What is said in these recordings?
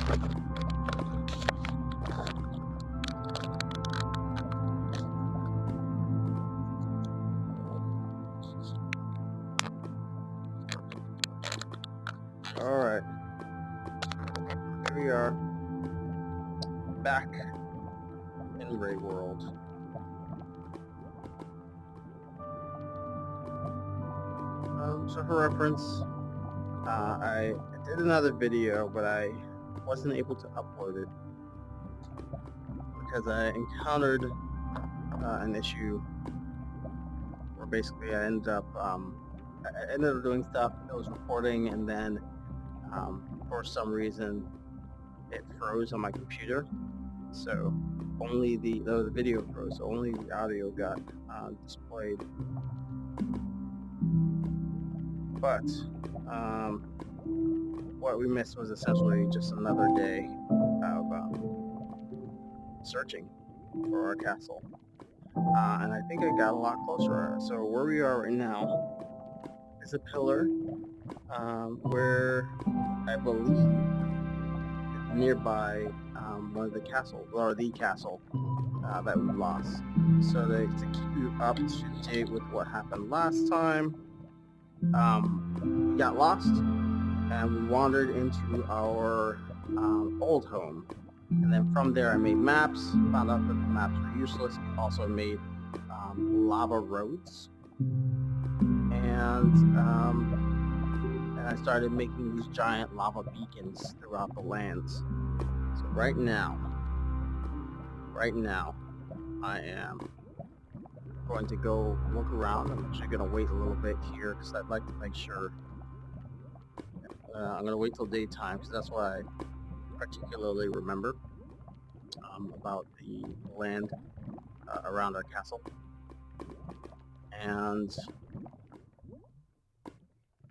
Alright, here we are, back in Ray World. So for reference, I did another video, but I wasn't able to upload it because I encountered an issue where basically I ended up doing stuff. It was recording, and then for some reason it froze on my computer. So only the video froze. So only the audio got displayed. But what we missed was essentially just another day of searching for our castle. And I think I got a lot closer. So where we are right now is a pillar where I believe nearby one of the castles, or the castle that we lost. So to keep you up to date with what happened last time, we got lost and we wandered into our old home. And then from there I made maps, found out that the maps were useless, also made lava roads. And I started making these giant lava beacons throughout the lands. So right now, I am going to go look around. I'm actually going to wait a little bit here because I'd like to make sure. I'm going to wait till daytime because that's what I particularly remember about the land around our castle. And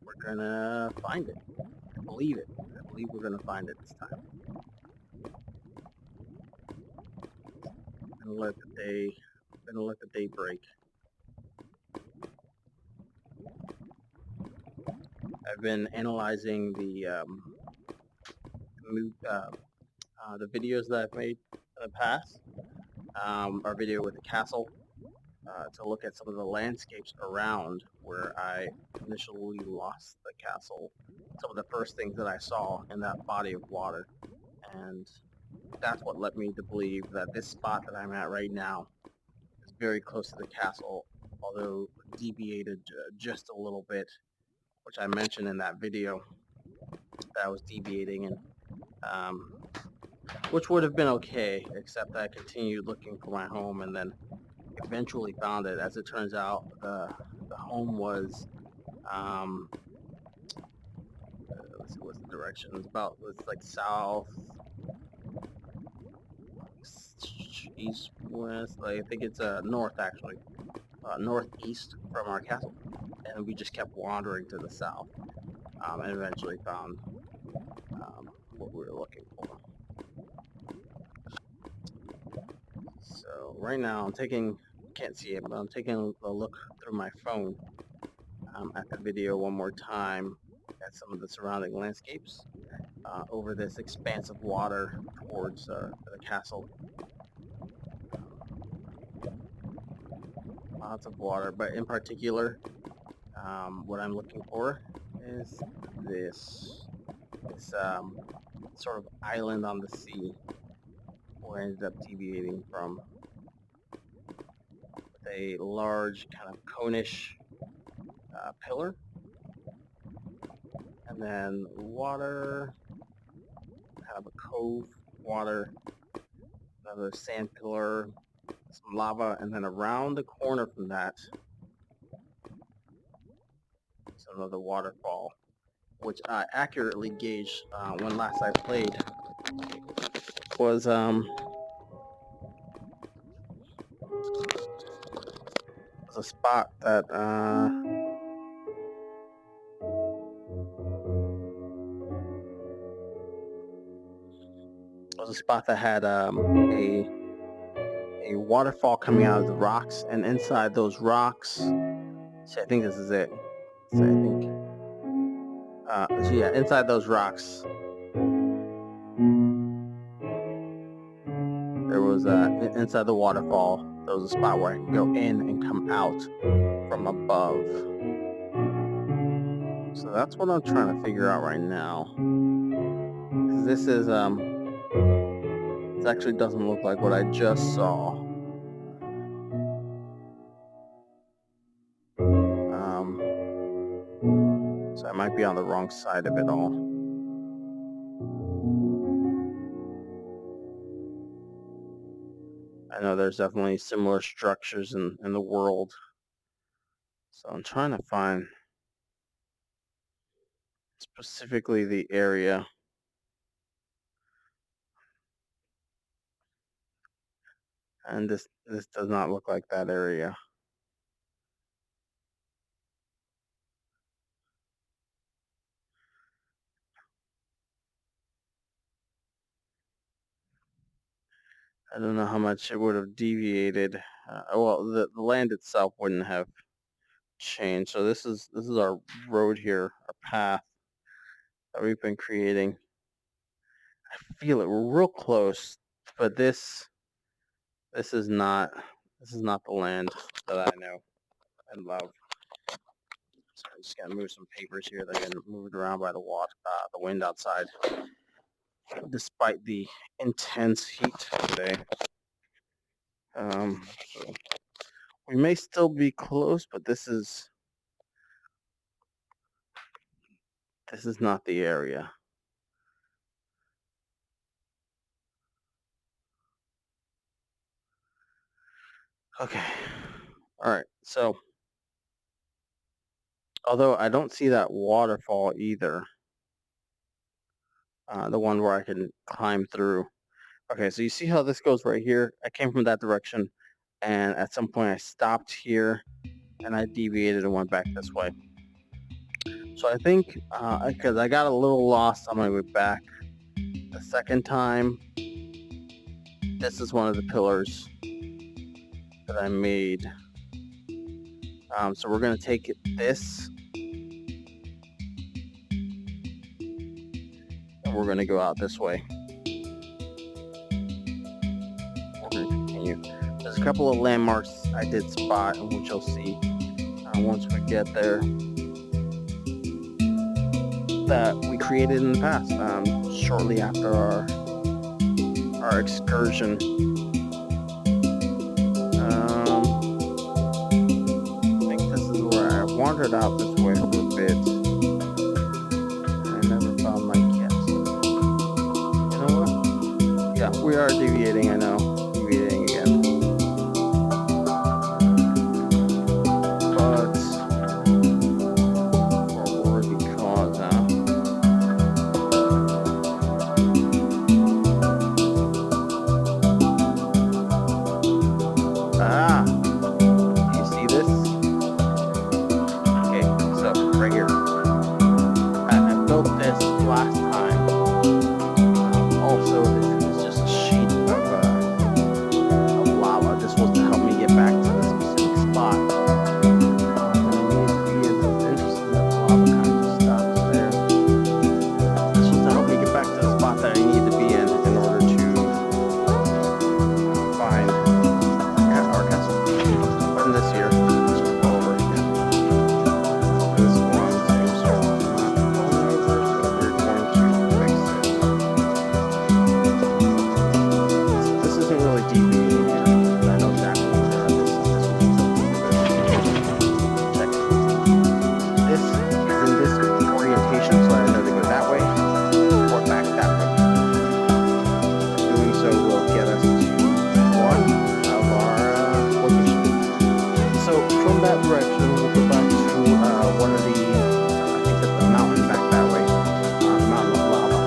we're going to find it. I believe it. I believe we're going to find it this time. I'm going to let the day break. I've been analyzing the videos that I've made in the past, our video with the castle, to look at some of the landscapes around where I initially lost the castle, some of the first things that I saw in that body of water, and that's what led me to believe that this spot that I'm at right now is very close to the castle, although deviated just a little bit, which I mentioned in that video that I was deviating, and which would have been okay, except I continued looking for my home and then eventually found it. As it turns out, the home was, let's see, what's the direction? It's like south, east, west, I think it's north actually, northeast from our castle. And we just kept wandering to the south, and eventually found what we were looking for. So right now I'm taking, can't see it, but I'm taking a look through my phone at the video one more time at some of the surrounding landscapes over this expanse of water towards the castle. Lots of water, but in particular, what I'm looking for is this sort of island on the sea where I ended up deviating from, with a large kind of conish pillar, and then water, kind of a cove, water, another sand pillar, some lava, and then around the corner from that is another waterfall, which I accurately gauged when last I played was a spot that had a waterfall coming out of the rocks, and inside those rocks, see, I think this is it. So I think, so yeah, inside those rocks was inside the waterfall. There was a spot where I can go in and come out from above. So that's what I'm trying to figure out right now. This is this actually doesn't look like what I just saw. So I might be on the wrong side of it all. I know there's definitely similar structures in the world. So I'm trying to find specifically the area. And this does not look like that area. I don't know how much it would have deviated. Well, the land itself wouldn't have changed. So this is our road here, our path that we've been creating. I feel it. We're real close, but this is not the land that I know and love. So I just gotta move some papers here that are getting moved around by the wind outside, despite the intense heat today. So we may still be close, but this is not the area. Okay. All right. So, although I don't see that waterfall either, the one where I can climb through. Okay, so you see how this goes right here? I came from that direction, and at some point I stopped here, and I deviated and went back this way. So I think, because I got a little lost on my way back the second time, this is one of the pillars that I made. So we're going to take this, and we're going to go out this way. We're going to continue. There's a couple of landmarks I did spot, which you'll see once we get there, that we created in the past, shortly after our excursion. I think this is where I wandered out this way for a bit. I never found my guest. You know what? Yeah, we are deviating, I know. Deviating again. But for worthy cause, huh? Ah, you see this? Okay, so right here. I built this last time. Also, this is just a sheet of lava. This was to help me get back to the specific spot. Interesting that the lava kind of just stops there. This was to help me get back to the spot that I need to be in order to find our castle. Putting this here, just go over again. This one seems to not go over, so we're going to fix it. This isn't really deviating here, but I know exactly where this check. This is in this orientation, so I know to go that way or back that way. Doing so will get us to one of our locations. So from that direction, we'll go back to one of the, I think that's the mountain back that way, the mountain of lava.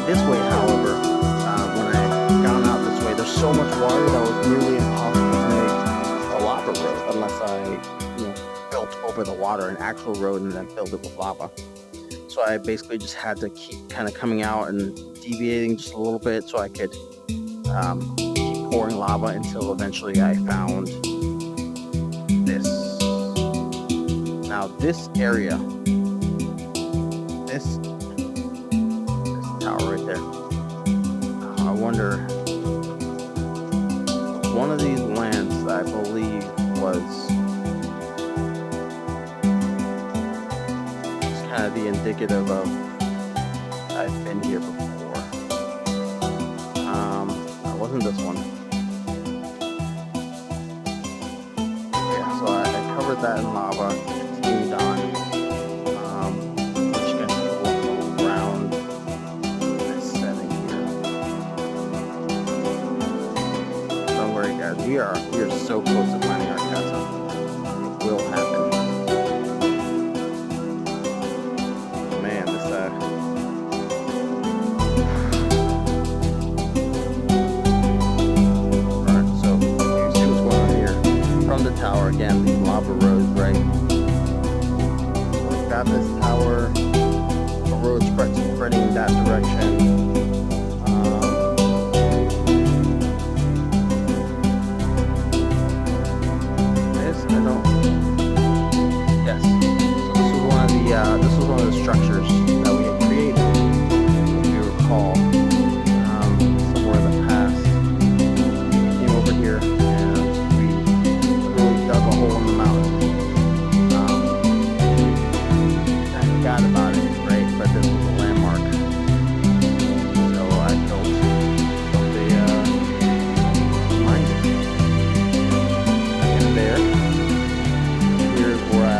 This way, however, when I gone out this way, there's so much water that was nearly impossible to make a lava road unless I, built over the water an actual road and then filled it with lava. So I basically just had to keep kind of coming out and deviating just a little bit so I could keep pouring lava until eventually I found this. Now this area, this tower right there, I wonder one of these lands I believe was just kind of the indicative of I've been here before. It wasn't this one. Yeah, so I covered that in lava, continued on. Which can go around this setting here. Don't worry, guys. We are so close to finding our castle. It will happen. Man, this Alright, so you see what's going on here. From the tower again, these lava roads, right? So we've got this tower, the road spreading in that direction. This was one of the structures that we had created, if you recall, somewhere in the past. Came over here and we literally dug a hole in the mountain. I forgot about it, right? But this was a landmark. So I built a reminder. And there, here's where I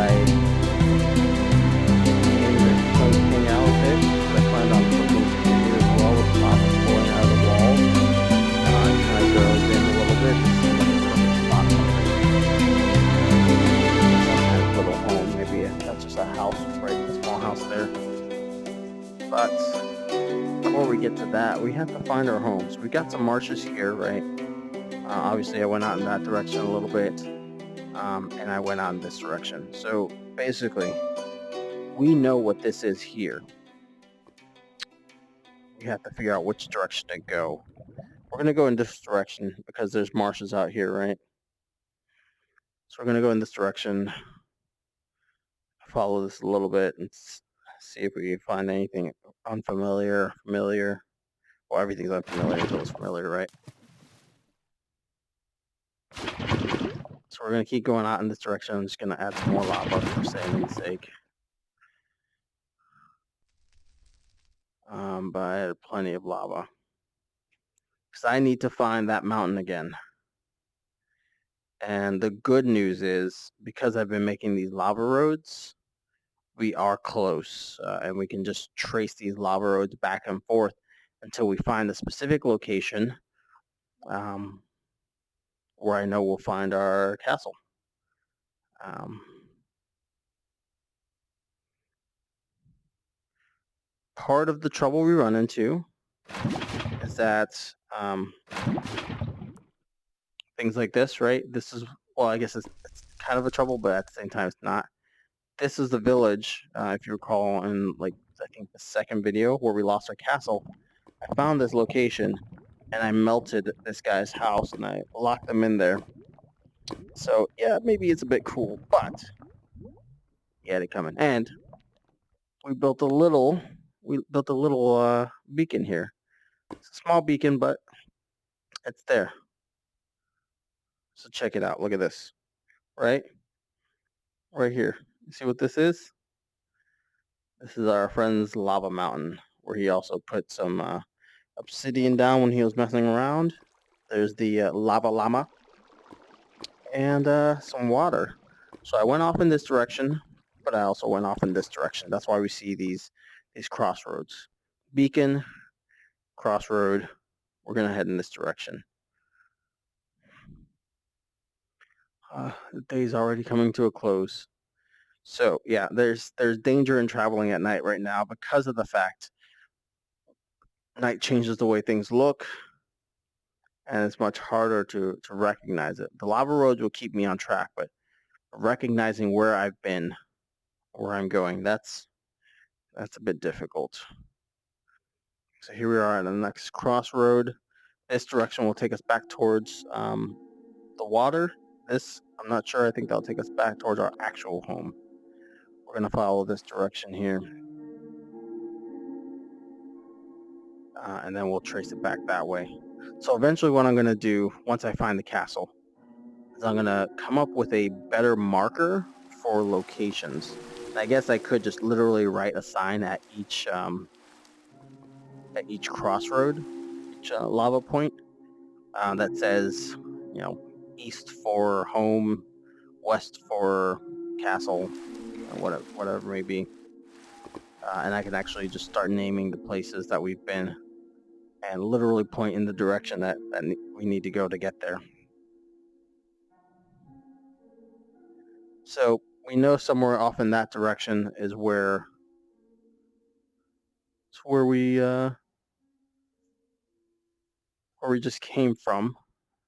hang out with it. I planned on putting here as well with lava flowing out of the walls. Kind of goes in a little bit to see like a perfect spot for some kind of little home. Maybe that's just a house, right? A small house there. But before we get to that, we have to find our homes. We got some marshes here, right? Obviously, I went out in that direction a little bit, and I went out in this direction. So basically, we know what this is here. We have to figure out which direction to go. We're going to go in this direction because there's marshes out here, right? So we're going to go in this direction, follow this a little bit, and see if we can find anything unfamiliar, familiar. Well, everything's unfamiliar until it's familiar, right? So we're going to keep going out in this direction. I'm just going to add some more lava for sanity's sake. But I had plenty of lava. Because I need to find that mountain again. And the good news is, because I've been making these lava roads, we are close. And we can just trace these lava roads back and forth until we find the specific location where I know we'll find our castle. Part of the trouble we run into is that things like this, right? This is, well, I guess it's kind of a trouble, but at the same time, it's not. This is the village, if you recall, in like I think the second video where we lost our castle. I found this location and I melted this guy's house and I locked them in there. So yeah, maybe it's a bit cool, but he had it coming. And we built a little beacon here. It's a small beacon, but it's there. So check it out. Look at this, right here. You see what this is? This is our friend's lava mountain, where he also put some obsidian down when he was messing around. There's the lava llama and some water. So I went off in this direction, but I also went off in this direction. That's why we see these crossroads. Beacon, crossroad. We're gonna head in this direction. The day's already coming to a close. So yeah, there's danger in traveling at night right now because of the fact night changes the way things look, and it's much harder to recognize it. The lava roads will keep me on track, but recognizing where I've been, where I'm going, that's a bit difficult. So here we are at the next crossroad. This direction will take us back towards the water. This, I'm not sure. I think that'll take us back towards our actual home. We're going to follow this direction here. And then we'll trace it back that way. So eventually what I'm going to do once I find the castle is I'm going to come up with a better marker for locations. I guess I could just literally write a sign at each crossroad, each lava point that says, you know, east for home, west for castle, whatever it may be. And I can actually just start naming the places that we've been and literally point in the direction that we need to go to get there. So we know somewhere off in that direction is where where we just came from.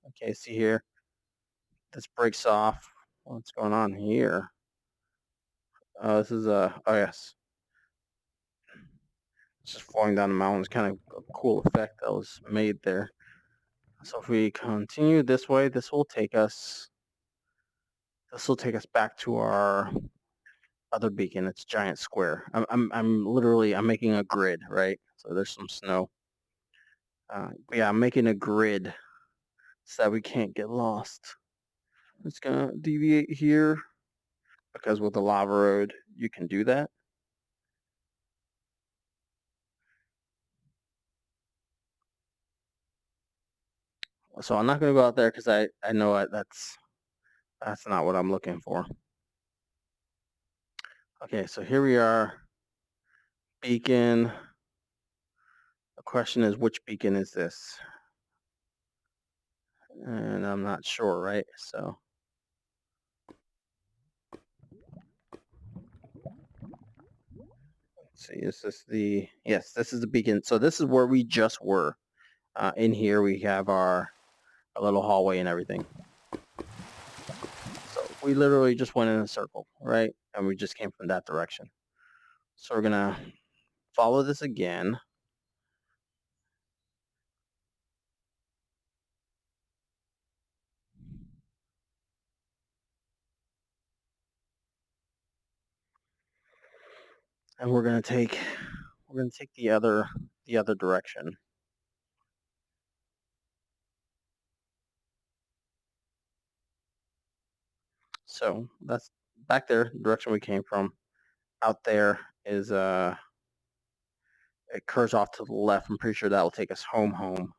Okay, see here, this breaks off. What's going on here? This is oh yes, it's just flowing down the mountain. It's kind of a cool effect that was made there. So if we continue this way, this will take us back to our other beacon. It's giant square. I'm literally making a grid, right? So there's some snow. But yeah, I'm making a grid so that we can't get lost. I'm just gonna deviate here because with the lava road you can do that. So I'm not gonna go out there because I know that's not what I'm looking for. Okay, so here we are. Beacon. The question is, which beacon is this? And I'm not sure, right? So let's see, is this the, yes, this is the beacon. So this is where we just were. In here we have our little hallway and everything. So we literally just went in a circle, right? And we just came from that direction. So we're gonna follow this again. And we're gonna take the other direction. So that's back there, the direction we came from. Out there is it curves off to the left. I'm pretty sure that will take us home.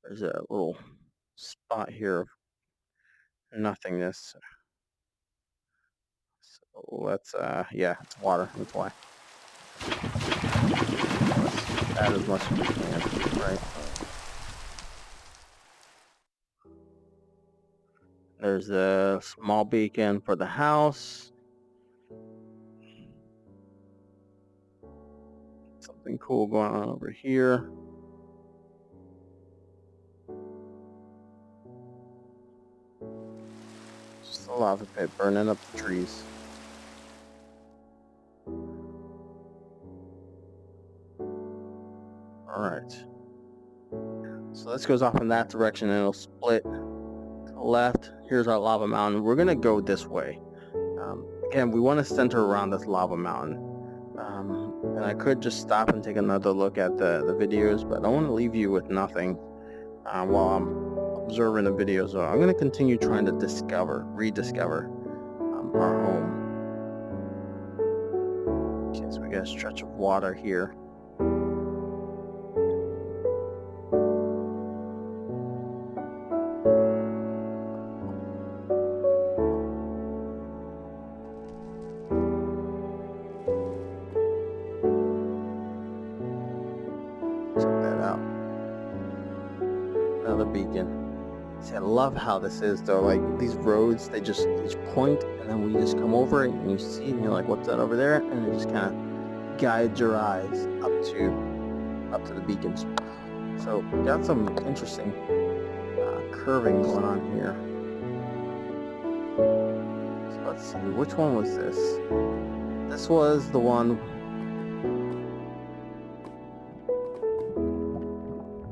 There's a little spot here of nothingness. So let's yeah, it's water, that's why. Let's add as much as we can, right? There's a small beacon for the house. Something cool going on over here. Just a lava pit burning up the trees. Alright. So this goes off in that direction and it'll split to the left. Here's our lava mountain. We're gonna go this way. Again, we want to center around this lava mountain. And I could just stop and take another look at the videos, but I don't want to leave you with nothing while I'm observing the videos. So I'm going to continue trying to rediscover our home. Okay, so we got a stretch of water here. Check that out. Another beacon. See, I love how this is though. Like these roads, they just each point, and then we just come over it, and you see, and you're like, "What's that over there?" And it just kind of guides your eyes up to the beacons. So got some interesting curving going on here. So let's see, which one was this? This was the one.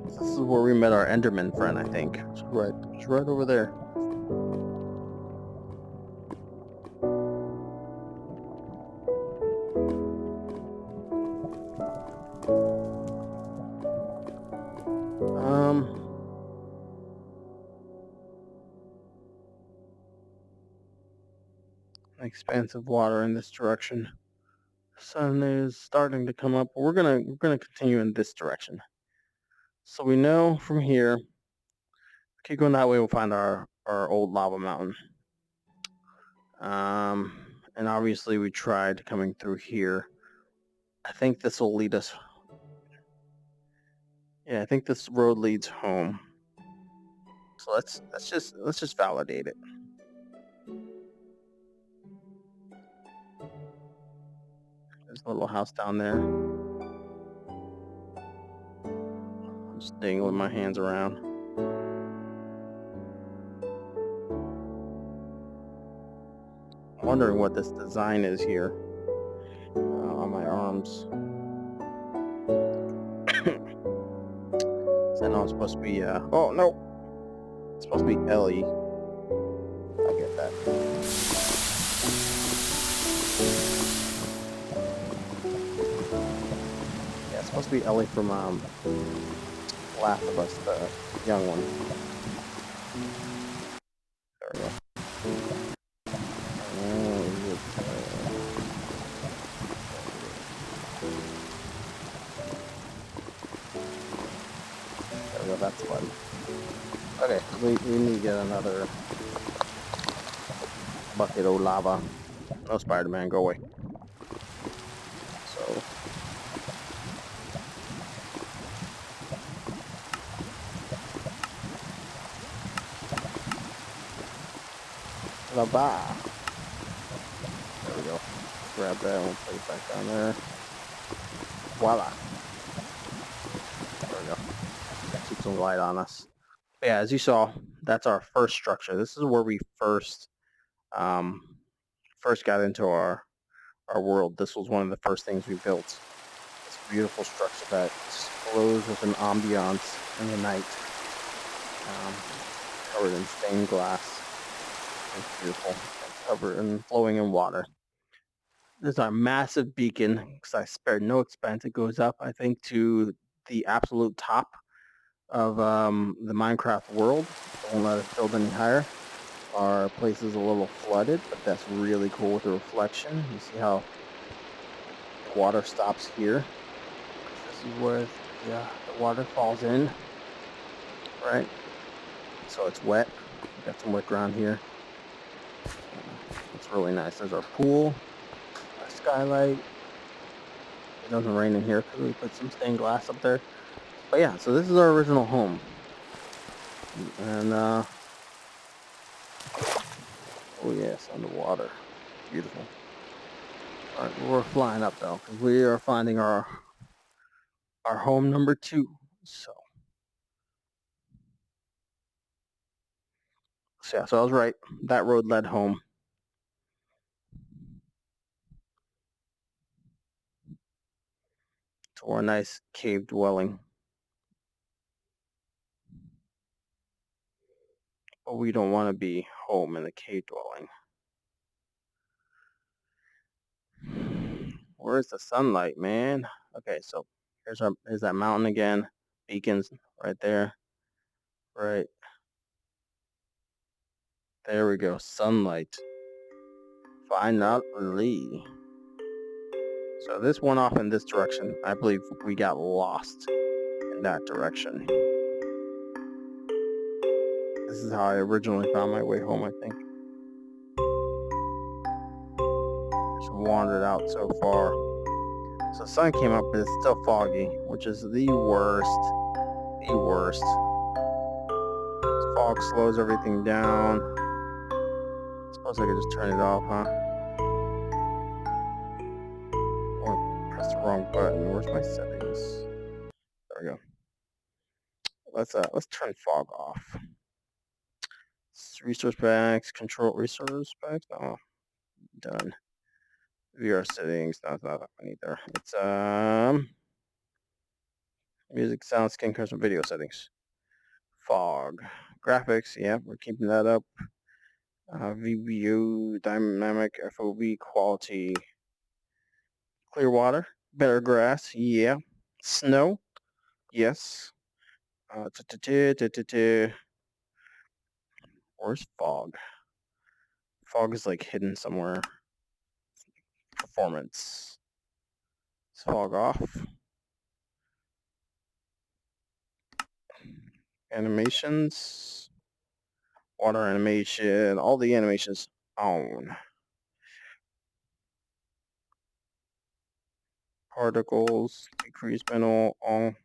This is where we met our Enderman friend, I think. It's right over there. expansive water in this direction. Sun is starting to come up. We're gonna continue in this direction. So we know from here, keep going that way, we'll find our old lava mountain. And obviously we tried coming through here. I think this will lead us. Yeah, I think this road leads home. So let's just validate it. There's a little house down there. I'm just dangling my hands around. I'm wondering what this design is here on my arms. So I know it's supposed to be. Oh no, it's supposed to be Ellie. I get that. Yeah, it's supposed to be Ellie from Last of Us, the young one. There we go. There we go, that's fun. Okay, we need to get another bucket of lava. No, Spider-Man, go away. So, lava. There we go. Grab that and we'll put it back down there. Voila. There we go. Keep some light on us. But yeah, as you saw, that's our first structure. This is where we first got into our world. This was one of the first things we built. This beautiful structure that glows with an ambiance in the night. Covered in stained glass. It's beautiful. Covered and flowing in water. This is our massive beacon, because I spared no expense. It goes up, I think, to the absolute top of the Minecraft world. Don't let us build any higher. Our place is a little flooded, but that's really cool with the reflection. You see how the water stops here. This is where the water falls in, right? So it's wet. Got some wet ground here. It's really nice. There's our pool, our skylight. It doesn't rain in here because we put some stained glass up there. But yeah, so this is our original home. And oh yes, underwater. Beautiful. Alright, we're flying up though, because we are finding our home number 2. So yeah, so I was right. That road led home. To our nice cave dwelling. But we don't want to be home in the cave dwelling. Where's the sunlight, man? Okay, so here's that mountain again. Beacons right there. Right. There we go. Sunlight. Finally. So this went off in this direction. I believe we got lost in that direction. This is how I originally found my way home, I think. Just wandered out so far. So the sun came up, but it's still foggy, which is the worst. The worst. This fog slows everything down. I suppose I could just turn it off, huh? Or press the wrong button. Where's my settings? There we go. Let's turn fog off. Resource packs, control resource packs. Oh, done. VR settings. No, it's not that one either. It's music, sound, skin, custom video settings. Fog, graphics. Yeah, we're keeping that up. VBU, dynamic, FOV, quality. Clear water, better grass. Yeah. Snow. Yes. Where's fog? Fog is like hidden somewhere. performance. Let's fog off. Animations. Water animation. All the animations on. Particles. Decrease mineral on.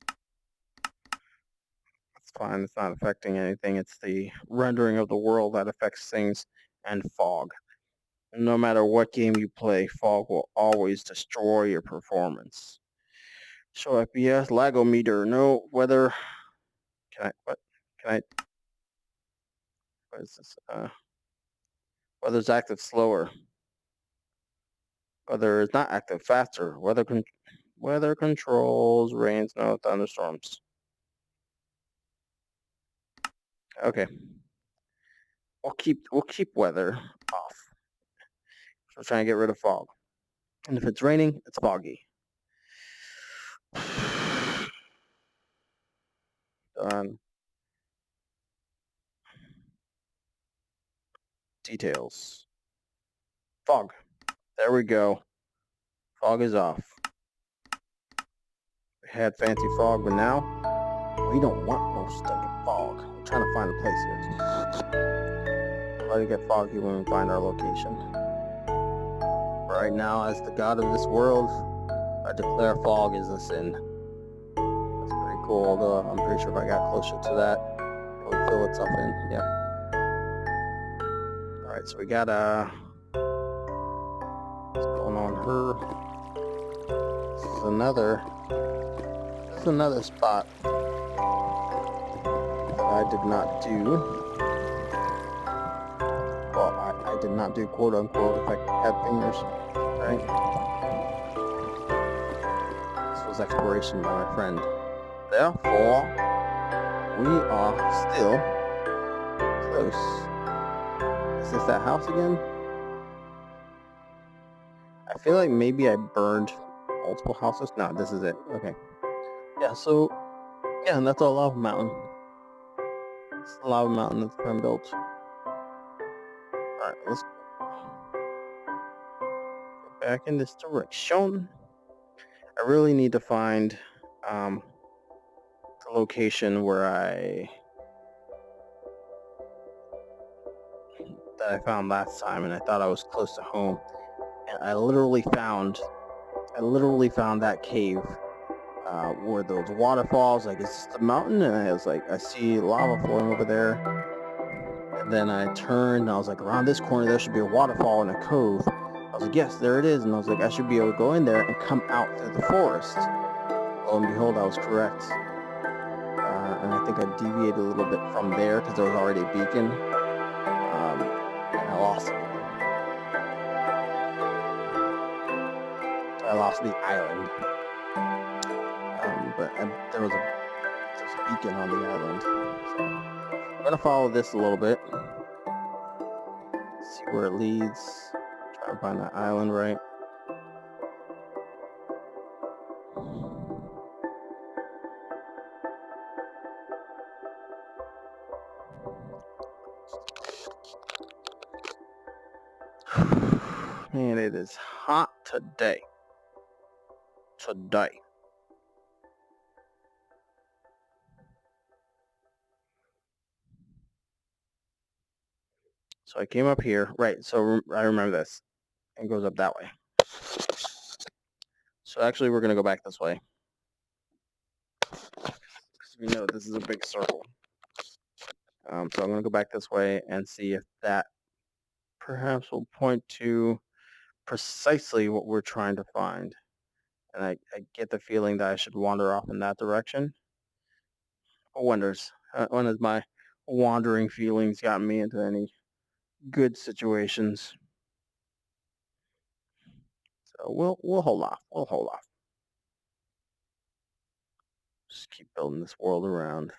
It's fine. It's not affecting anything. It's the rendering of the world that affects things. And fog. No matter what game you play, fog will always destroy your performance. Show FPS, lagometer, no weather. What? Can I, what is this? Weather's active slower. Weather is not active faster. Weather controls, rains, no thunderstorms. Okay. We'll keep weather off. So we're trying to get rid of fog. And if it's raining, it's foggy. Done. Details. Fog. There we go. Fog is off. We had fancy fog, but now we don't want no stinking fog. We're trying to find a place here. Let it get foggy when we find our location. Right now, as the god of this world, I declare fog is a sin. That's pretty cool, although I'm pretty sure if I got closer to that, it would fill itself in. Yep. Alright, so we got what's going on here? This is another spot that I did not do. Well, I did not do, quote unquote, if I had fingers, right? This was exploration by my friend. Therefore, we are still close. Is this that house again? I feel like maybe I burned multiple houses. No, this is it. Okay. Yeah, so, yeah, and that's a lava mountain. It's a lava mountain that's been built. Alright, let's go back in this direction. I really need to find the location where I found last time, and I thought I was close to home. And I literally found that cave where those waterfalls, like it's the mountain, and I was like, I see lava flowing over there. And then I turned, and I was like, around this corner there should be a waterfall and a cove. I was like, yes, there it is. And I was like, I should be able to go in there and come out through the forest. Lo and behold, I was correct. And I think I deviated a little bit from there because there was already a beacon. And I lost it. I lost the island. But there was a beacon on the island. So I'm gonna follow this a little bit. See where it leads. Try to find that island, right? Man, it is hot today. So I came up here, right? So I remember this. It goes up that way. So actually, we're gonna go back this way because we know this is a big circle. So I'm gonna go back this way and see if that perhaps will point to precisely what we're trying to find. And I get the feeling that I should wander off in that direction. When has my wandering feelings gotten me into any good situations? So we'll hold off. We'll hold off. Just keep building this world around.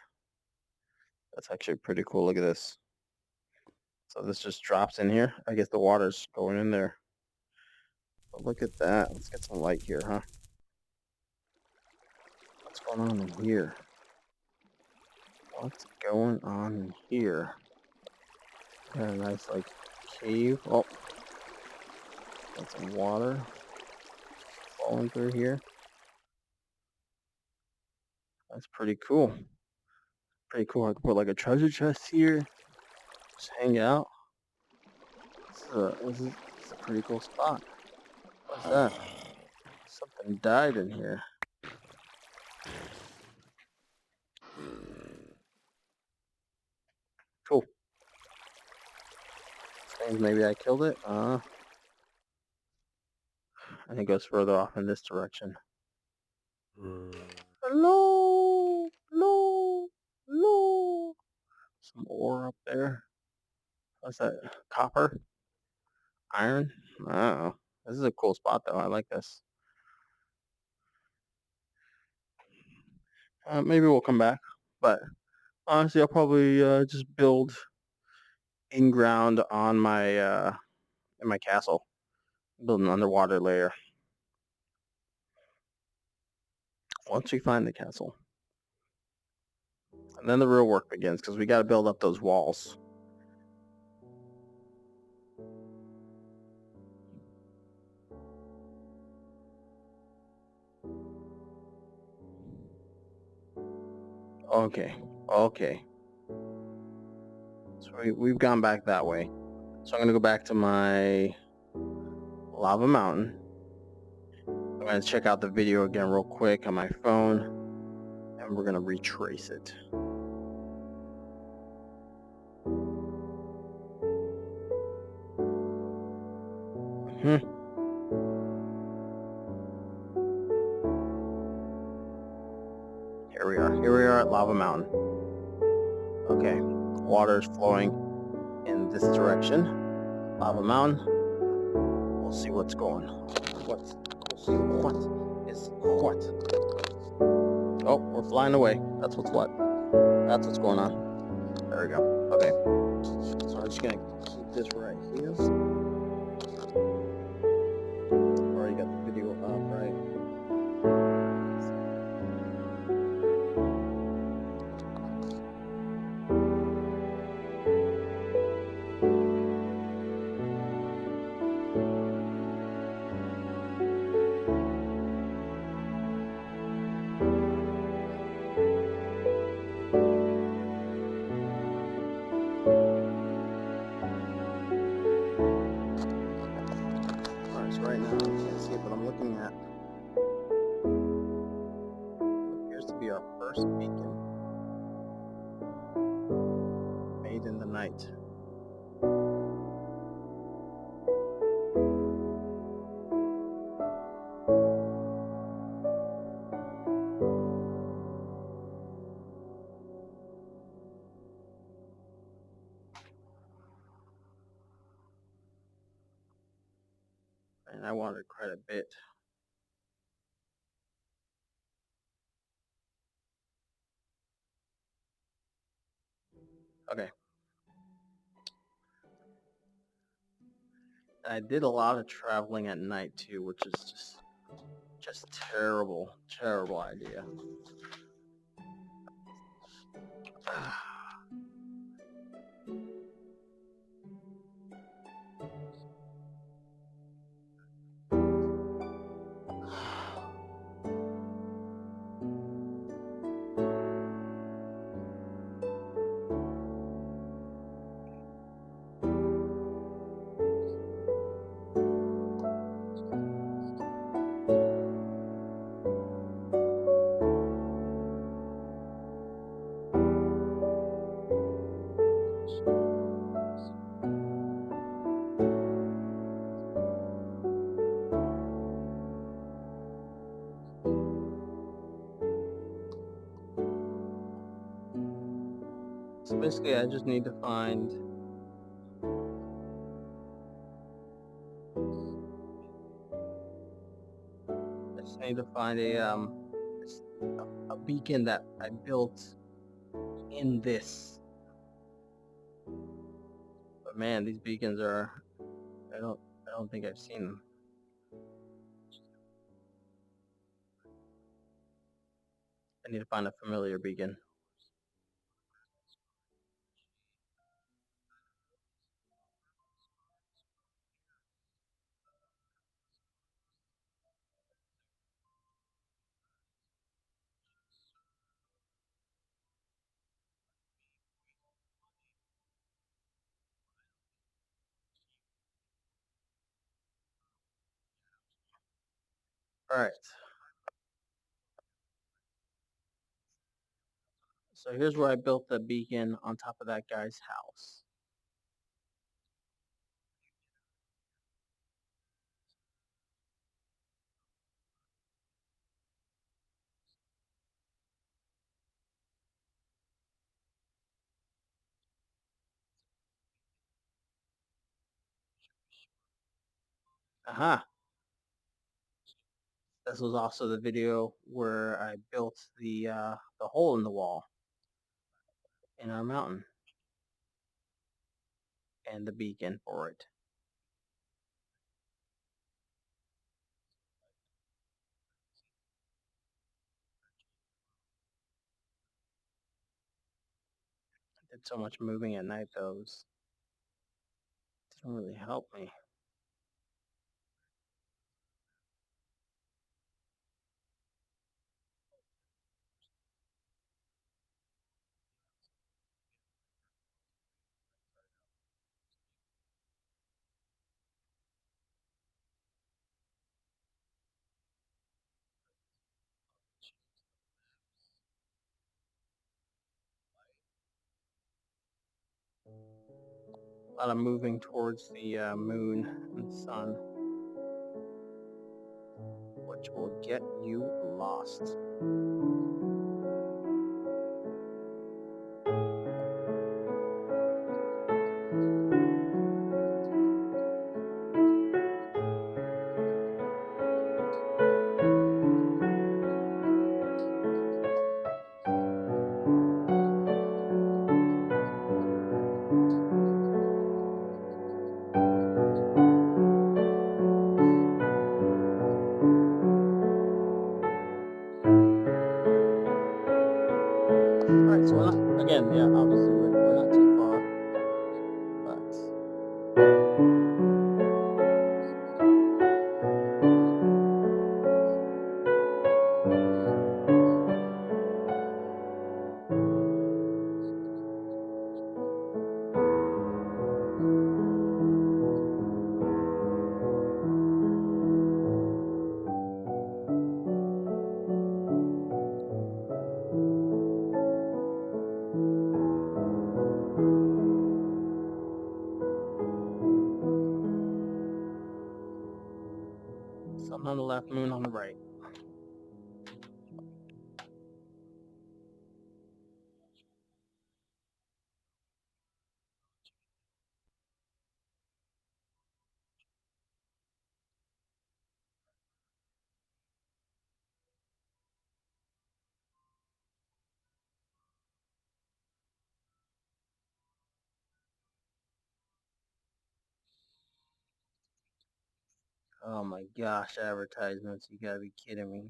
That's actually pretty cool. Look at this. So this just drops in here. I guess the water's going in there. But look at that. Let's get some light here, huh? What's going on in here? What's going on in here? Got a nice, like, cave. Oh. Got some water. falling through here. That's pretty cool. Pretty cool. I can put like a treasure chest here. Just hang out. This is a pretty cool spot. What's that? Something died in here. Cool. This means maybe I killed it. I think it goes further off in this direction. Hello, hello, hello. Some ore up there. What's that? Copper? Iron? I don't know. This is a cool spot though. I like this. Maybe we'll come back, but honestly, I'll probably just build in ground on my in my castle. Build an underwater layer once we find the castle, and then the real work begins because we got to build up those walls. Okay, okay. So we've gone back that way. So I'm gonna go back to my lava mountain. I'm gonna check out the video again real quick on my phone, and we're gonna retrace it. Here we are. Here we are at Lava Mountain. Okay, water is flowing in this direction. Lava Mountain. We'll see what's going. We'll see what is what. Oh, we're flying away. That's what's what. That's what's going on. There we go. Okay. So I'm just gonna keep this right here. Already got the video up, right? Alright, so right now you can't see it, but I'm looking at what appears to be our first beacon made in the night. And I wanted quite a bit. Okay. I did a lot of traveling at night too, which is just terrible, terrible idea. So basically, I just need to find a beacon that I built in this. But man, these beacons are I don't think I've seen them. I need to find a familiar beacon. All right. So here's where I built the beacon on top of that guy's house. Aha. This was also the video where I built the hole in the wall in our mountain and the beacon for it. I did so much moving at night, those didn't really help me. A lot of moving towards the moon and sun, which will get you lost. All right, so we're not, again, yeah, obviously we're not too far, but sun on the left, moon on the right. Oh my gosh, advertisements, you gotta be kidding me.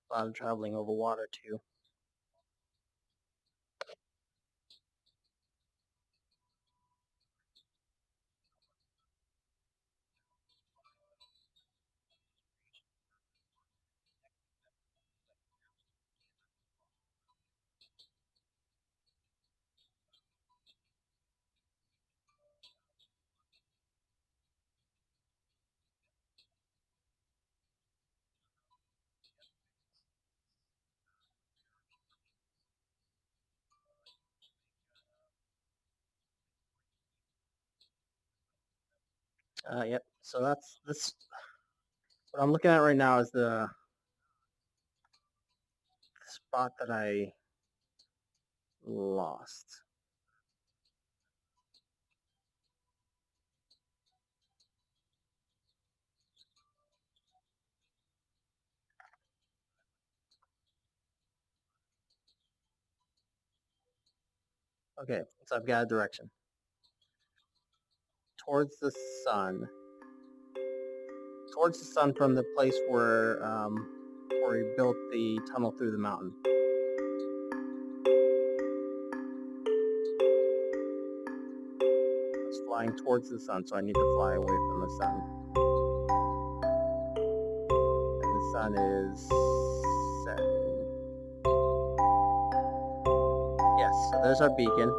A lot of traveling over water too. Yep. So that's this. What I'm looking at right now is the spot that I lost. Okay, so I've got a direction towards the sun. Towards the sun from the place where where he built the tunnel through the mountain. It's flying towards the sun, so I need to fly away from the sun. And the sun is setting. Yes, so there's our beacon.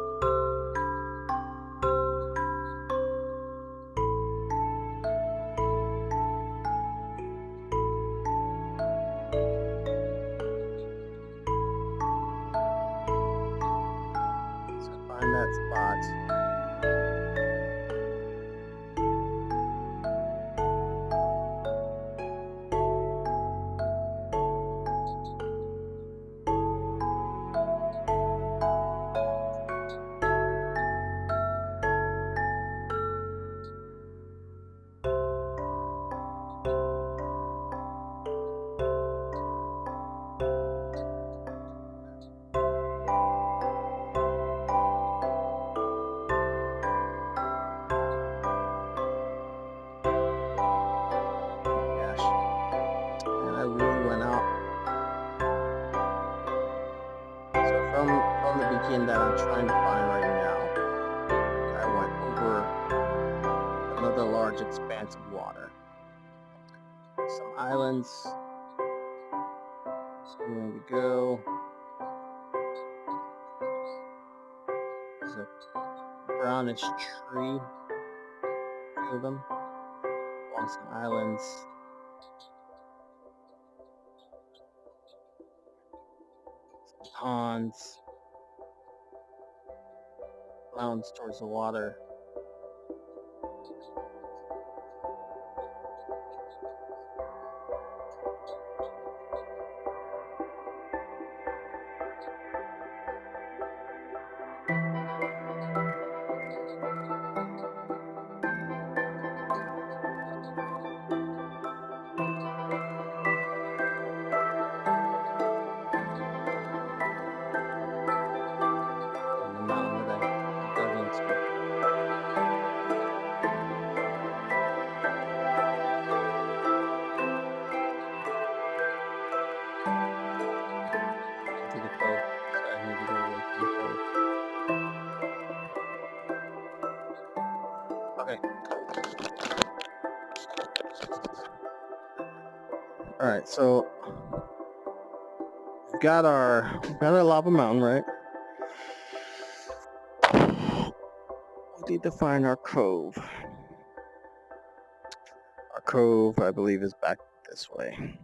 So find that spot. Gosh. And I really went out. So from the beacon that I'm trying to find right now, I went over another large expanse of water. Some islands. So I'm going to go. There's a brownish tree. Few of them. Along some islands. Some ponds. Mountains towards the water. And the mountain that I dug into. Into the cove. So I need to go away from the cove. Okay. Alright, so we've got our lava mountain, right? We need to find our cove. Our cove, I believe, is back this way.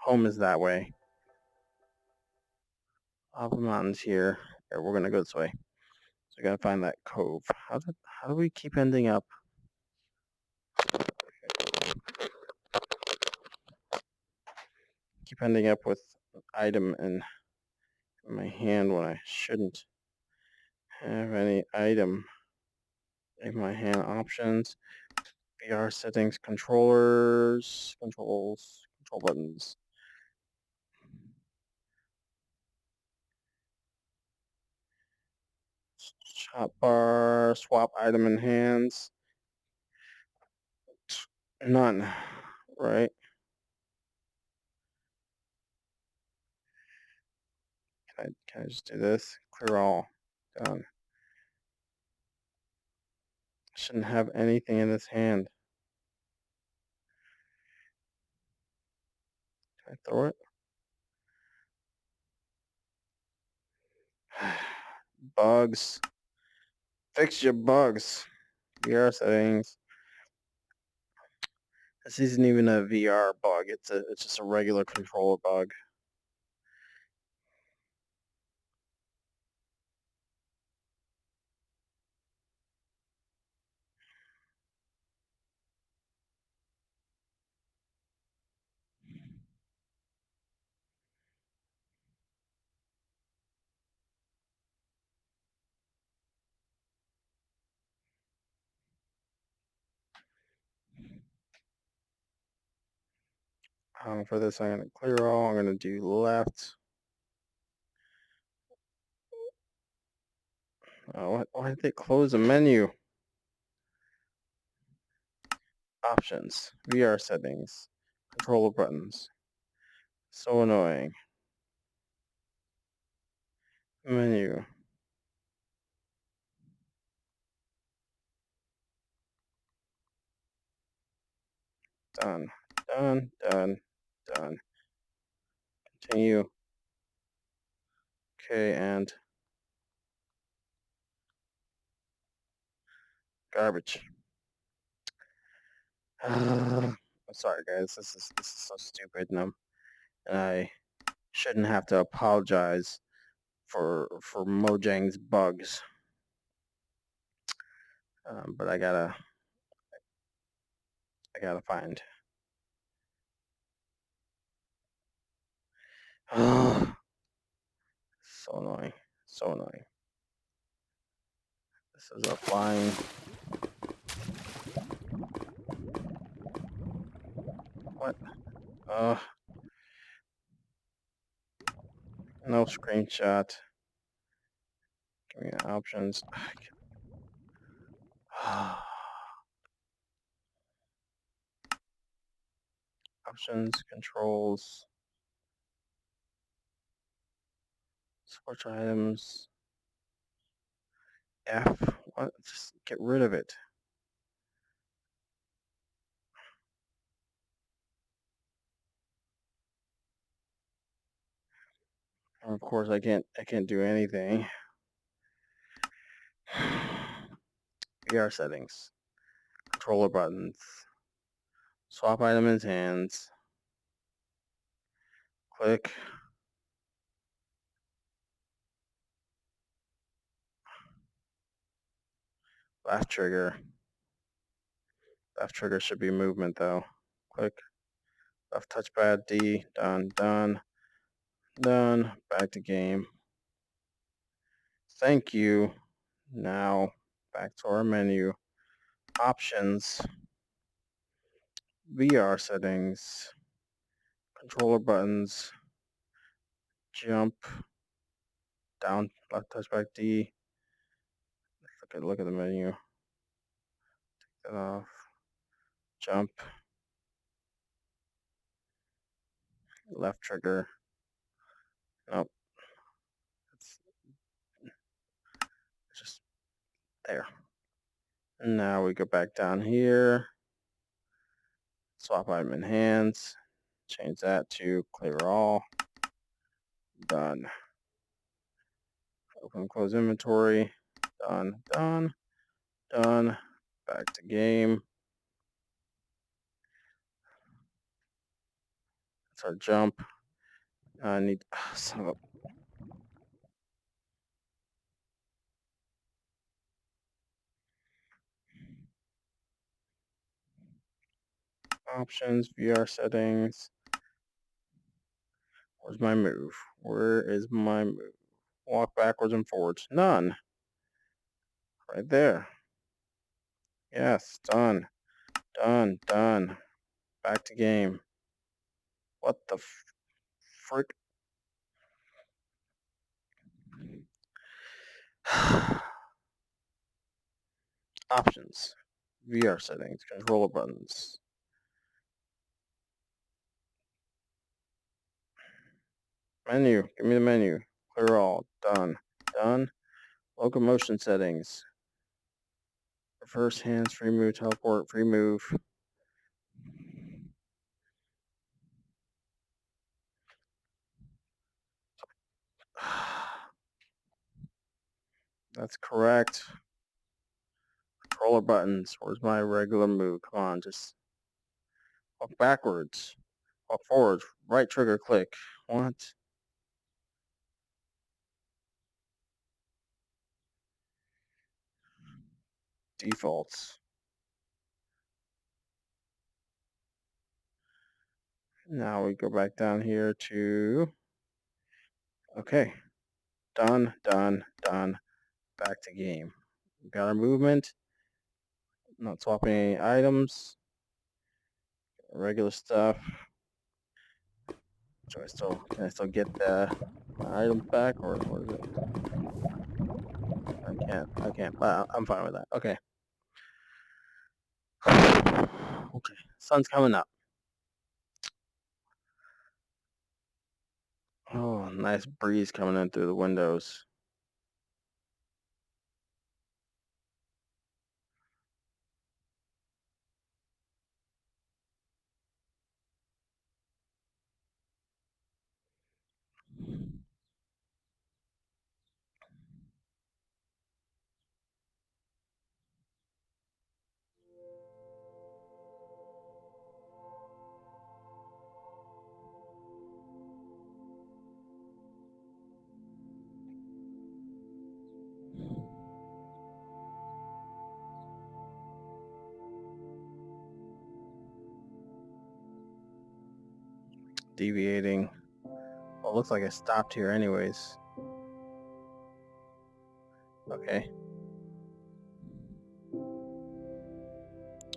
Home is that way. Lava mountain's here. Okay, we're gonna go this way. So we gotta find that cove. How do we keep ending up? Keep ending up with an item in my hand when I shouldn't have any item in my hand. Options, VR settings, controllers, control buttons. Shot bar, swap item in hands. None, right? Can I just do this? Clear all. Done. Shouldn't have anything in this hand. Can I throw it? Bugs. Fix your bugs. VR settings. This isn't even a VR bug. It's just a regular controller bug. For this, I'm going to clear all. I'm going to do left. Why did they close the menu? Options. VR settings. Controller buttons. So annoying. Menu. Done. Done. Done. Done. Continue. Okay, and garbage. I'm sorry, guys. This is so stupid, and I shouldn't have to apologize for Mojang's bugs. But I gotta find. So annoying. So annoying. This is applying. What? No screenshot. Give me options. Options, controls, switch items. F. What? Just get rid of it. And of course, I can't do anything. VR settings. Controller buttons. Swap item in hands. Click. Left trigger. Left trigger should be movement though. Click. Left touchpad D. Done. Done. Done. Back to game. Thank you. Now back to our menu. Options. VR settings. Controller buttons. Jump. Down. Left touchpad D. Look at the menu. Take that off. Jump. Left trigger. Nope. It's just there. And now we go back down here. Swap item in hands. Change that to clear all. Done. Open and close inventory. Done. Done. Done. Back to game. That's our jump. I need son of a options, VR settings. Where's my move? Where is my move? Walk backwards and forwards. None. Right there. Yes, done. Done. Done. Back to game. What the frick? Options. VR settings. Controller buttons. Menu. Give me the menu. Clear all. Done. Done. Locomotion settings. Reverse hands, free move, teleport, free move. That's correct. Controller buttons. Where's my regular move? Come on, just walk backwards. Walk forward. Right trigger click. What? Defaults. Now we go back down here to, okay, done, done, done, back to game. We got our movement, not swapping any items, regular stuff. So can I still get the items back, or what is it? I can't, but I'm fine with that. Okay. Okay, sun's coming up. Oh, nice breeze coming in through the windows. Deviating. Well, it looks like I stopped here anyways. Okay.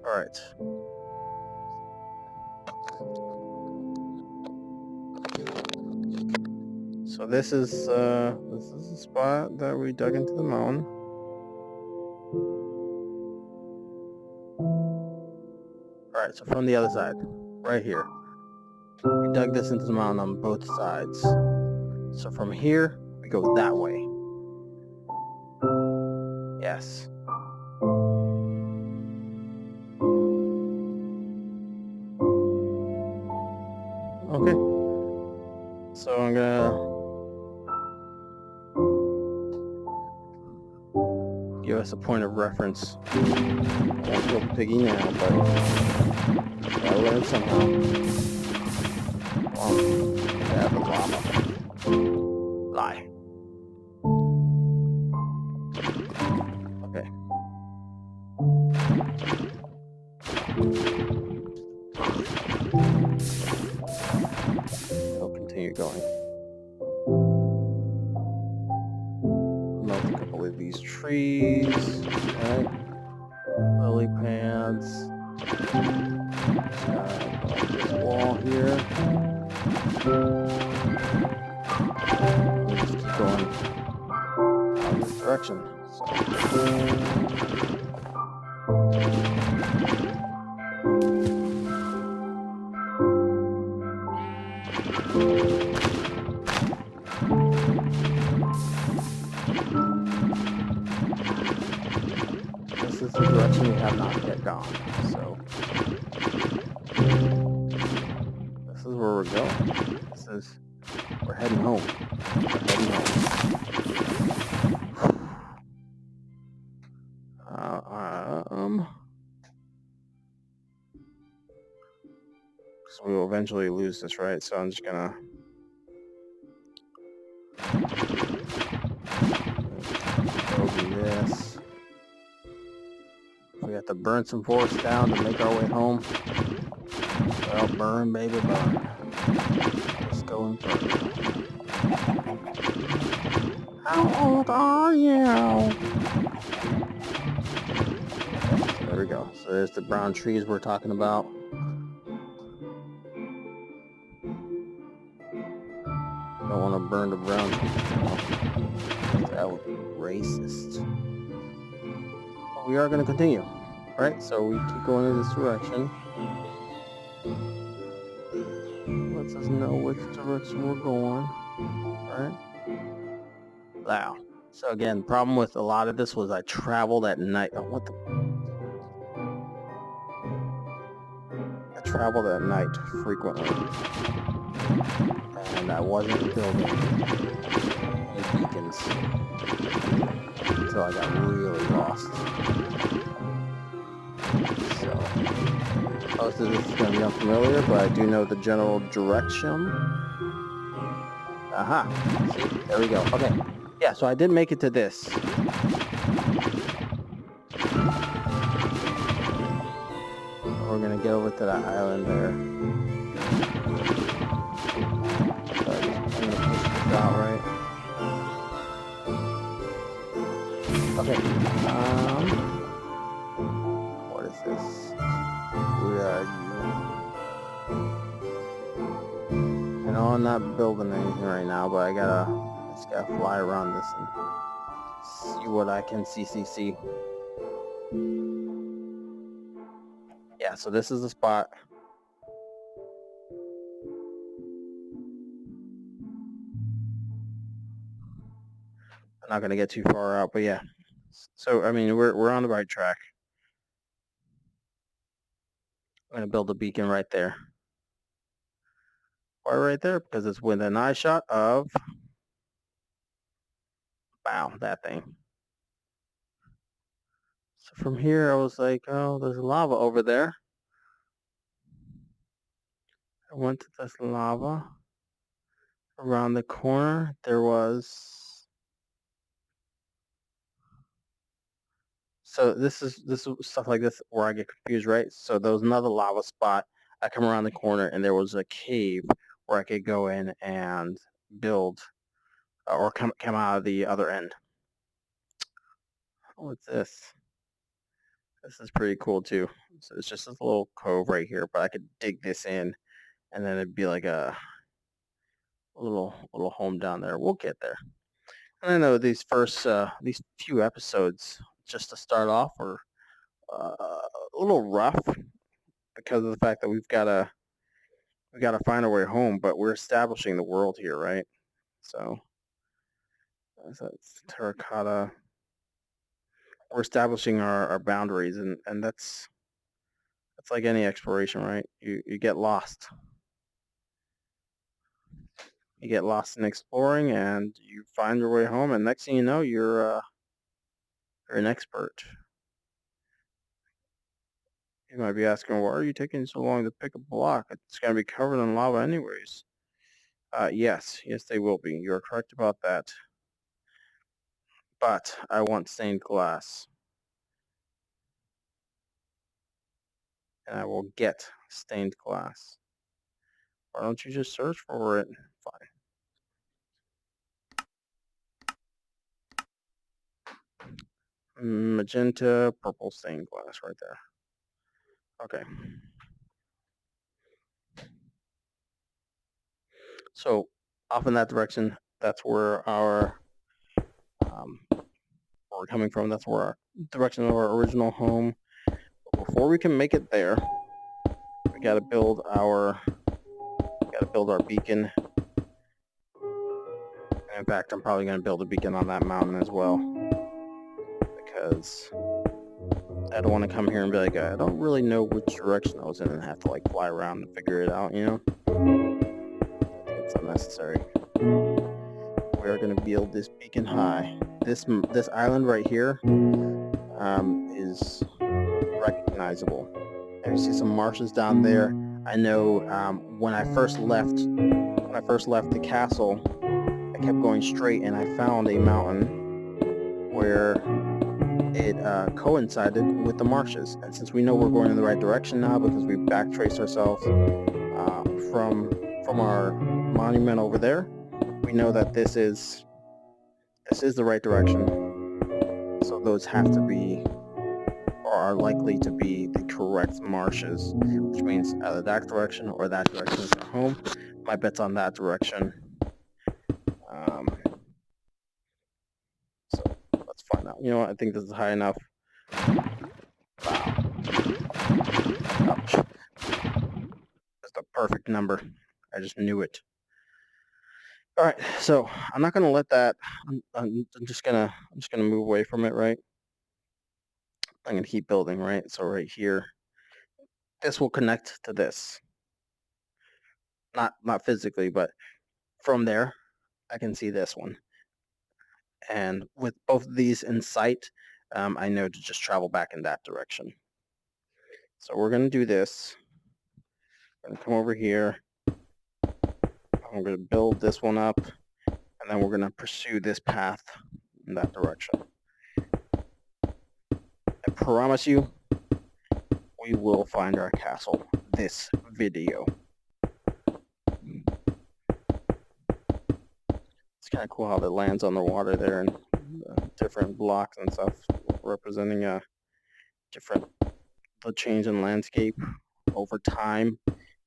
All right. So this is the spot that we dug into the mountain. All right, so from the other side, right here, we dug this into the mountain on both sides. So from here, we go that way. Yes. Okay. So I'm gonna give us a point of reference. I won't kill the piggy now, but gotta learn somehow. Yeah, the llama. Lie. Okay. I'll continue going. Melt a couple of these trees. Right. Lily pads. This wall here. Let's keep going in this direction. So. This is the direction we have not yet gone. So this is where we're going. We're heading home. So we will eventually lose this, right? So I'm just gonna go do this. We have to burn some forest down to make our way home. Well, burn, baby, burn. Let's go in further. How old are you? There we go. So there's the brown trees we're talking about. Don't want to burn the brown trees. That would be racist. But we are going to continue, right? So we keep going in this direction. Lets us know which direction we're going, right? Wow. So again, problem with a lot of this was I traveled at night. Oh, what the? I traveled at night frequently, and I wasn't building any beacons until I got really lost. So most of this is going to be unfamiliar, but I do know the general direction. Aha. See, there we go. Okay. Yeah, so I did make it to this. We're going to get over to that island there. So I'm going to push this out, right? Okay. What is this? Where are you? I know I'm not building anything right now, but I just gotta fly around this and see what I can see. Yeah, yeah, so this is the spot. I'm not gonna get too far out, but yeah. So I mean, we're on the right track. I'm gonna build a beacon right there. Why right there? Because it's within an eye shot of, wow, that thing. So from here, I was like, oh, there's lava over there. I went to this lava. Around the corner, there was. So this is stuff like this where I get confused, right? So there was another lava spot. I come around the corner, and there was a cave where I could go in and build, or come out of the other end. What's this? This is pretty cool too. So it's just this little cove right here, but I could dig this in, and then it'd be like a little home down there. We'll get there. And I know these these few episodes, just to start off, are a little rough because of the fact that we gotta find our way home, but we're establishing the world here, right? So that's terracotta. We're establishing our boundaries, and that's like any exploration, right? You get lost. You get lost in exploring, and you find your way home, and next thing you know, you're an expert. You might be asking, why are you taking so long to pick a block? It's going to be covered in lava anyways. Yes, they will be. You're correct about that. But I want stained glass. And I will get stained glass. Why don't you just search for it? Fine. Magenta, purple stained glass right there. Okay. So off in that direction, that's where where we're coming from. That's where our direction of our original home. But before we can make it there, we gotta build our beacon. And in fact, I'm probably gonna build a beacon on that mountain as well, because I don't want to come here and be like, I don't really know which direction I was in and have to like fly around and figure it out, you know? It's unnecessary. We are going to build this beacon high. This island right here is recognizable. And you see some marshes down there. I know when I first left the castle, I kept going straight and I found a mountain where it coincided with the marshes. And since we know we're going in the right direction now because we backtraced ourselves from our monument over there, we know that this is the right direction. So those have to be, or are likely to be, the correct marshes, which means either that direction or that direction is our home. My bet's on that direction. So let's find out. You know what? I think this is high enough. Wow. Ouch. That's the perfect number. I just knew it. All right, so I'm not gonna let that. I'm just gonna move away from it, right? I'm gonna keep building, right? So right here, this will connect to this. Not physically, but from there, I can see this one. And with both of these in sight, I know to just travel back in that direction. So we're gonna do this. I'm gonna come over here. I'm gonna build this one up, and then we're gonna pursue this path in that direction. I promise you, we will find our castle this video. It's kind of cool how it lands on the water there, and different blocks and stuff representing the change in landscape over time.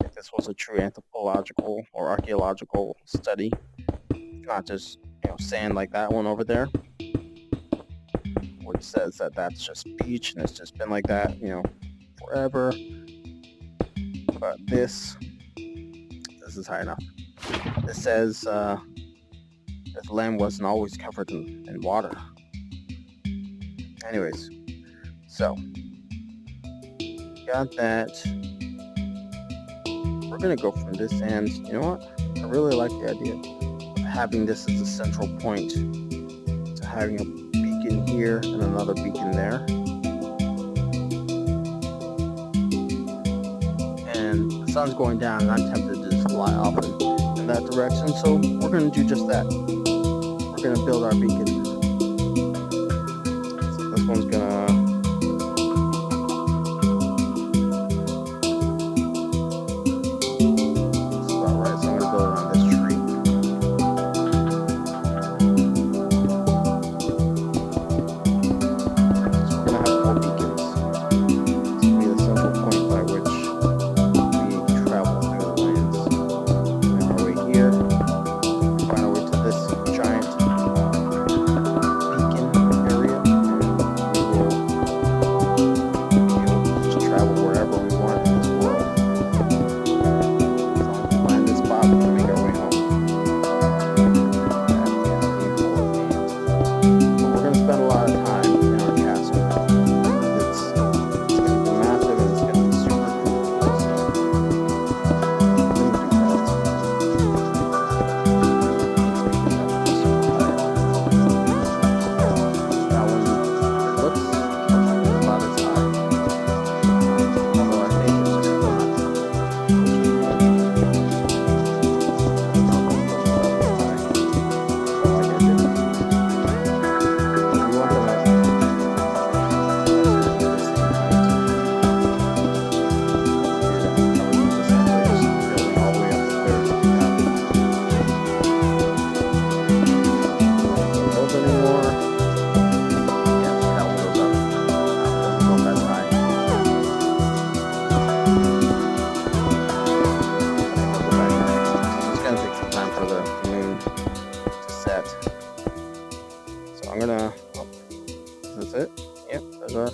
If this was a true anthropological or archaeological study, not just sand like that one over there, which says that that's just beach and it's just been like that forever. but this is high enough. It says that the land wasn't always covered in water. Anyways, so got that. We're gonna go from this end. You know what? I really like the idea of having this as a central point, to having a beacon here and another beacon there. And the sun's going down, and I'm tempted to just fly off in that direction. So we're gonna do just that. We're gonna build our beacon. So this one's gonna. That's it. Yep, there's our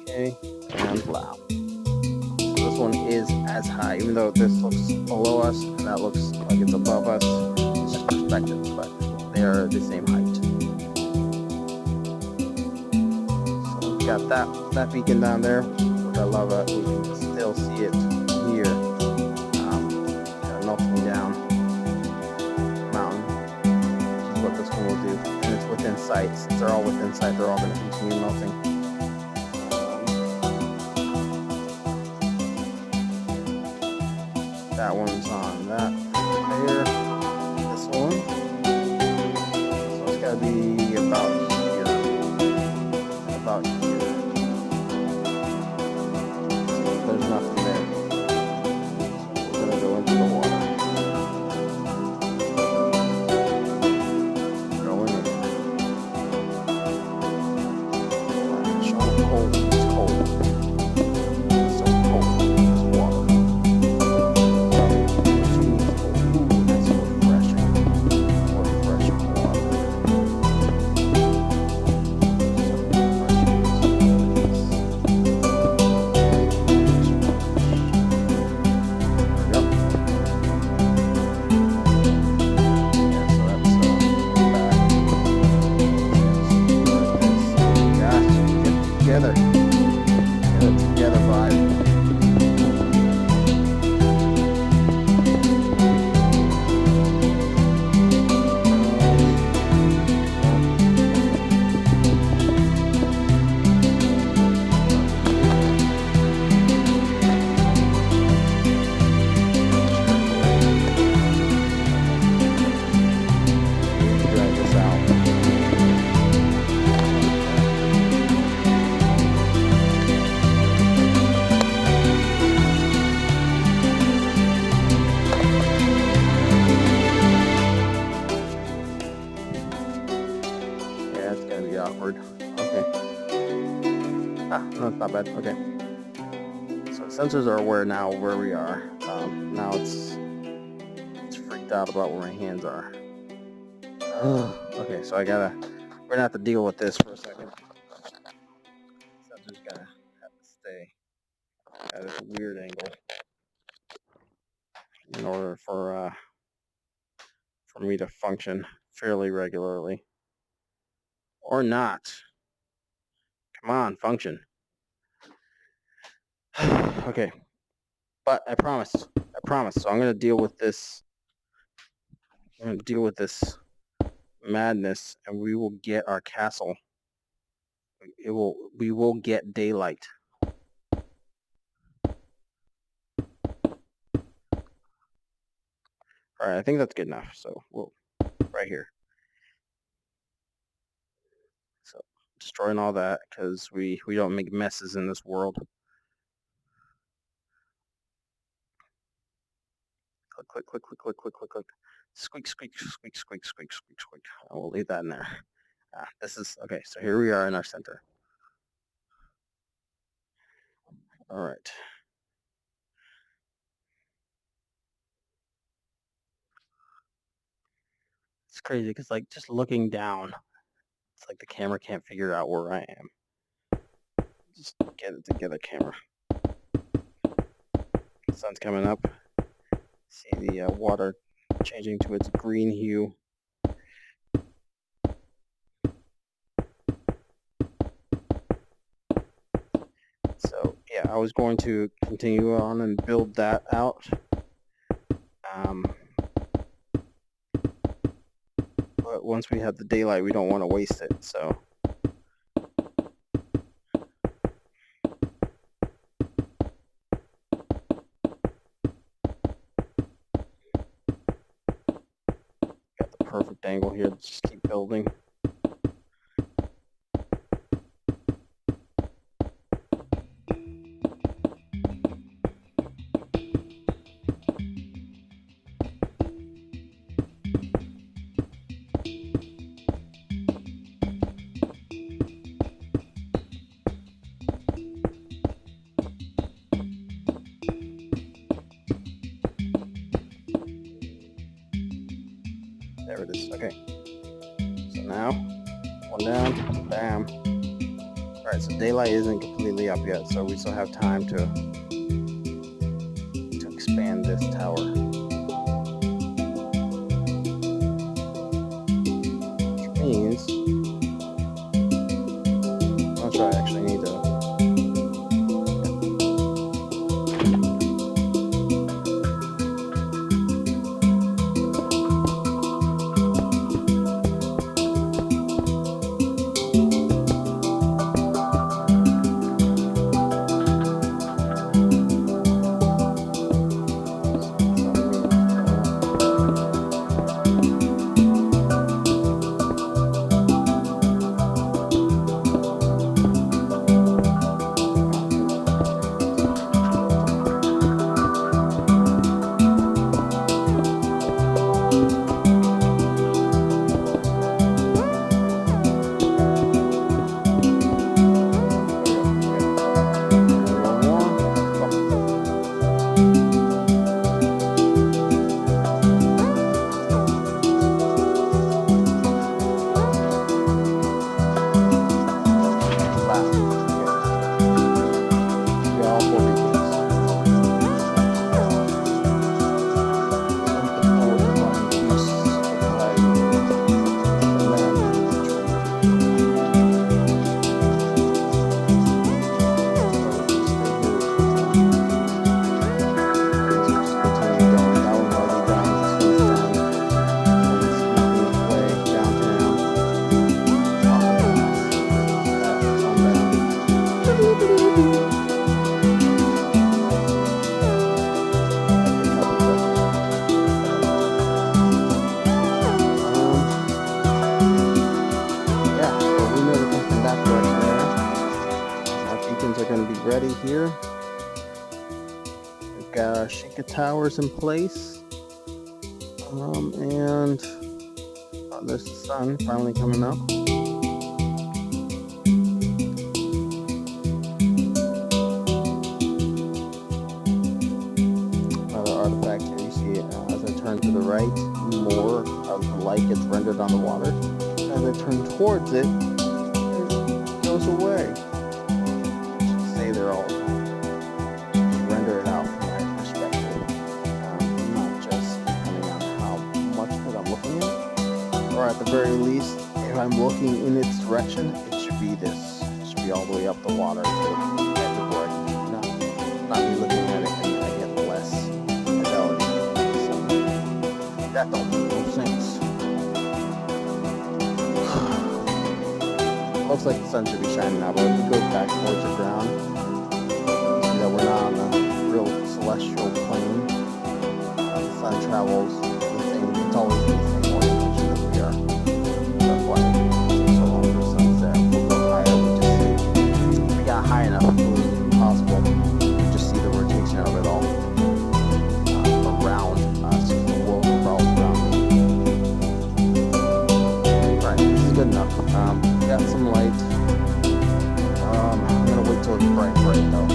okay and loud. So this one is as high, even though this looks below us and that looks like it's above us. It's just perspective, but they are the same height. So we got that beacon down there, which I love. We can still see it here, kind of melting down the mountain. This is what this one will do, and it's within sight. Since they're all within sight, they're all going to continue melting. That one's on that there. This one. So it's got to be about here. About here. So there's nothing there. So we're going to go into the water. Going in. It's so cold. It's cold. It's so cold. This water. Awkward. Okay. No, it's not bad. Okay. So sensors are aware now where we are. Now it's freaked out about where my hands are. Okay, so we're gonna have to deal with this for a second. Sensor's gonna have to stay at this weird angle in order for me to function fairly regularly. Or not. Come on, function. Okay. But I promise. So I'm going to deal with this. I'm going to deal with this madness, and we will get our castle. We will get daylight. All right, I think that's good enough. So we'll right here. So destroying all that because we don't make messes in this world. Click, click, click, click, click, click, click. Squeak, squeak, squeak, squeak, squeak, squeak, squeak. I will leave that in there. This is okay. So here we are in our center. All right. It's crazy because like just looking down, it's like the camera can't figure out where I am. Just get it together, camera. The sun's coming up. See the water changing to its green hue. So yeah, I was going to continue on and build that out. But once we have the daylight, we don't want to waste it. So got the perfect angle here to just keep building. There it is. Okay. So now, one down, bam. All right, so daylight isn't completely up yet, so we still have time to expand this tower. Which means, I'm not sure I actually need to. Ready here. We've got our Shinka towers in place. And there's the sun finally coming up. Another artifact here. You see as I turn to the right, more of the light gets rendered on the water. As I turn towards it, it goes away. Stay there all the time. or at the very least, if I'm looking in its direction, it should be this. It should be all the way up the water to at the brick. Not me looking at it and I get less fidelity. So that don't make no sense. Looks like the sun should be shining now, but if we go back towards the ground, see that we're not on a real celestial plane. The sun travels the same, it's always the same orientation that we are. That's why it takes so long for the sunset. We'll go higher, we just see, if we got high enough, it was impossible. We just see the rotation of it all around us, the world revolves around me. Alright, this is good enough. Got some light. I'm gonna wait till it's bright though. I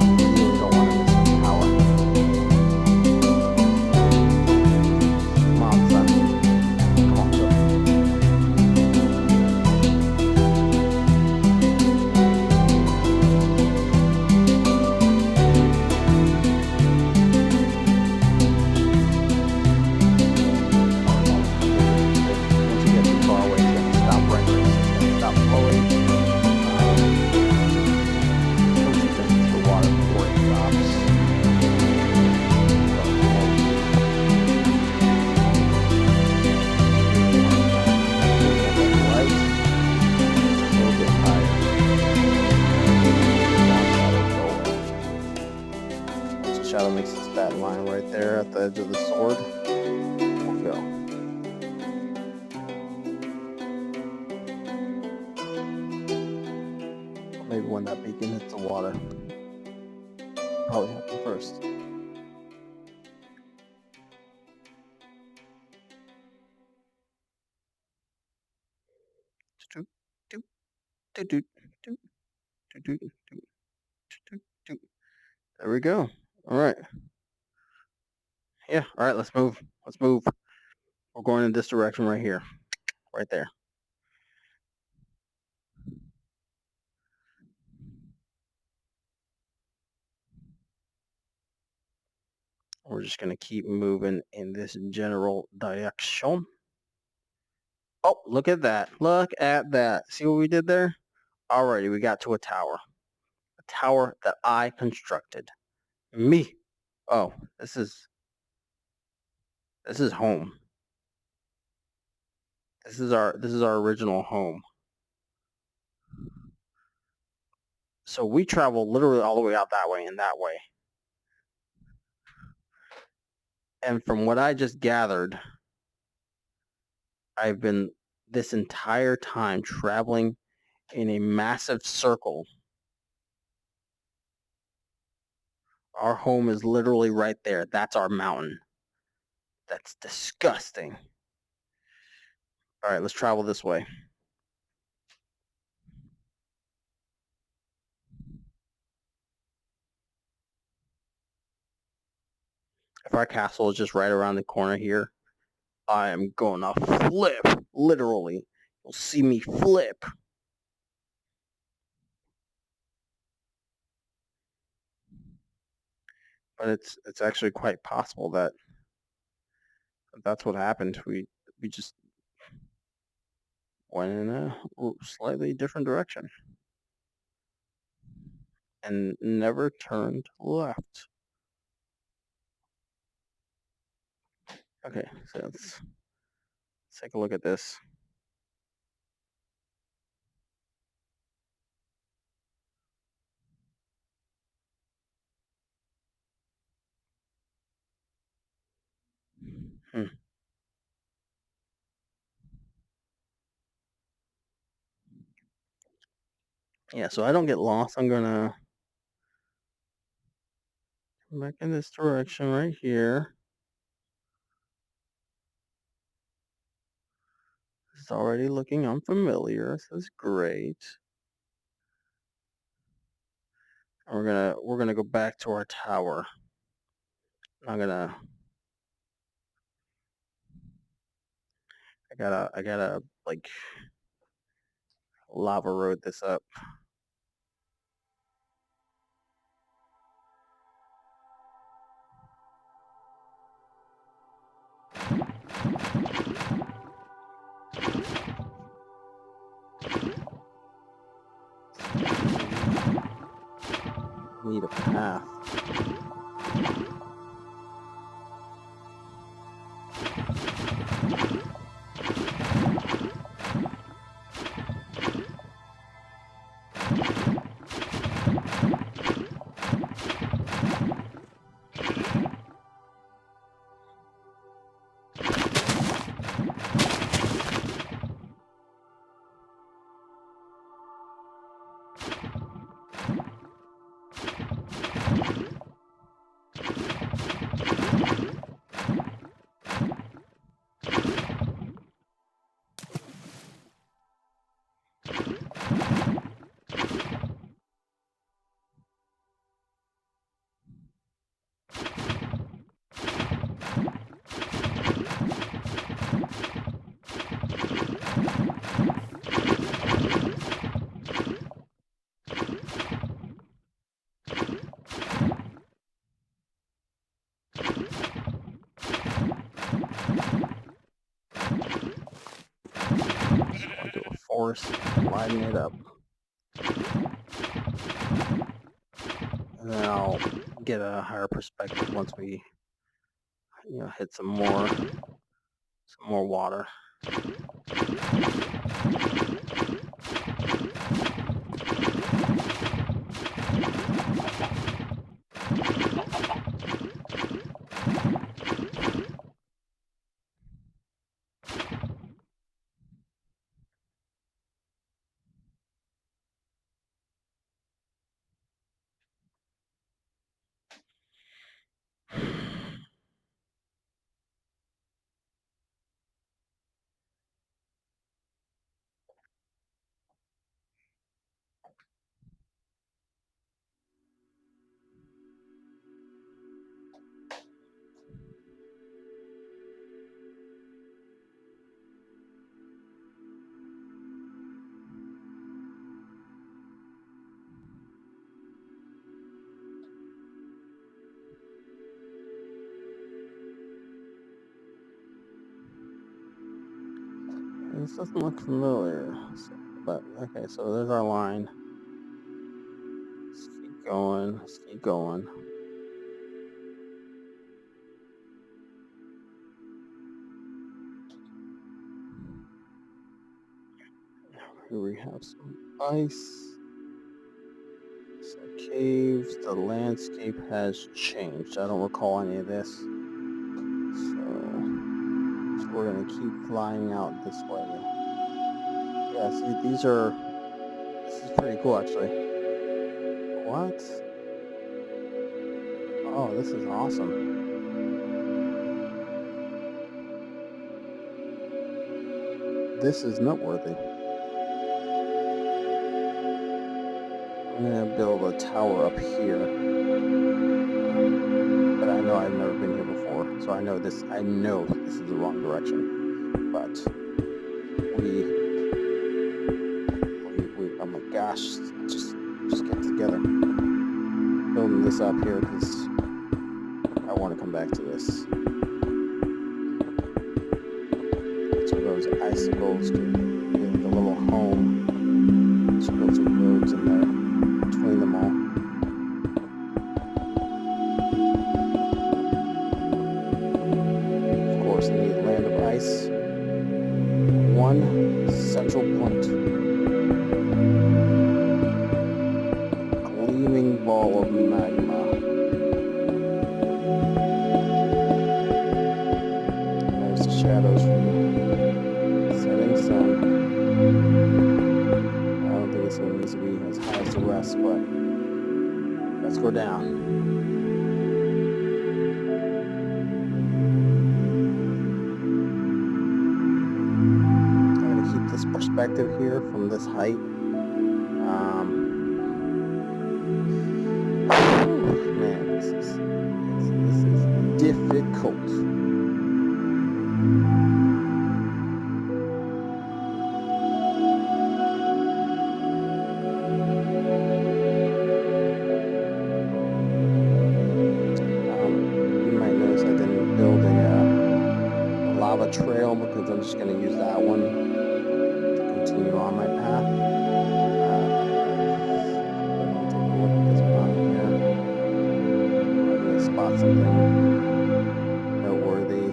really don't want to miss the power. Come on, son. Come on, son. Once you get too far away, it's gonna stop rendering. It's gonna stop flowing. Pushes into the water before it stops. Light, a little bit higher. Once the shadow makes its that line right there at the edge of the sword, we'll go. Maybe when that beacon hits the water, probably happen first. There we go. All right. Yeah. All right. Let's move. Let's move. We're going in this direction right here, right there. We're just gonna keep moving in this general direction. Oh, look at that. Look at that. See what we did there? Alrighty, we got to a tower. A tower that I constructed. Me. Oh, this is home. This is our original home. So we travel literally all the way out that way and that way. And from what I just gathered, I've been this entire time traveling in a massive circle. Our home is literally right there. That's our mountain. That's disgusting. All right, let's travel this way. If our castle is just right around the corner here, I am gonna flip. Literally. You'll see me flip. But it's actually quite possible that that's what happened. We just went in a slightly different direction and never turned left. Okay, so let's take a look at this. Yeah, so I don't get lost. I'm gonna come back in this direction right here. This is already looking unfamiliar. This is great. And we're gonna go back to our tower. I gotta like lava road this up. need a path. Into a forest, lighten it up. And then I'll get a higher perspective once we, hit some more water. This doesn't look familiar, but okay, so there's our line. Let's keep going, let's keep going. Here we have some ice, some caves. The landscape has changed. I don't recall any of this. So we're gonna keep flying out this way. Yeah, see, this is pretty cool actually. What? Oh, this is awesome. This is noteworthy. I'm gonna build a tower up here, but I know I've never been here before, so I know this is the wrong direction. But oh my gosh, just get together. Building this up here because I want to come back to this. So those icicles, the little home. Let's build some roads in there between them all. Of course, in the land of ice, one central point. Gleaming ball of magma. There's the shadows from the setting sun. I don't think it's going to need to be as high as the rest, but let's go down. Perspective here from this height. Man, this is difficult. You might notice I didn't build a lava trail because I'm just going to use that one. Continue on my path. Take a look at this mountain here. something noteworthy.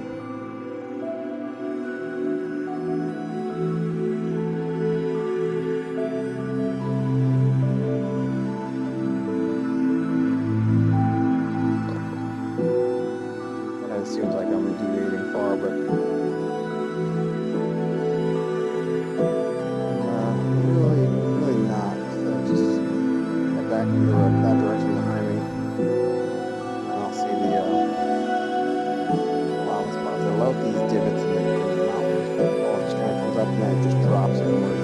It seems like I'm deviating far, but really not. So just head back in that direction behind me, and I'll see the lava spots. I love these divots in the mountains. All just kind of comes up and then it just drops inward.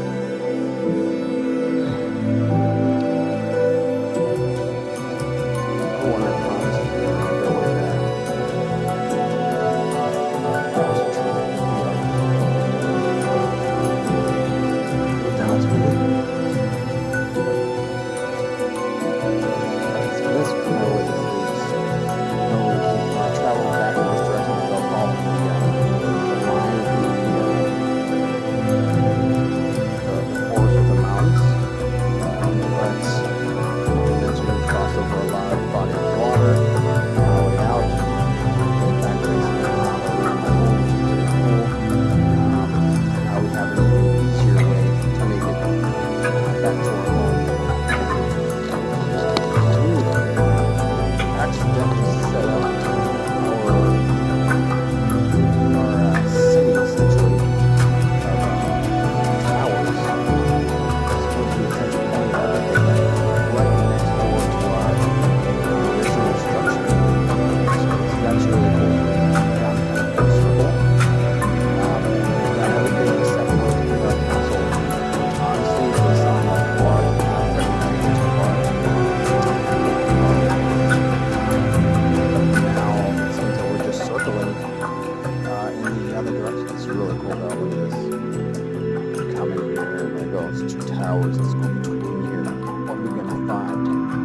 Towers. Let's go between here. What are we gonna find?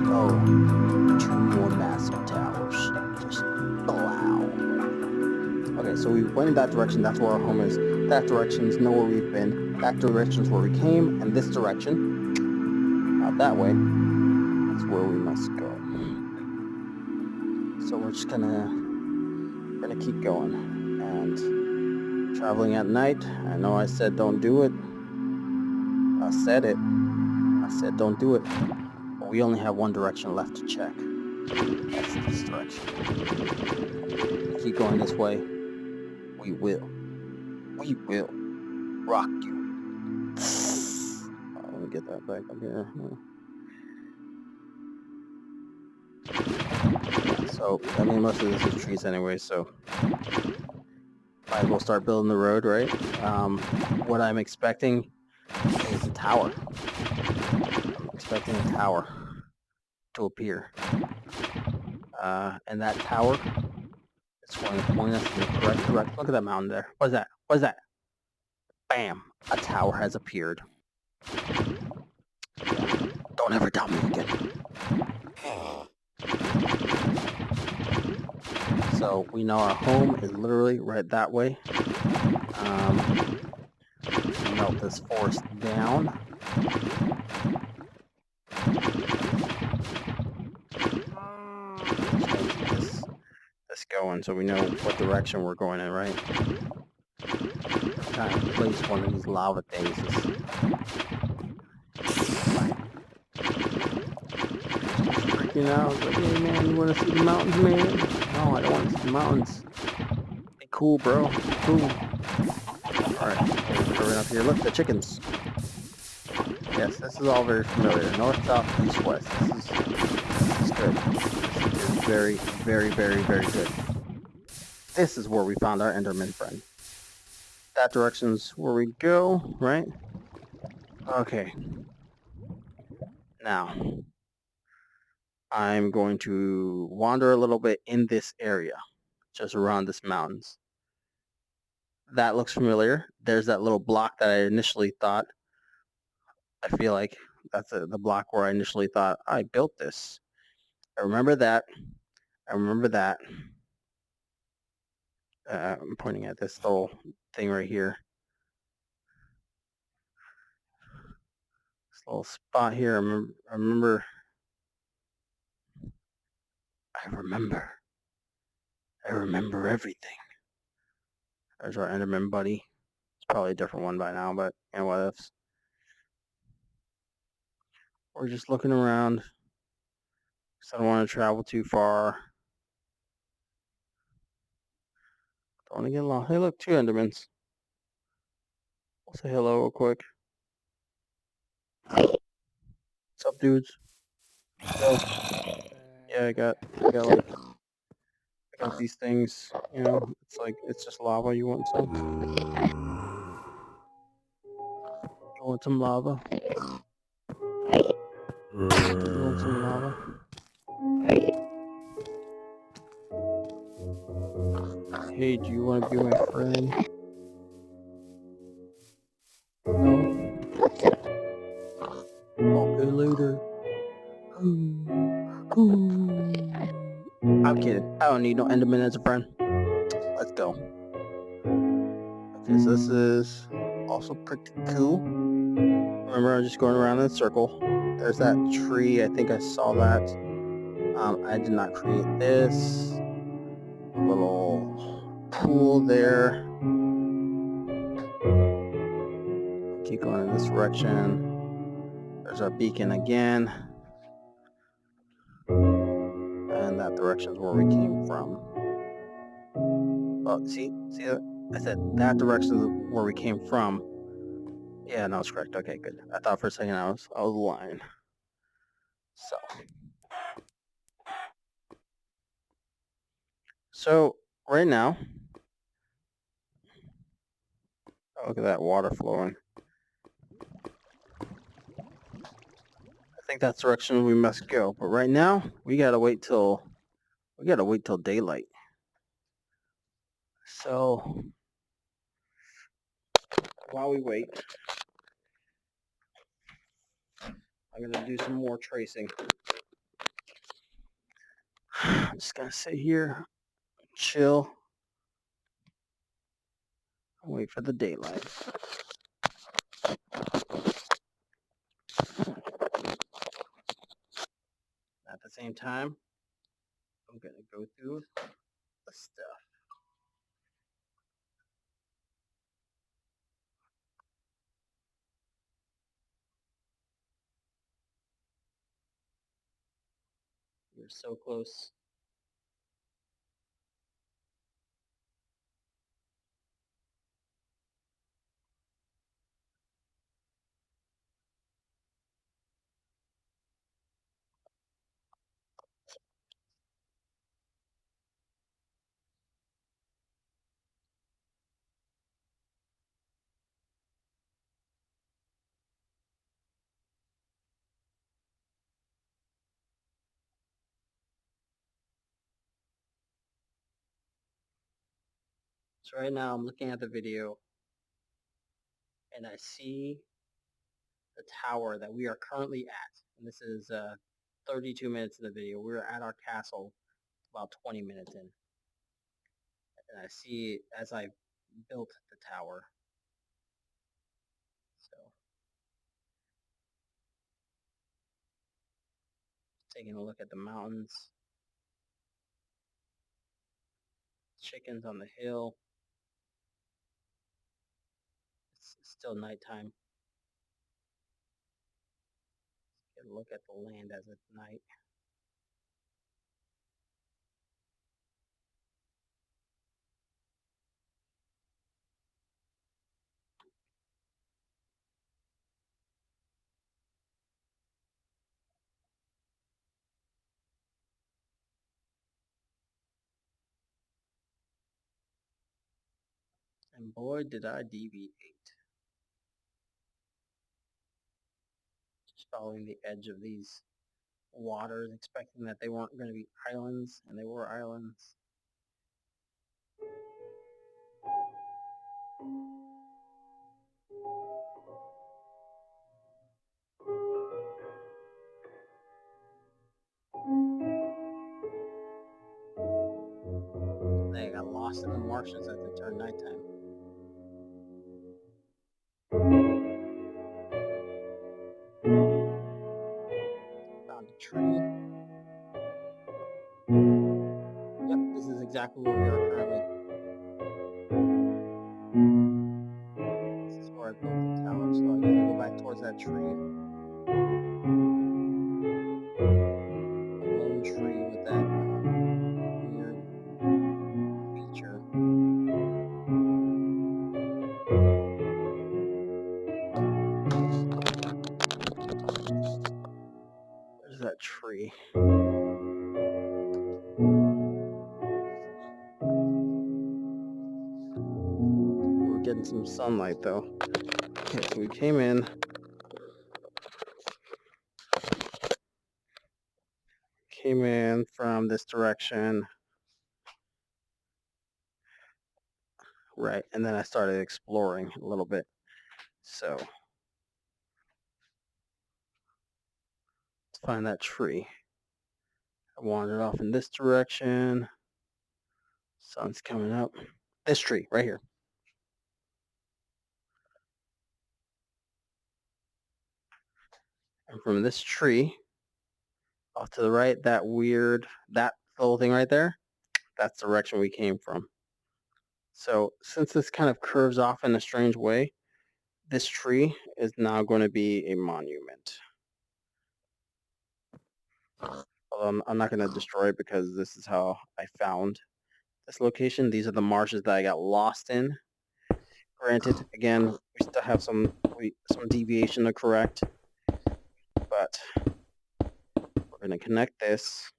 Oh, 2 more massive towers. Just wow. Okay, so we went in that direction. That's where our home is. That direction's nowhere we've been. That direction's where we came, and this direction, that way, that's where we must go. So we're just gonna keep going and traveling at night. I know I said don't do it. I said it. I said don't do it. But we only have one direction left to check. That's this direction. Keep going this way. We will. We will rock you. Let me get that back up here. So, I mean, most of this is trees anyway, so might as well start building the road, right? What I'm expecting is a tower. I'm expecting a tower to appear. And that tower is going to point us in the correct direction. Look at that mountain there. What's that? What's that? Bam! A tower has appeared. Don't ever doubt me again. So we know our home is literally right that way. Melt this forest down. This going so we know what direction we're going in, right? Trying to place one of these lava bases. Freaking out, like, hey man, you want to see the mountains, man? No, I don't want to see the mountains. Be cool, bro. Be cool. Alright, we're up here. Look, the chickens. Yes, this is all very familiar. North, south, east, west. This is good. This is very, very, very, very good. This is where we found our Enderman friend. That direction's where we go, right? Okay. Now, I'm going to wander a little bit in this area, just around this mountains. That looks familiar. There's that little block that I initially thought, I feel like that's the block where I initially thought, I built this. I remember that. I remember that. I'm pointing at this little thing right here. This little spot here. I remember. I remember everything. There's our Enderman buddy. It's probably a different one by now, but you know what ifs. We're just looking around because I don't want to travel too far. Don't want to get lost. Hey, look, 2 Endermans. I'll say hello real quick. What's up, dudes? Yo. Yeah, I got these things. You know, it's just lava. You want some? You want some lava? You want some lava? Hey, do you want to be my friend? No? Okay, later. I'm kidding. I don't need no Enderman as a friend. Let's go. Okay, so this is also pretty cool. Remember, I'm just going around in a circle. There's that tree. I think I saw that. I did not create this. A little pool there. Keep going in this direction. There's our beacon again. And that direction is where we came from. Oh, see, I said that direction is where we came from. Yeah, no, it's correct. Okay, good. I thought for a second I was lying. So right now, look at that water flowing. I think that's the direction we must go. But right now, we gotta wait till daylight. So while we wait, I'm gonna do some more tracing. I'm just gonna sit here, chill, and wait for the daylight. At the same time, I'm gonna go through the stuff. You're so close. So right now I'm looking at the video and I see the tower that we are currently at. And this is 32 minutes in the video. We're at our castle about 20 minutes in. And I see as I built the tower. So taking a look at the mountains. Chickens on the hill. It's still nighttime. Get a look at the land as it's night. And boy, did I deviate. Just following the edge of these waters, expecting that they weren't going to be islands, and they were islands. They got lost in the marshes as it turned nighttime. Found a tree. Yep, this is exactly exactly where we are currently. This is where I built the tower, so I gotta go back towards that tree. A lone tree with that weird feature. Where's that tree? We're getting some sunlight though. Okay, so we came in. Came in from this direction. Right, and then I started exploring a little bit. So let's find that tree. I wandered off in this direction. Sun's coming up. This tree right here. And from this tree off to the right, that little thing right there, that's the direction we came from. So since this kind of curves off in a strange way, this tree is now going to be a monument. Although I'm not going to destroy it because this is how I found this location. These are the marshes that I got lost in. Granted, again, we still have some deviation to correct, but we're going to connect this.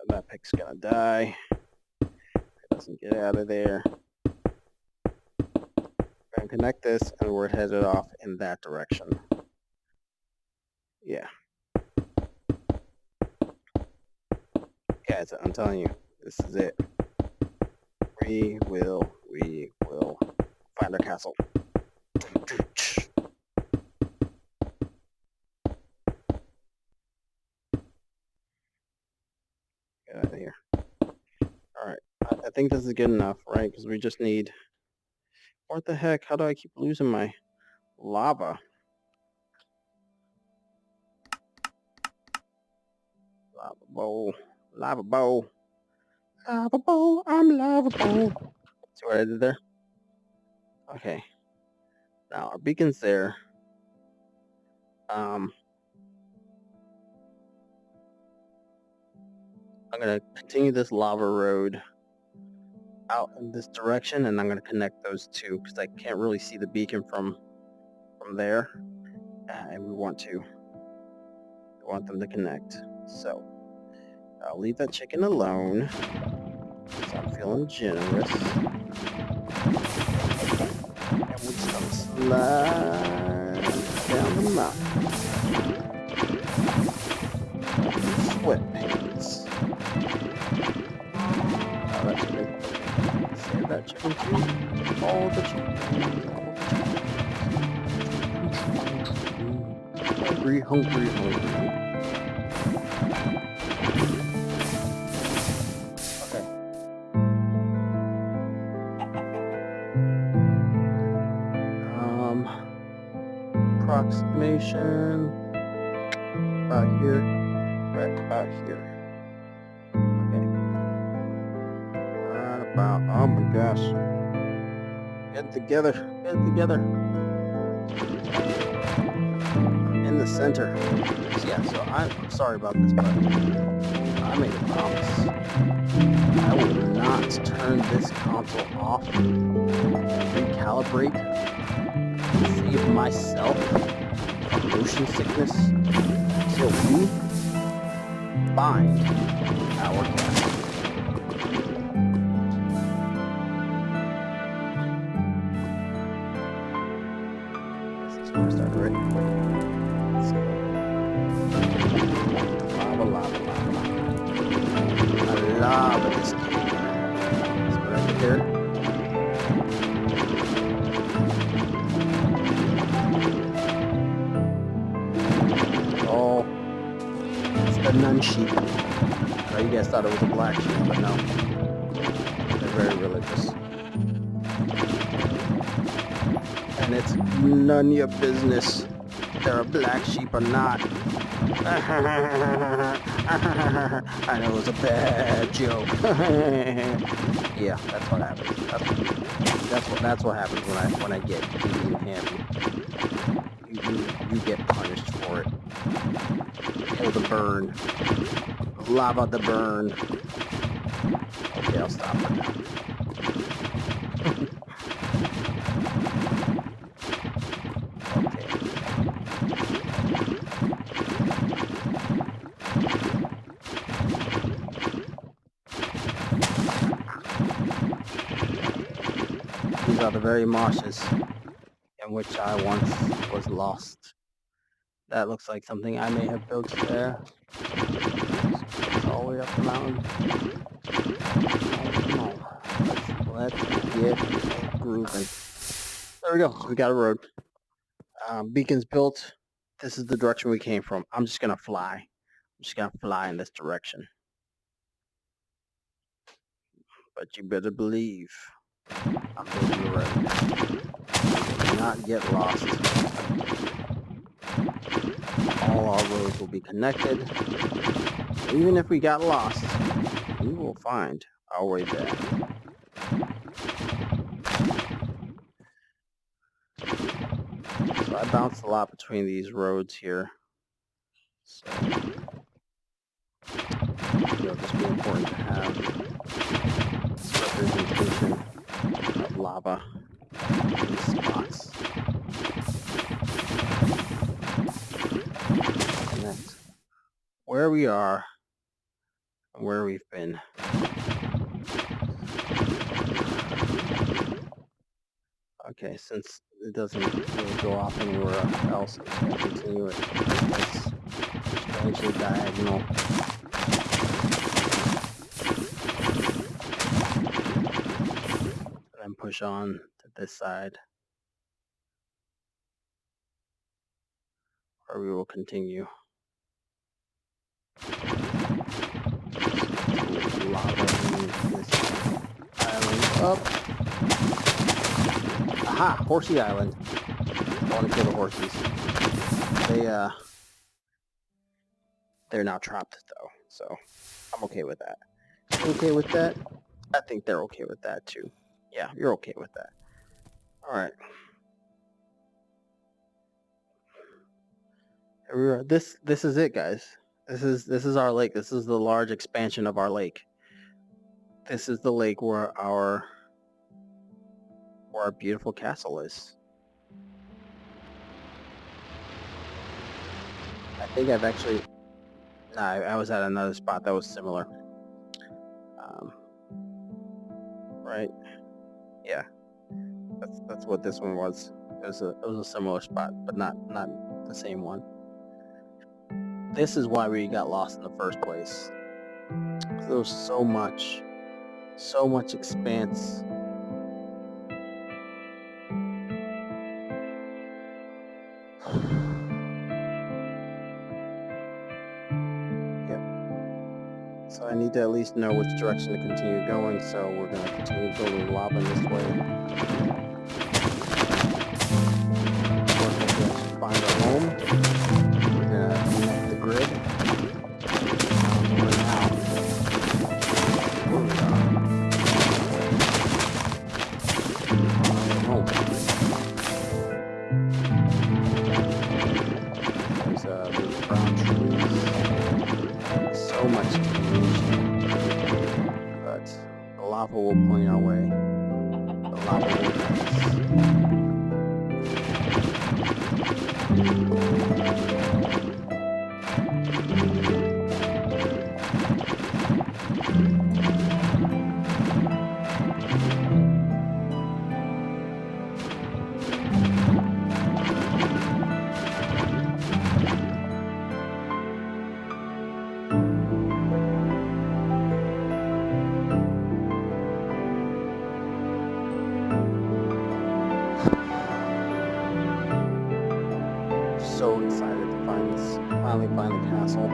That pig's going to die. It doesn't get out of there. We're going to connect this, and we're headed off in that direction. Yeah. Guys, I'm telling you, this is it. We will find our castle. Get out of here. Alright, I think this is good enough, right? Because we just need... What the heck? How do I keep losing my lava? Lava bowl. Lava bowl. Lava bowl. I'm lava bowl. See what I did there? Okay. Now, our beacon's there. I'm going to continue this lava road out in this direction, and I'm going to connect those two because I can't really see the beacon from there, and we want them to connect. So I'll leave that chicken alone because I'm feeling generous, and we're just going to slide down the mountain. Sweatpants. That chicken. Save that chicken too. All the chicken. Hungry, hungry, hungry. Okay. Approximation. About here. Right about here. Okay. Right about, oh my gosh. Get together. Get together. In the center. Yeah, so I'm sorry about this, but I made a promise. I will not turn this console off and recalibrate and save myself from motion sickness until we find our castle. This is where we started, right? Lava this game. Let's put it over here. Oh, it's the nun sheep. Oh, you guys thought it was a black sheep, but no. They're very religious. And it's none of your business if they're a black sheep or not. I know it's a bad joke. Yeah, that's what happens. That's what happens when I get eating him. You get punished for it. Feel the burn. Lava the burn. Okay, I'll stop for now. Okay. These are the very marshes in which I once was lost. That looks like something I may have built there. It's all the way up the mountain. Oh, let's get grooving. There we go. We got a road. Beacon's built. This is the direction we came from. I'm just gonna fly. I'm just gonna fly in this direction. But you better believe I'm building the road. Do not get lost. All our roads will be connected. Even if we got lost, we will find our way back. So I bounced a lot between these roads here. So it'll just be important to have this representation of lava in these spots. Connect where we are and where we've been. Okay, since it doesn't really go off anywhere else, I'm just going to continue it this strangely diagonal. And then push on to this side, where we will continue. Lava in this island up. Aha! Horsey Island. I want to kill the horses. They're now trapped though, so I'm okay with that. You okay with that? I think they're okay with that too. Yeah, you're okay with that. All right. Here we are. This is it, guys. This is our lake. This is the large expansion of our lake. This is the lake where our beautiful castle is. I think I've actually... Nah, I was at another spot that was similar. Right? Yeah. That's what this one was. It was a similar spot, but not the same one. This is why we got lost in the first place. There was so much expanse. Yep. So I need to at least know which direction to continue going, so we're going to continue building lava this way. Of course, once we actually find our home, we're going to connect the grid. For now, where we are. On our way home. There's brown trees. So much illumination. But the lava will point our way. The lava will guide us. So excited to finally find the castle.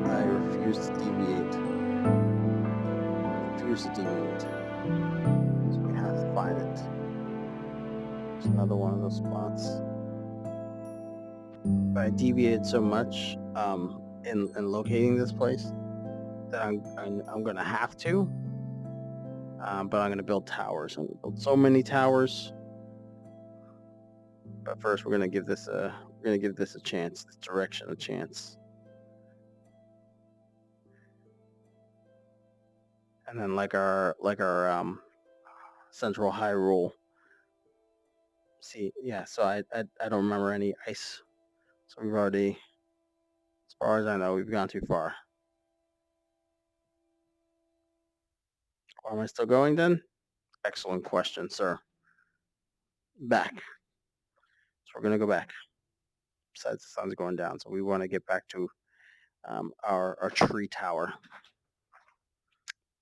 I refuse to deviate. So we have to find it. There's another one of those spots. I deviated so much in locating this place that I'm gonna have to. But I'm gonna build towers. I'm gonna build so many towers. But first, we're gonna give this a chance. This direction a chance. And then like our central HYRULE. See, yeah. So I don't remember any ice. So we've already, as far as I know, we've gone too far. Why am I still going then? Excellent question, sir. Back. So we're gonna go back. Besides, the sun's going down, so we want to get back to our tree tower.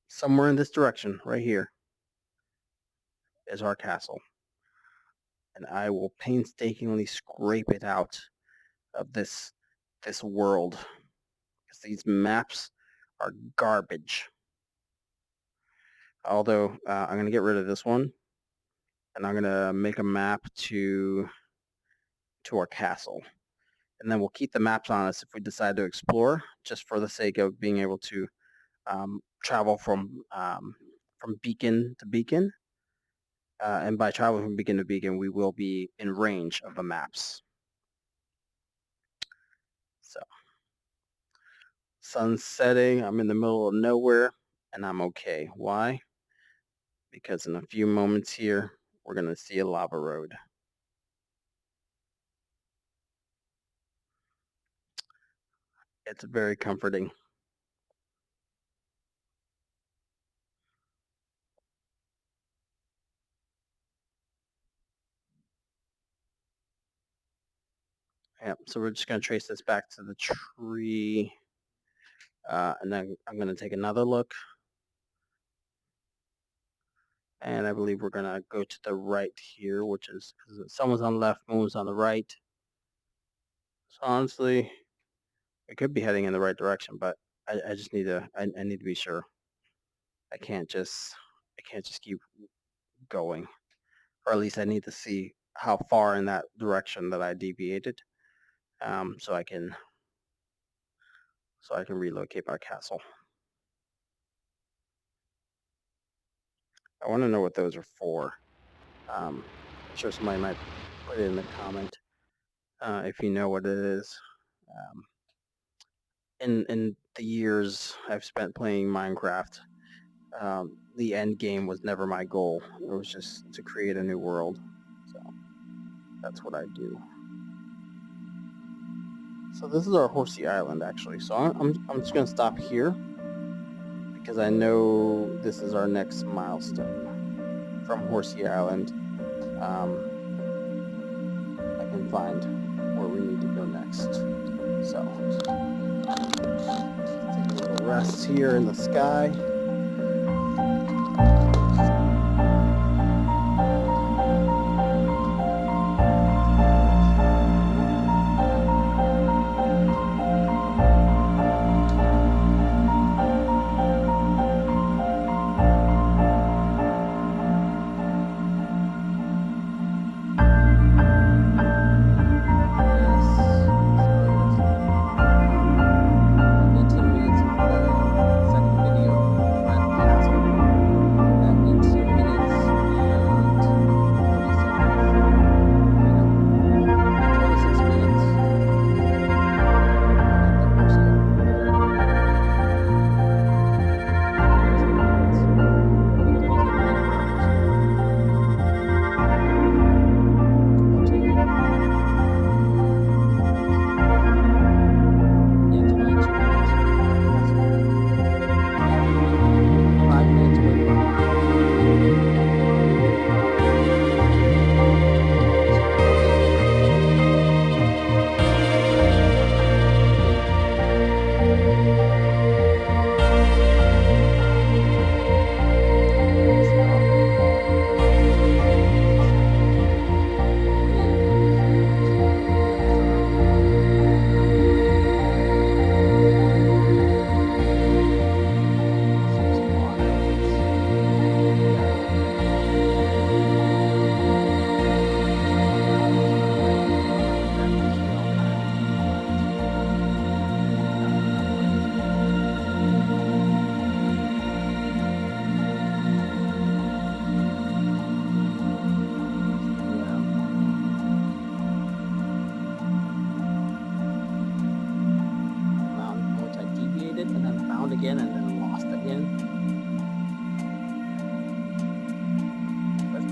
Somewhere in this direction, right here, is our castle. And I will painstakingly scrape it out of this world, because these maps are garbage. Although I'm going to get rid of this one, and I'm going to make a map to our castle. And then we'll keep the maps on us if we decide to explore, just for the sake of being able to travel from beacon to beacon. And by traveling from beacon to beacon, we will be in range of the maps. So, sun's setting. I'm in the middle of nowhere, and I'm okay. Why? Because in a few moments here, we're going to see a lava road. It's very comforting. Yep, so we're just going to trace this back to the tree. And then I'm going to take another look. And I believe we're going to go to the right here, which is, because someone's on the left, moon's on the right. So honestly, I could be heading in the right direction, but I just need to, I need to be sure. I can't just keep going. Or at least I need to see how far in that direction that I deviated. So I can relocate my castle. I want to know what those are for. I'm sure somebody might put it in the comment if you know what it is. In the years I've spent playing Minecraft, the end game was never my goal. It was just to create a new world. So that's what I do. So this is our Horsey Island, actually. So I'm just gonna stop here because I know this is our next milestone. From Horsey Island, I can find where we need to go next. So take a little rest here in the sky.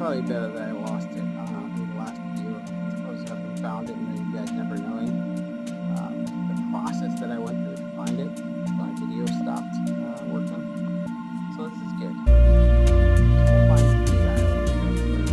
probably better that I lost it in the last video, as opposed to having found it and then you guys never knowing the process that I went through to find it. My video stopped working, so this is good. We'll find the island eventually.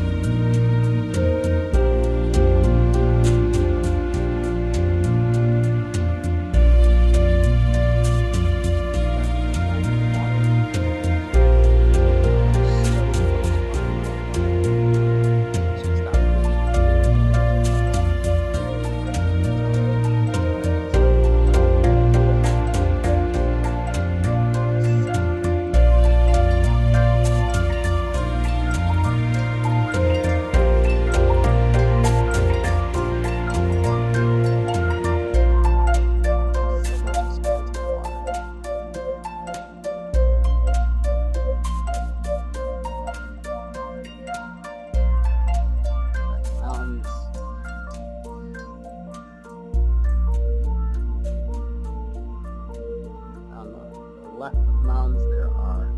Left of the mountains there are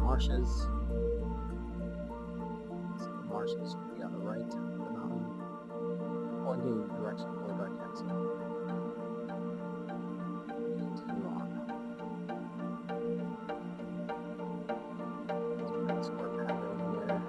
marshes. So the marshes will be on the right of the mountain, pointing in the direction of Holy Castle. Continue on. Let's work that over here.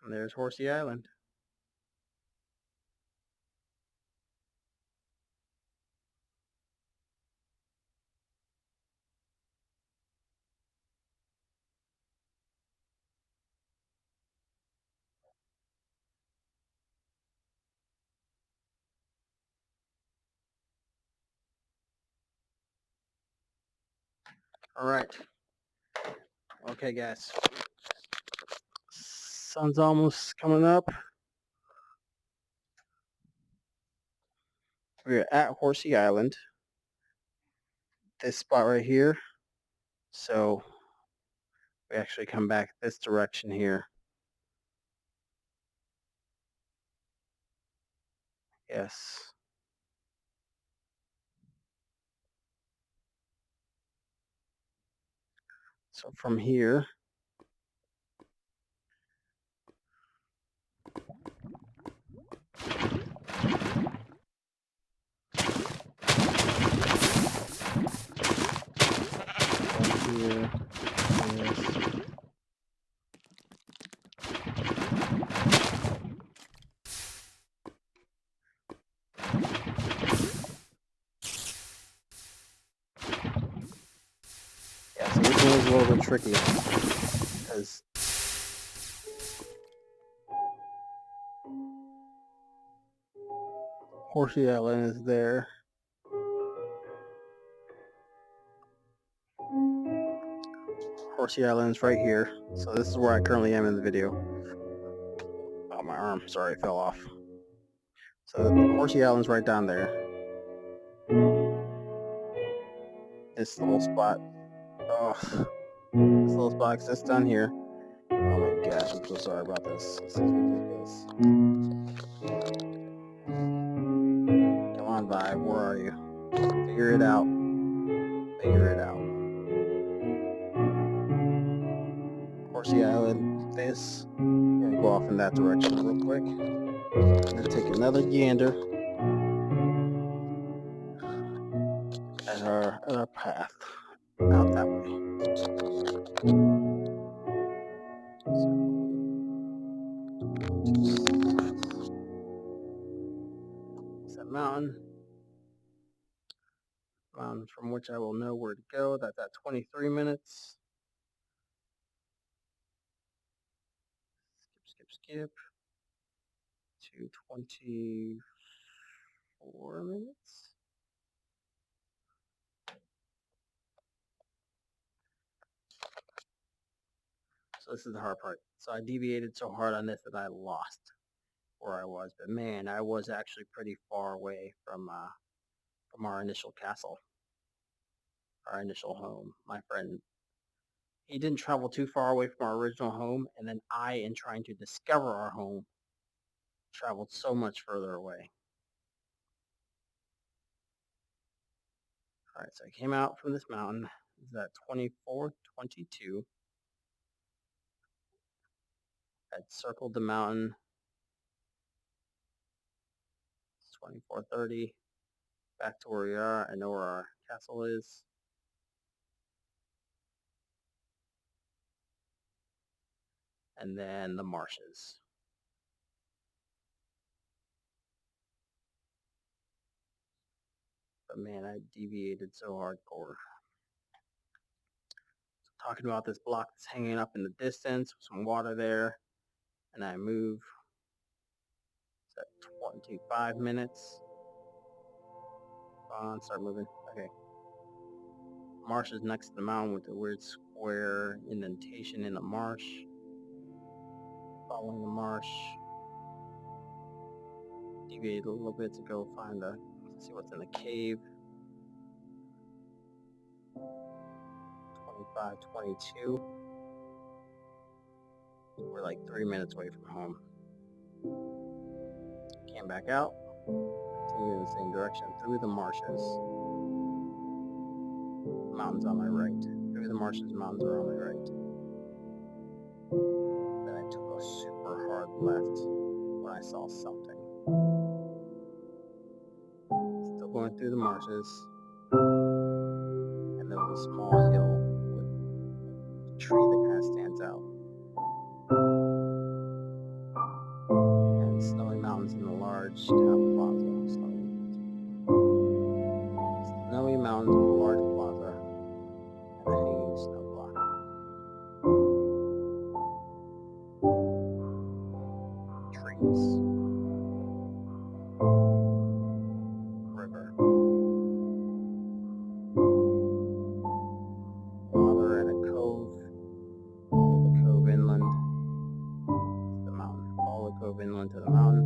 And there's Horsey Island. All right. Okay, guys. Sun's almost coming up. We're at Horsey Island. This spot right here. So we actually come back this direction here. Yes. So from here, here, yes. Yeah, so this one is a little bit tricky because Horsey Island is there. Horsey Island's right here. So this is where I currently am in the video. Oh, my arm, sorry, it fell off. So Horsey Island's right down there. This little spot. Oh, this little spot exists down here. Oh my gosh, I'm so sorry about this. This is ridiculous. Come on, Vibe, where are you? Figure it out. Figure it out. Horsey Island, this. I'm gonna go off in that direction real quick. I'm gonna take another gander at our path out that way. It's a mountain from which I will know where to go. That's at 23 minutes. Skip to 24 minutes. So this is the hard part. So I deviated so hard on this that I lost where I was. But man, I was actually pretty far away from our initial castle, our initial home. My friend, he didn't travel too far away from our original home, and then I, in trying to discover our home, traveled so much further away. All right, so I came out from this mountain. This is at 24:22. I'd circled the mountain. It's 24:30. Back to where we are. I know where our castle is. And then the marshes. But man, I deviated so hardcore. So talking about this block that's hanging up in the distance with some water there. And I move. It's at 25 minutes. Come on, start moving. Okay. Marsh is next to the mountain with the weird square indentation in the marsh. Following the marsh. Deviate a little bit to go find see what's in the cave. 25:22. We're like 3 minutes away from home. Came back out. Continue in the same direction through the marshes. Mountains on my right. Through the marshes, mountains are on my right. Then I took a super hard left when I saw something. Still going through the marshes. And there was a small hill with a tree that kind of stands out. And snowy mountains in the large town plaza. Snowy mountains with a large plaza and a hanging snow block. Trees. River. Water and a cove. Follow the cove inland to the mountain. Follow the cove inland to the mountain.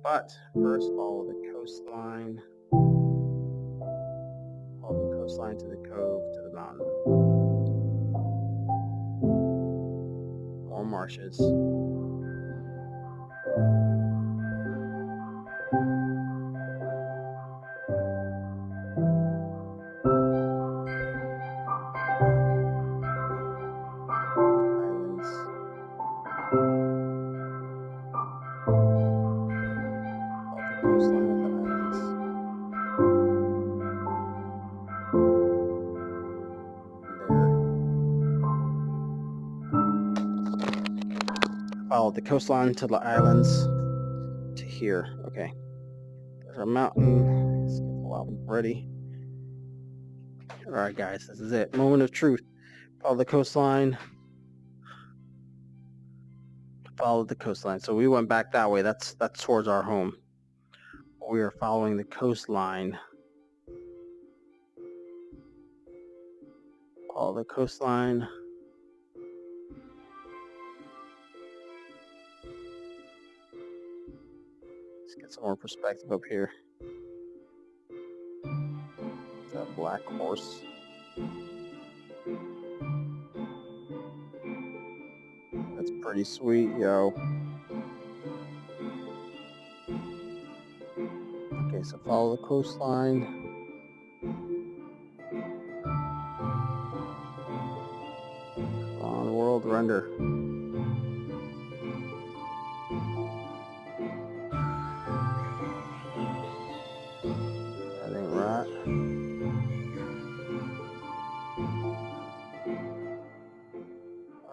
But first follow the coastline. Follow the coastline to the cove to the mountain. More marshes. Islands. Off the coastline of the islands. And follow the coastline to the islands to here. Okay. There's a mountain. Let's get the lava ready. Alright guys, this is it. Moment of truth. Follow the coastline. Follow the coastline. So we went back that way. That's towards our home. We are following the coastline Follow the coastline. Let's get some more perspective up here. That black horse. That's pretty sweet, yo. Okay, so follow the coastline. On world render. That ain't right.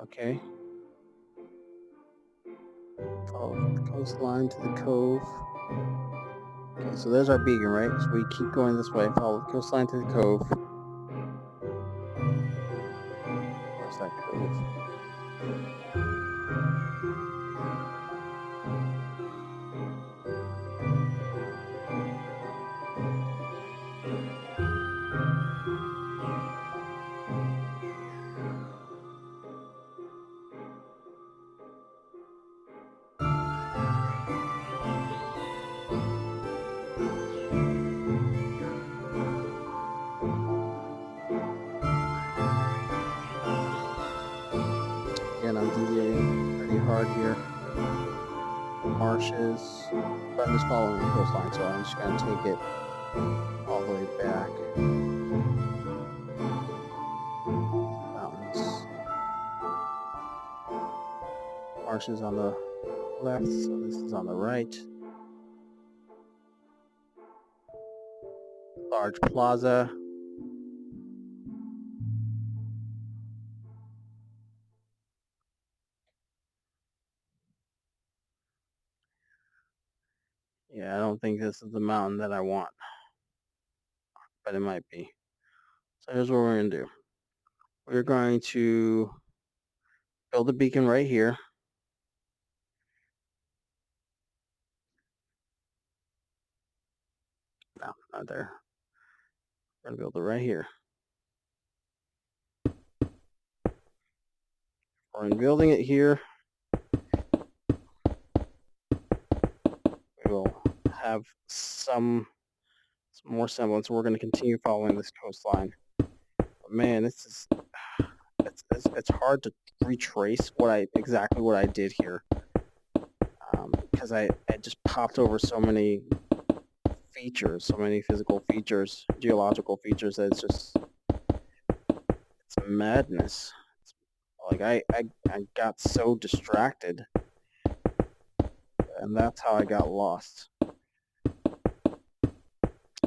Okay. Follow the coastline to the cove. Okay, so there's our beacon, right? So we keep going this way. Follow the coastline to the cove. Where's that cove? Again, I'm deviating pretty hard here. Marshes. But I'm just following the coastline, so I'm just going to take it all the way back. Mountains. Marshes on the left, so this is on the right. Large plaza. Yeah, I don't think this is the mountain that I want, but it might be. So here's what we're going to do. We're going to build a beacon right here. No, not there. We're going to build it right here. We're building it here. We will have some more semblance. We're going to continue following this coastline. But man, it's hard to retrace exactly what I did here, because I just popped over so many features, so many physical features, geological features, that it's madness. Like I got so distracted, and that's how I got lost.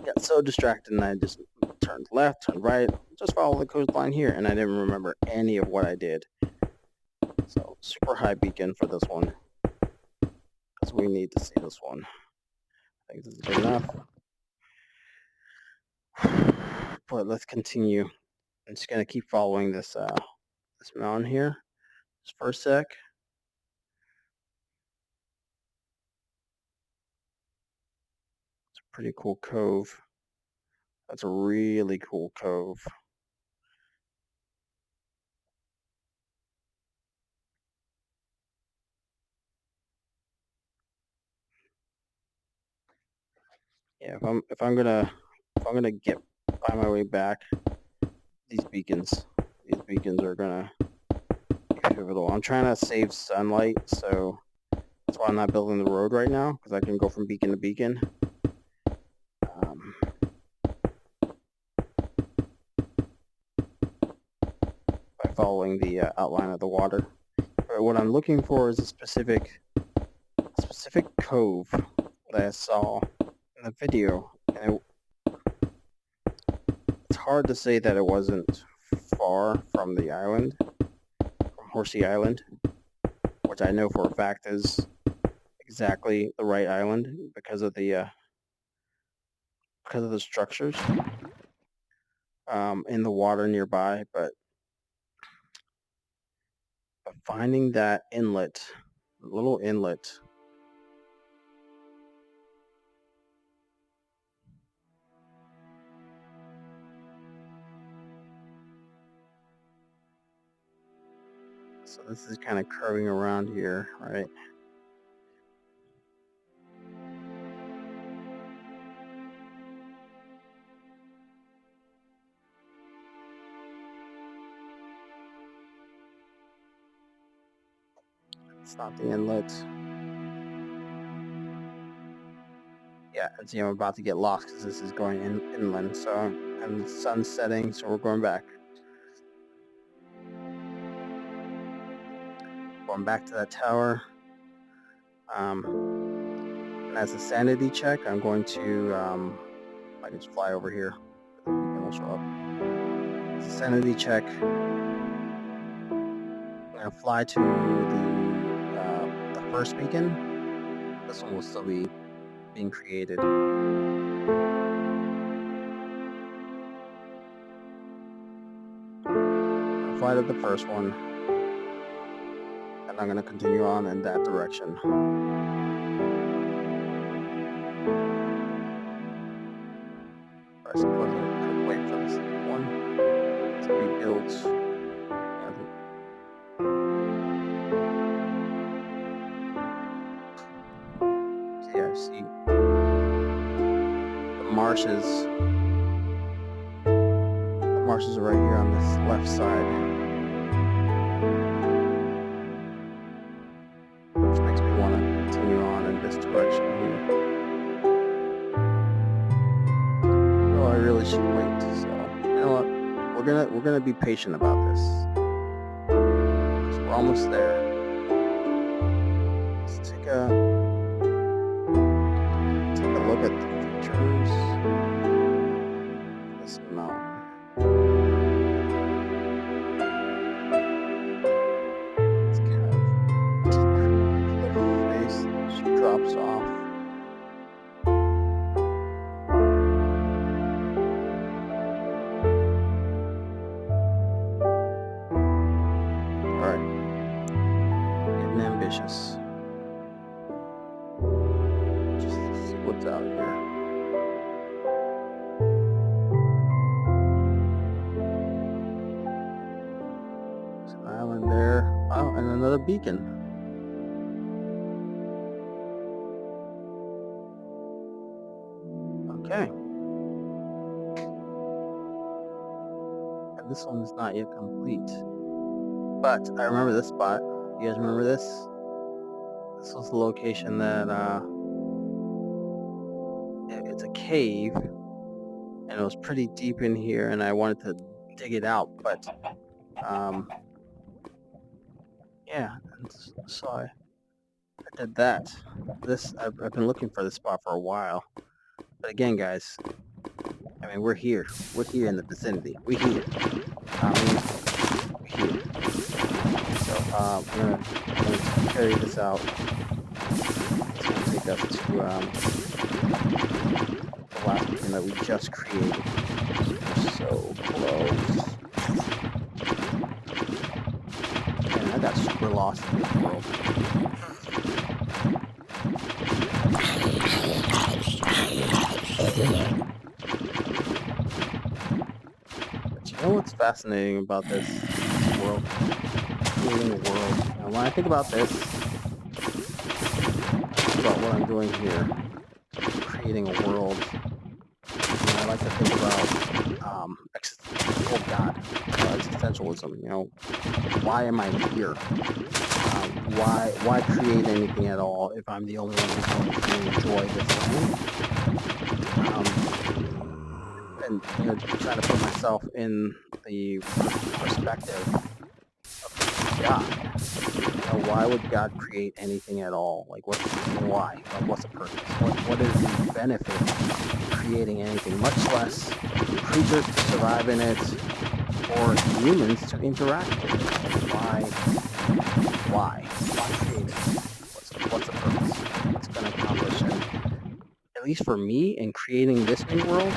Got so distracted, and I just turned left, turned right, just follow the coastline here, and I didn't remember any of what I did. So super high beacon for this one, because we need to see this one. I think this is good enough. But let's continue. I'm just gonna keep following this this mountain here just for a sec. It's a pretty cool cove. That's a really cool cove. Yeah, if I'm gonna get find my way back, these beacons are gonna be pivotal. I'm trying to save sunlight, so that's why I'm not building the road right now, because I can go from beacon to beacon. By following the outline of the water. But what I'm looking for is a specific cove that I saw in the video, and it's hard to say that it wasn't far from the island, from Horsey Island, which I know for a fact is exactly the right island because of the structures in the water nearby. But finding that inlet, little inlet, So this is kind of curving around here, right? It's not the inlet. Yeah, and see, I'm about to get lost because this is going inland. So, and the sun's setting, so we're going back. Going back to that tower. And as a sanity check, I'm going to, I can just fly over here. The beacon will show up. As a sanity check, I'm going to fly to the first beacon. This one will still be being created. I'll fly to the first one, and I'm going to continue on in that direction. I suppose I could wait for this one to be built. Yeah, see the marshes. The marshes are right here on this left side, which makes me want to continue on in this direction here. Oh, I really should wait. So you know what? We're gonna be patient about this. We're almost there. Let's take a look at the features of this mountain. It's kind of cliff face. She drops off. Alright. Getting ambitious. Just see what's out here. There's an island there. Oh, and another beacon. Okay. And this one is not yet complete. But I remember this spot. You guys remember this? This was the location that it's a cave, and it was pretty deep in here, and I wanted to dig it out, but yeah, and so I did that. I've been looking for this spot for a while, but again, guys, I mean, we're here in the vicinity. We're here. We're here. So I'm gonna carry this out. It's gonna take us to the last beacon that we just created. We're so close. And I got super lost in this world. But you know what's fascinating about this world? Creating a world. And when I think about this, about what I'm doing here, creating a world, and I like to think about existentialism. You know, why am I here? Why create anything at all if I'm the only one who's going to enjoy this land? And you know, trying to put myself in the perspective of God. You know, why would God create anything at all? Like, why? Like, what's the purpose? What is the benefit of creating anything, much less creatures to survive in it, or humans to interact with it? Why create it? What's the purpose? What's going to accomplish? And at least for me, in creating this new world,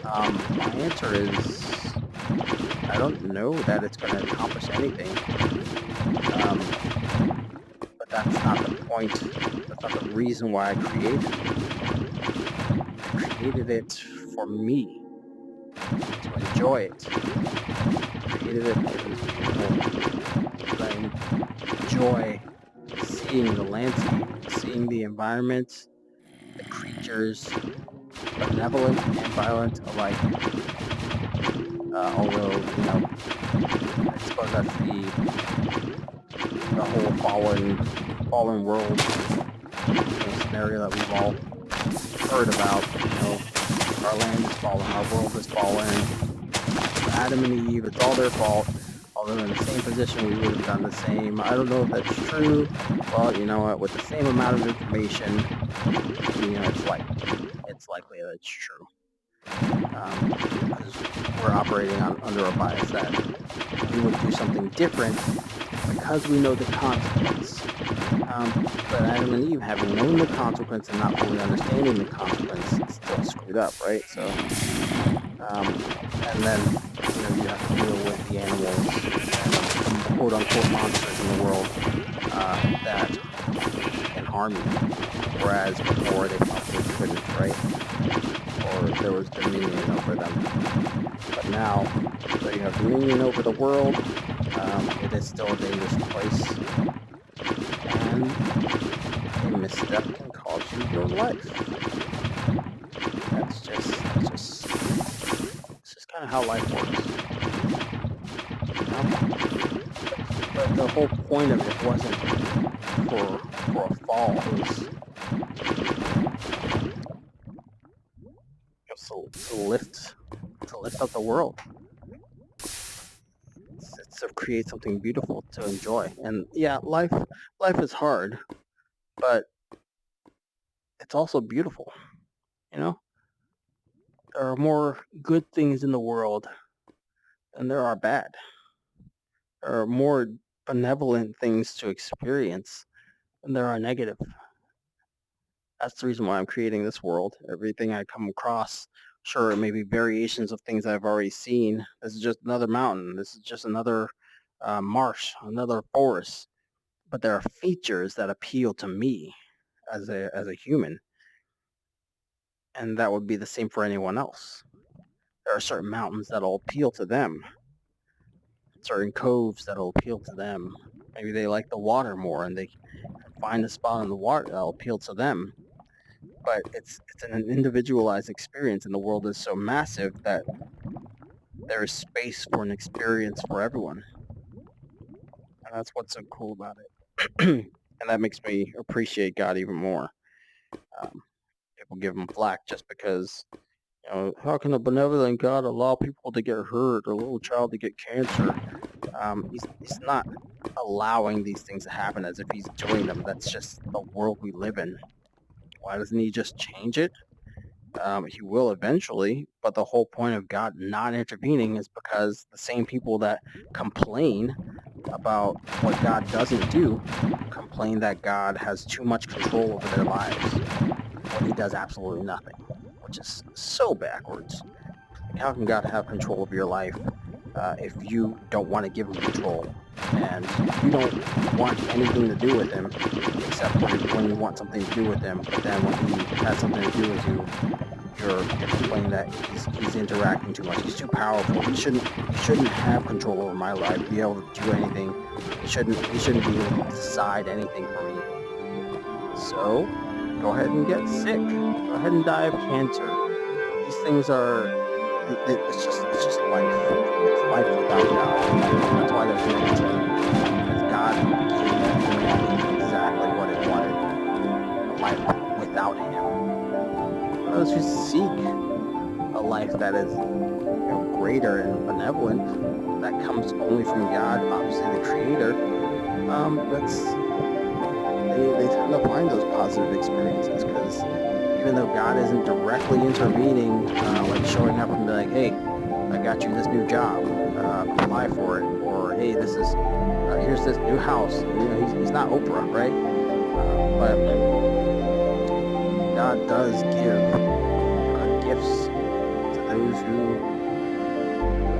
my answer is I don't know that it's going to accomplish anything. But that's not the point. That's not the reason why I created it. I created it for me, to enjoy it. I created it because it was beautiful. enjoy seeing the landscape, seeing the environment, the creatures, benevolent and violent alike. Although, I suppose that's the whole fallen world scenario that we've all heard about. Our land is fallen, our world is fallen. Adam and Eve, it's all their fault. Although in the same position, we would have done the same. I don't know if that's true. Well, you know what? With the same amount of information, it's likely that it's true. Because we're operating under a bias that we would do something different because we know the consequence. But Adam and Eve, having known the consequence and not fully understanding the consequence, still screwed up, right? So, and then you have to deal with the animals and quote unquote monsters in the world that can harm you, whereas before they probably couldn't, right? Or there was dominion over them. But now that you have dominion over the world, it is still a dangerous place, and a misstep can cost you your life. It's just kind of how life works. But the whole point of it wasn't for a fall. It was to lift up the world. It's to create something beautiful to enjoy. And yeah, life is hard, but it's also beautiful. There are more good things in the world than there are bad. There are more benevolent things to experience than there are negative. That's the reason why I'm creating this world. Everything I come across, sure, it may be variations of things I've already seen. This is just another mountain. This is just another marsh, another forest. But there are features that appeal to me as a human. And that would be the same for anyone else. There are certain mountains that'll appeal to them. Certain coves that'll appeal to them. Maybe they like the water more and they find a spot in the water that'll appeal to them. But it's an individualized experience, and the world is so massive that there is space for an experience for everyone. And that's what's so cool about it. And that makes me appreciate God even more. People give him flack just because, how can a benevolent God allow people to get hurt or a little child to get cancer? He's not allowing these things to happen as if he's doing them. That's just the world we live in. Why doesn't he just change it? He will eventually, but the whole point of God not intervening is because the same people that complain about what God doesn't do complain that God has too much control over their lives when he does absolutely nothing, which is so backwards. Like, how can God have control of your life if you don't want to give him control and you don't want anything to do with him except when you want something to do with him, but then when he has something to do with you, you're complaining that he's interacting too much. He's too powerful. He shouldn't have control over my life, be able to do anything. He shouldn't be able to decide anything for me. So go ahead and get sick. Go ahead and die of cancer. These things are, it's just life. It's life without God. That's why there's negativity. Because God gave humanity exactly what it wanted. A life without him. Those who seek a life that is greater and benevolent, that comes only from God, obviously the Creator, they tend to find those positive experiences, because even though God isn't directly intervening, like showing up and be like, hey, I got you this new job, apply for it, or hey, this is here's this new house. He's not Oprah, right? But God does give gifts to those who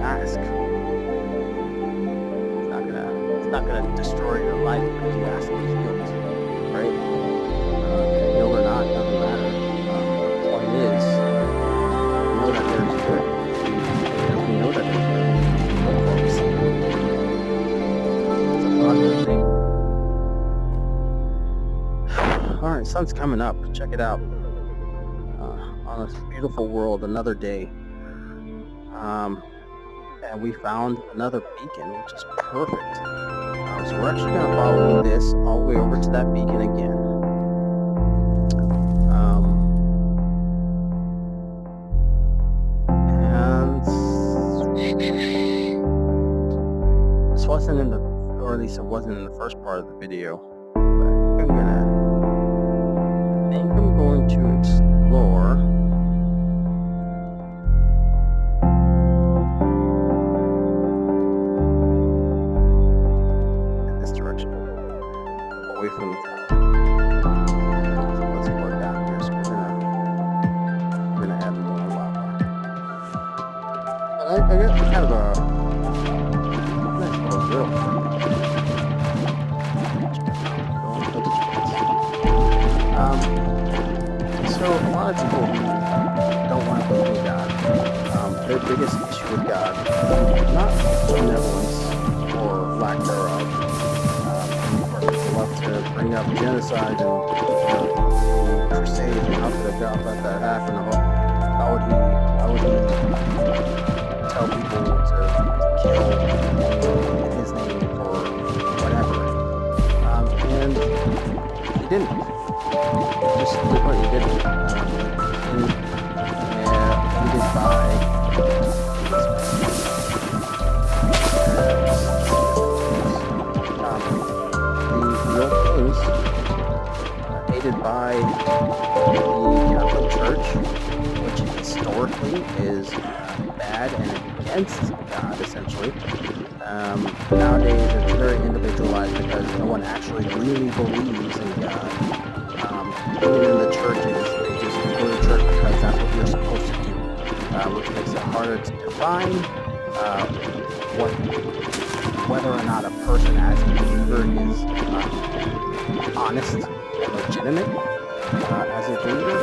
ask. It's not gonna destroy your life because you ask to be healed, right? Healed or not, doesn't matter. The point is, know that there's good. Because we know that there's good. Look for it. It's popular thing. Alright, sun's coming up. Check it out. On this beautiful world, another day. And we found another beacon, which is perfect. So we're actually going to follow this all the way over to that beacon again. And this wasn't in the, or at least it wasn't in the first part of the video. But I think I'm going to explore in this direction, away from the top. So let's go down here. So we're gonna add more lava. But I got kind of a nice little drill. So a lot of people who don't want to believe in God, their biggest issue with God, not benevolence or lack thereof. Of course, people love to bring up genocide and crusade and how could God let that happen? How would he tell people to kill in his name or whatever? And he didn't. Just did what he did. Ended by the old kings, aided by the Catholic Church, which historically is bad and against God, essentially. Nowadays, it's very individualized because no one actually really believes in God. Even in the churches, they just go to church because that's what you're supposed to do, which makes it harder to define whether or not a person as a believer is honest and legitimate as a believer,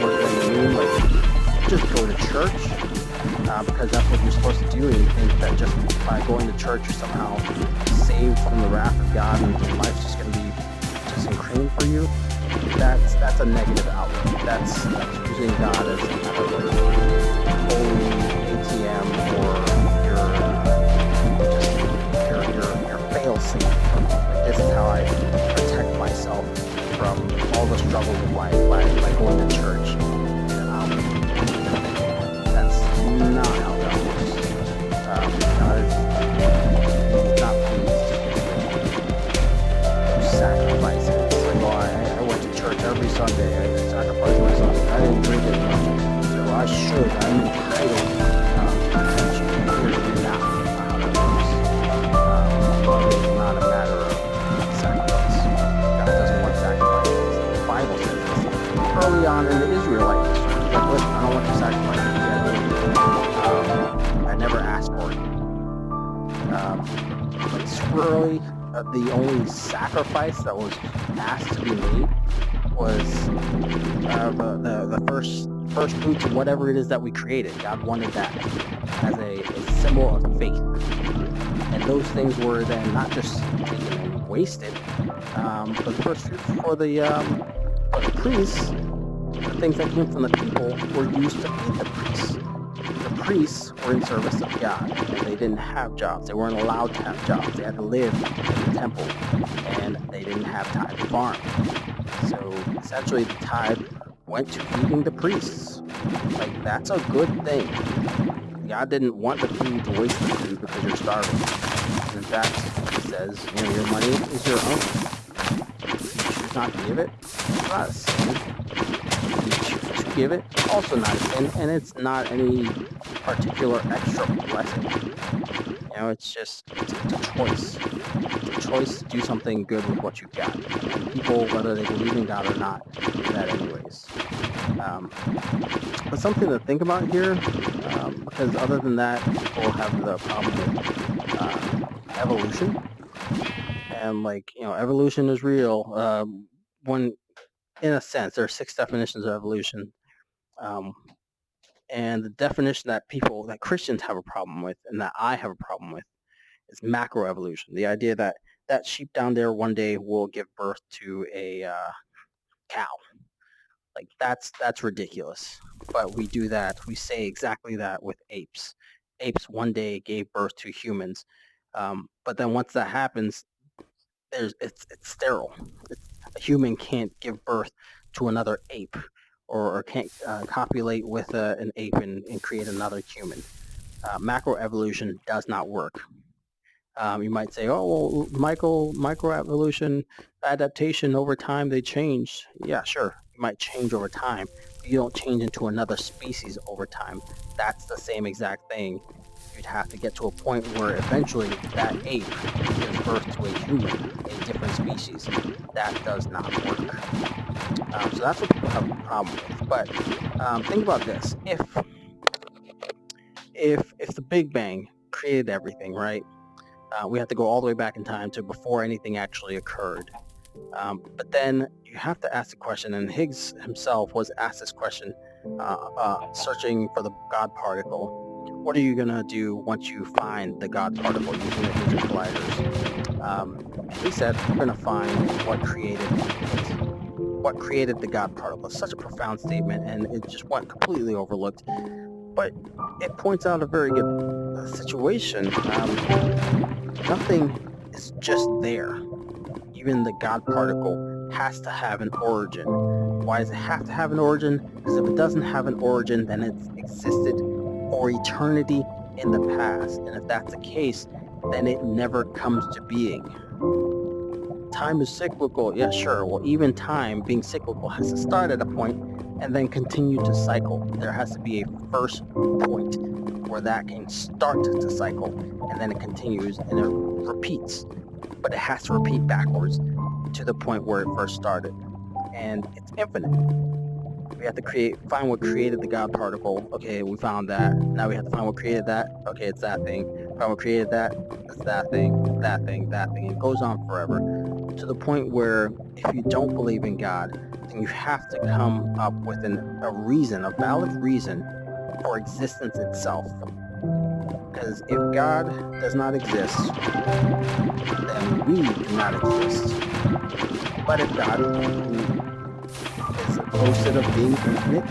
or they mean like just go to church because that's what you're supposed to do, and you think that just by going to church you're somehow saved from the wrath of God and your life's just going to be just increasing for you. That's a negative outlook. That's using God as kind of like holy ATM or your fail-safe. Like, this is how I protect myself from all the struggles of life by going to church. That's not how God works. God is not pleased to sacrifices. I went to church every Sunday. I sacrificed myself. I didn't drink as much, so I'm entitled to attention. Clearly not how that works. Love is not a matter of sacrifice. God doesn't want sacrifices. The Bible says this. Early on in the Israelite history, like, listen, I don't want your sacrifice. I never asked for it. Like super early, the only sacrifice that was asked to be made was the first fruits of whatever it is that we created. God wanted that as a symbol of faith, and those things were then not just taken and wasted, but the first fruits for the priests, the things that came from the people, were used to feed the priests. The priests were in service of God, and they didn't have jobs. They weren't allowed to have jobs. They had to live in the temple, and they didn't have time to farm. So essentially the tithe went to feeding the priests. Like, that's a good thing. God didn't want the food to waste the food because you're starving. In fact, he says, your money is your own. If you choose not to give it, it's not a sin. If you choose to give it, also not a sin, and it's not any particular extra blessing. It's just, it's a choice. It's a choice to do something good with what you've got. And people, whether they believe in God or not, do that anyways. But something to think about here, because other than that, people have the problem with evolution. And evolution is real. When, in a sense, there are 6 definitions of evolution. And the definition that Christians have a problem with, and that I have a problem with, is macroevolution. The idea that that sheep down there one day will give birth to a cow. Like that's ridiculous. But we do that. We say exactly that with apes. Apes one day gave birth to humans, but then once that happens, it's sterile. A human can't give birth to another ape, or can't copulate with an ape and create another human. Macroevolution does not work. You might say, "Oh, well, microevolution, adaptation over time, they change." Yeah, sure, you might change over time, but you don't change into another species over time. That's the same exact thing. You'd have to get to a point where eventually that ape gives birth to a human, a different species. That does not work. So that's what people have a problem with. But think about this: if the Big Bang created everything, right? We have to go all the way back in time to before anything actually occurred. But then you have to ask the question, and Higgs himself was asked this question, searching for the God particle. What are you going to do once you find the God particle using the Hadron Colliders? He said, we're going to find what created it. What created the God particle. It's such a profound statement, and it just went completely overlooked. But it points out a very good situation. Nothing is just there. Even the God particle has to have an origin. Why does it have to have an origin? Because if it doesn't have an origin, then it's existed for eternity in the past. And if that's the case, then it never comes to being. Time is cyclical. Yeah, sure. Well, even time being cyclical has to start at a point and then continue to cycle. There has to be a first point where that can start to cycle, and then it continues and it repeats. But it has to repeat backwards to the point where it first started. And it's infinite. We have to find what created the God particle. Okay, we found that. Now we have to find what created that. Okay, it's that thing. Find what created that. It's that thing, that thing, that thing. It goes on forever. To the point where if you don't believe in God, then you have to come up with a reason, a valid reason for existence itself. Because if God does not exist, then we do not exist. But if God, who is boasted of being infinite,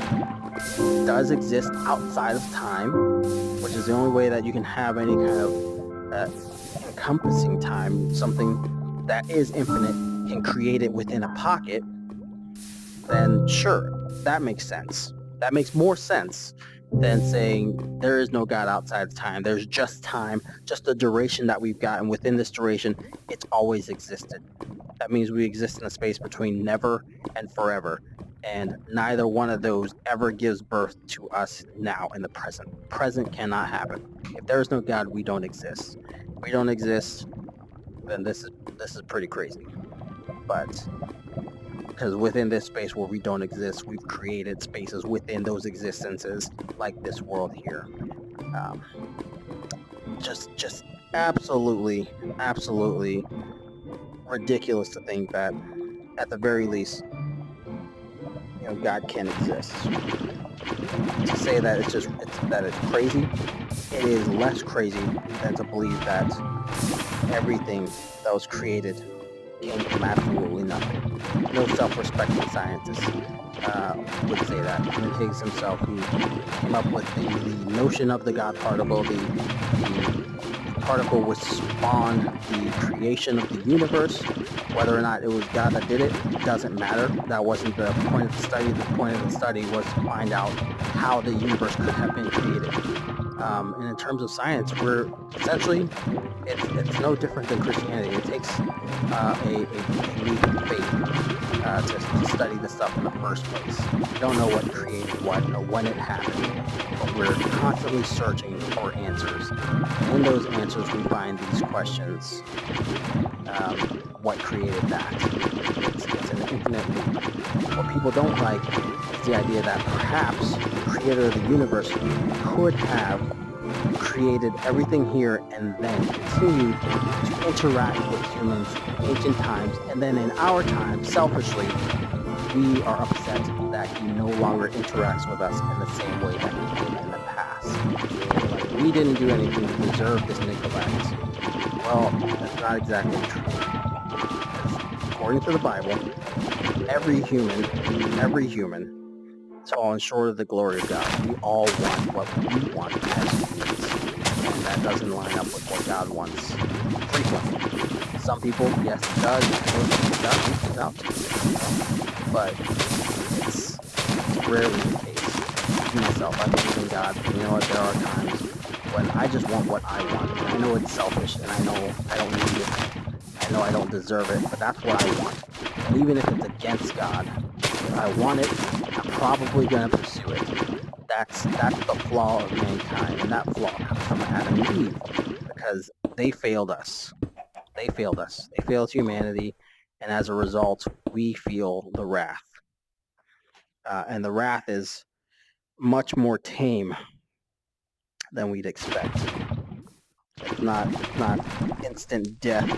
does exist outside of time, which is the only way that you can have any kind of encompassing time, something that is infinite can create it within a pocket, then sure, that makes sense. That makes more sense than saying there is no God outside of time. There's just time, just the duration that we've got, and within this duration, it's always existed. That means we exist in a space between never and forever, and neither one of those ever gives birth to us now in the present. Present cannot happen. If there is no God, we don't exist. If we don't exist, then this is pretty crazy. But because within this space where we don't exist, we've created spaces within those existences, like this world here. Just absolutely ridiculous to think that, at the very least, God can exist. To say that it's crazy, it is less crazy than to believe that everything that was created came from absolutely nothing. No self-respecting scientist would say that. And Higgs himself, who came up with the notion of the God particle, the particle which spawned the creation of the universe. Whether or not it was God that did it doesn't matter. That wasn't the point of the study. The point of the study was to find out how the universe could have been created. And in terms of science, we're essentially, it's no different than Christianity. It takes a leap of faith to study this stuff in the first place. We don't know what created what or when it happened, but we're constantly searching for answers. And in those answers, we find these questions. What created that? It's an infinite loop. What people don't like is the idea that perhaps the creator of the universe could have created everything here and then continued to interact with humans in ancient times, and then in our time, selfishly, we are upset that he no longer interacts with us in the same way that he did in the past. Like, we didn't do anything to deserve this neglect. Well, that's not exactly true. according to the Bible, every human is falling short of the glory of God. We all want what we want as humans, and that doesn't line up with what God wants frequently. Some people, yes, it does. God reaches out to you, but it's rarely the case. Me, myself, I believe in God, but you know what? There are times when I just want what I want. And I know it's selfish, and I know I don't need it. I know I don't deserve it, but that's what I want. And even if it's against God, if I want it, I'm probably going to pursue it. That's the flaw of mankind, and that flaw comes from Adam and Eve, because they failed us. They failed us. They failed humanity, and as a result, we feel the wrath. And the wrath is much more tame than we'd expect. It's not instant death.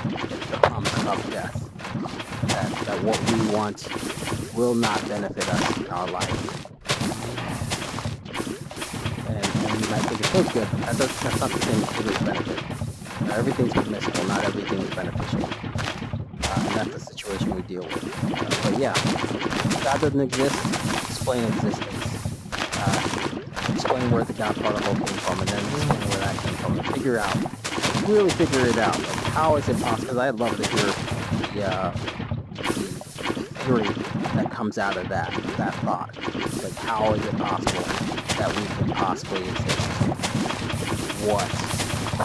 It's the promise of death. That what we want will not benefit us in our life. And you might think it feels good. That's not the same as it is benefit. Everything's permissible, not everything is beneficial. And that's the situation we deal with. But yeah, God doesn't exist. Explain existence. Explain where the God particle came from, and then explain where that came from, and really figure it out. Like, how is it possible? Because I'd love to hear the theory that comes out of that thought. Like, how is it possible that we could possibly exist? What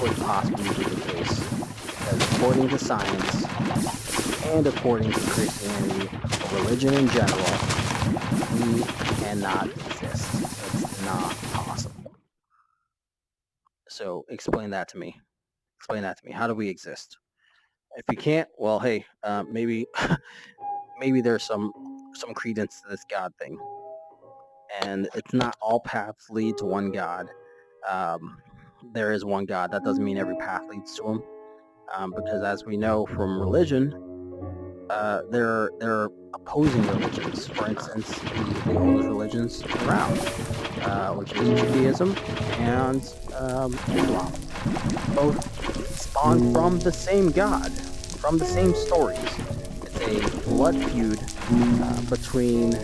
could possibly be the case? Because according to science, and according to Christianity, or religion in general, we cannot exist. It's not possible. So explain that to me. Explain that to me. How do we exist? If you can't, well, hey, maybe there's some credence to this God thing. And it's not all paths lead to one God. There is one God. That doesn't mean every path leads to him. Because as we know from religion, there are opposing religions. For instance, the oldest religions around, which is Judaism and Islam. Both spawned from the same God, from the same stories. It's a blood feud between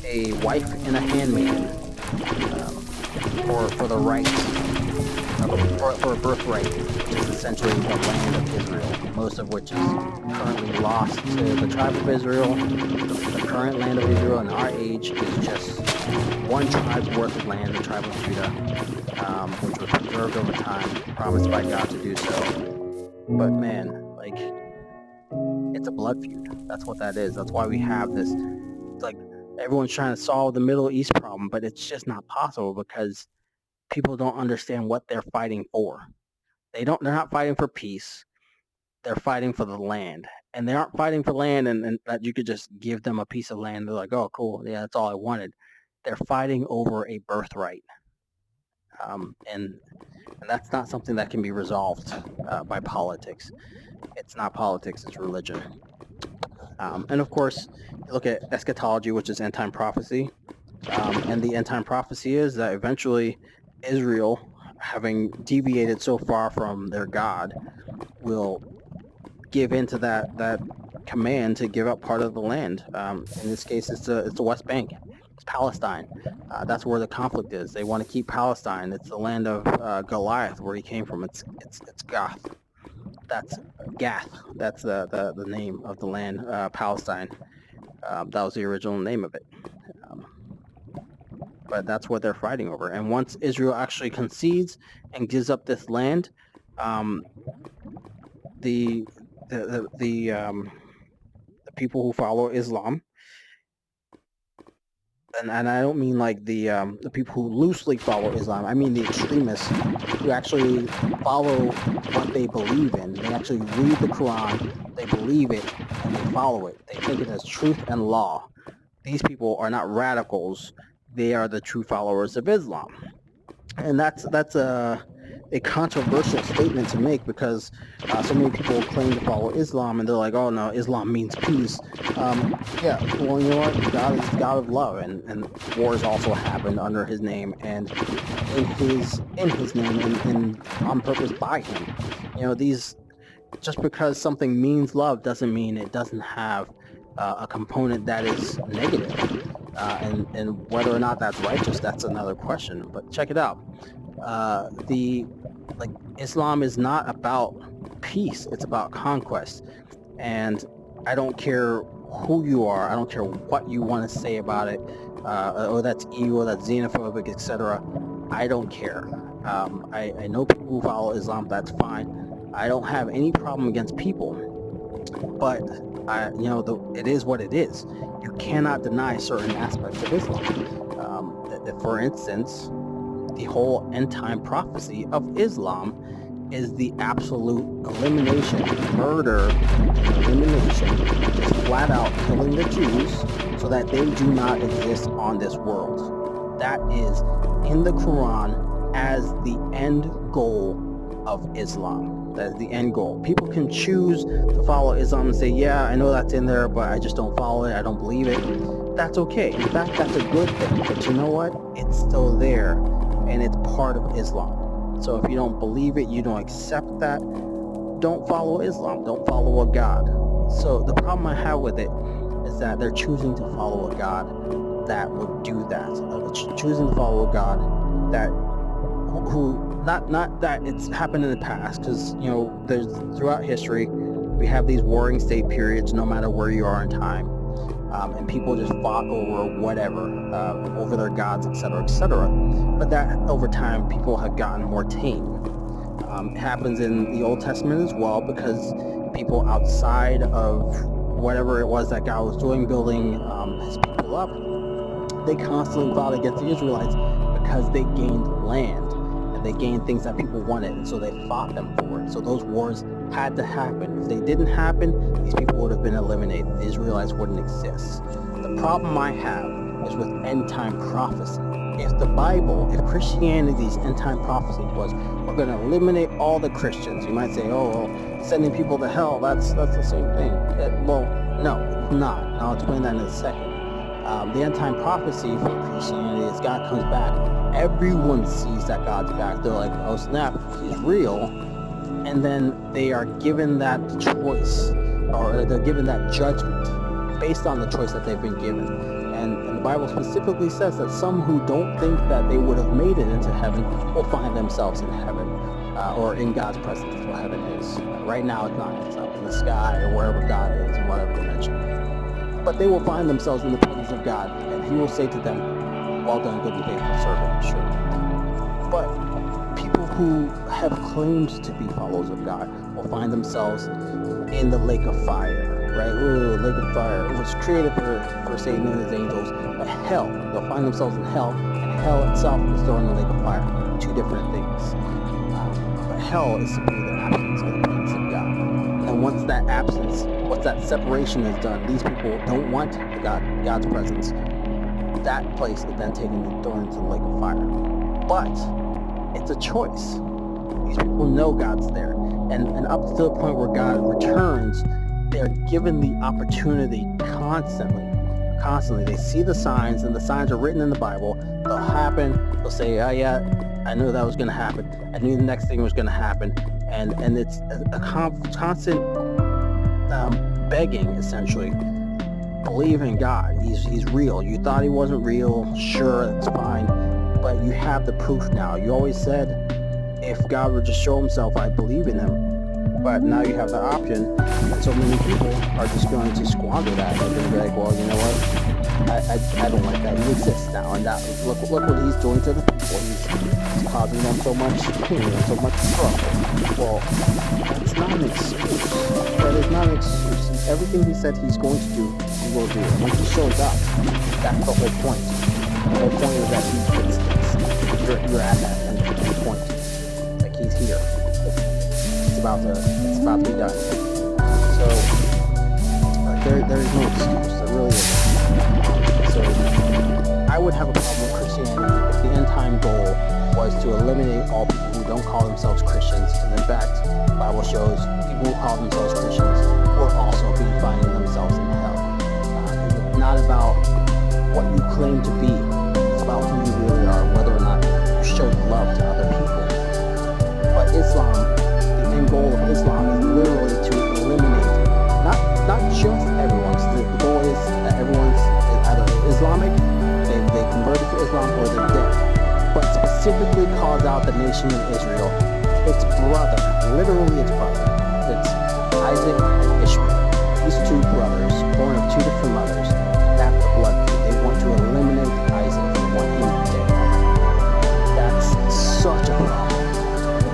a wife and a handmaiden for the right, for a birthright, which is essentially the land of Israel, most of which is currently lost to the tribe of Israel. The current land of Israel in our age is just one tribe's worth of land, the tribe of Judah, which was preserved over time, promised by God to do so. But man, like, it's a blood feud. That's what that is. That's why we have this. It's like everyone's trying to solve the Middle East problem, but it's just not possible because people don't understand what they're fighting for. They're not fighting for peace. They're fighting for the land. And they aren't fighting for land and that you could just give them a piece of land. They're like, oh, cool. Yeah, that's all I wanted. They're fighting over a birthright. And that's not something that can be resolved by politics. It's not politics, it's religion. And of course, you look at eschatology, which is end-time prophecy. And the end-time prophecy is that eventually Israel, having deviated so far from their God, will give into that command to give up part of the land. In this case, it's the West Bank. It's Palestine. That's where the conflict is. They want to keep Palestine. It's the land of Goliath, where he came from. It's Gath. That's Gath. That's the name of the land, Palestine. That was the original name of it. But that's what they're fighting over. And once Israel actually concedes and gives up this land, the people who follow Islam, and I don't mean like the people who loosely follow Islam. I mean the extremists who actually follow what they believe in. They actually read the Quran, they believe it, and they follow it. They take it as truth and law. These people are not radicals. They are the true followers of Islam. And that's a controversial statement to make because so many people claim to follow Islam and they're like, oh no, Islam means peace. Yeah, well, you know what? God is God of love, and wars also happen under his name and in his name and on purpose by him. You know, these just because something means love doesn't mean it doesn't have a component that is negative. And whether or not that's righteous, that's another question. But check it out. The like Islam is not about peace; it's about conquest. And I don't care who you are. I don't care what you want to say about it. Oh, that's evil, that's xenophobic, etc. I don't care. I know people who follow Islam. That's fine. I don't have any problem against people, but it is what it is. You cannot deny certain aspects of Islam. For instance, the whole end time prophecy of Islam is the absolute elimination, murder, elimination, just flat out killing the Jews so that they do not exist on this world. That is in the Quran as the end goal of Islam. That is the end goal. People can choose to follow Islam and say, yeah, I know that's in there, but I just don't follow it. I don't believe it. That's okay. In fact, that's a good thing. But you know what? It's still there, and it's part of Islam. So if you don't believe it, you don't accept that, don't follow Islam. Don't follow a God. So the problem I have with it is that they're choosing to follow a God that would do that. Choosing to follow a God that who not that it's happened in the past, because there's throughout history we have these warring state periods no matter where you are in time, and people just fought over whatever, over their gods, etc., etc. But that over time people have gotten more tame. It happens in the Old Testament as well, because people outside of whatever it was that God was doing, building his people up, they constantly fought against the Israelites because they gained land. They gained things that people wanted, and so they fought them for it. So those wars had to happen. If they didn't happen, these people would have been eliminated. The Israelites wouldn't exist. The problem I have is with end-time prophecy. If the Bible, if Christianity's end-time prophecy was, we're going to eliminate all the Christians, you might say, oh, well, sending people to hell, that's the same thing. Well, no, it's not. And I'll explain that in a second. The end-time prophecy for Christianity is God comes back. Everyone sees that God's back. They're like, oh snap, he's real. And then they are given that choice, or they're given that judgment based on the choice that they've been given. And the Bible specifically says that some who don't think that they would have made it into heaven will find themselves in heaven, or in God's presence, is what heaven is. Right now it's not. It's up in the sky or wherever God is, in whatever dimension. But they will find themselves in the presence of God, and he will say to them, well done, good and faithful servant, sure. But people who have claimed to be followers of God will find themselves in the lake of fire, right? Ooh, lake of fire. It was created for Satan and his angels, but hell, they'll find themselves in hell, and hell itself is thrown in the lake of fire. Two different things. But hell is simply the absence of the presence of God. And once that separation is done, these people don't want God's presence. That place is then taken and thrown into the lake of fire. But it's a choice. These people know God's there. And up to the point where God returns, they're given the opportunity constantly. They see the signs, and the signs are written in the Bible. They'll happen. They'll say, oh yeah, I knew that was going to happen. I knew the next thing was going to happen. And it's a constant begging, essentially. Believe in God. He's real. You thought he wasn't real. Sure, that's fine. But you have the proof now. You always said, if God would just show himself, I believe in him. But now you have the option, and so many people are just going to squander that. They're going to be like, well, you know what? I don't like that. He exists now, and that look what he's doing to the people. He's causing them so much pain and so much trouble. Well, that's not an excuse. That is not an excuse. Everything he said he's going to do, he will do. When he shows up, that's the whole point. The whole point is that he fixed this. You're at that point. Like he's here. It's about to be done. So there is no excuse. There really isn't. So I would have a problem with Christianity if the end time goal was to eliminate all people who don't call themselves Christians. And in fact, the Bible shows people who call themselves Christians will also be finding themselves in hell. It's not about what you claim to be. It's about who you really are, whether or not you show love to other people. But Islam, the end goal of Islam is literally specifically calls out the nation of Israel. Its brother, literally its brother. It's Isaac and Ishmael. These two brothers, born of two different mothers, that's the blood feud. They want to eliminate Isaac. They want him dead. That's such a problem.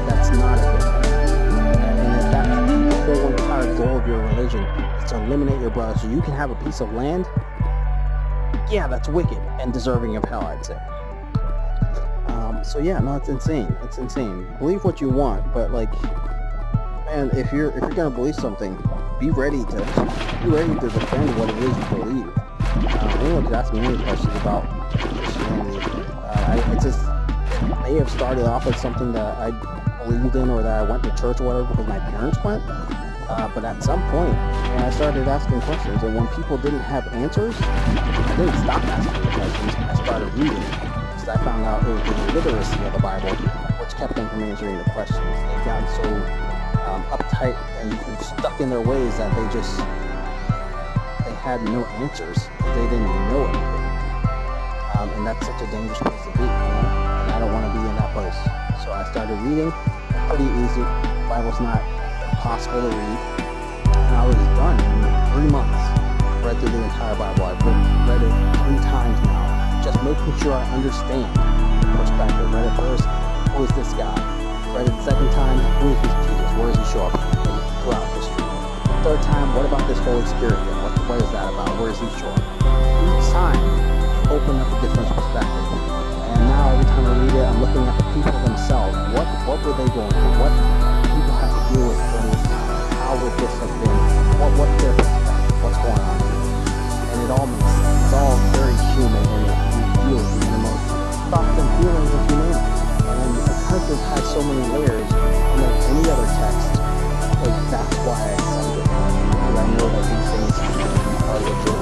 That's not a good thing. And if that's the whole entire goal of your religion is to eliminate your brother so you can have a piece of land, yeah, that's wicked and deserving of hell, I'd say. So yeah, no, it's insane. It's insane. Believe what you want, but like, man, if you're gonna believe something, be ready to defend what it is you believe. Anyone could ask me any questions about Christianity. It may have started off as something that I believed in or that I went to church or whatever because my parents went. But at some point, I started asking questions, and when people didn't have answers, I didn't stop asking the questions. I started reading. I found out it was the illiteracy of the Bible which kept them from answering the questions. They got so uptight and stuck in their ways that they had no answers. They didn't know anything. And that's such a dangerous place to be, and I don't want to be in that place. So I started reading. Pretty easy. The Bible's not impossible to read. And I was done in 3 months. Read through the entire Bible. I've read it 3 times now. Just making sure I understand the perspective. Read it first, who is this guy? Read it the second time, who is this Jesus? Where does he show up throughout history? Third time, what about this Holy Spirit thing? What is that about? Where does he show up? Each time, open up a different perspective. And now every time I read it, I'm looking at the people themselves. What were they going through? What people have to deal with during this time? How would this have been? What's their perspective? What's going on here? And it all makes sense. It's all very human in it. The most thoughts and feelings of humanity, and because it has so many layers, unlike any other text, like that's why I accept it, because I know that these things are legit.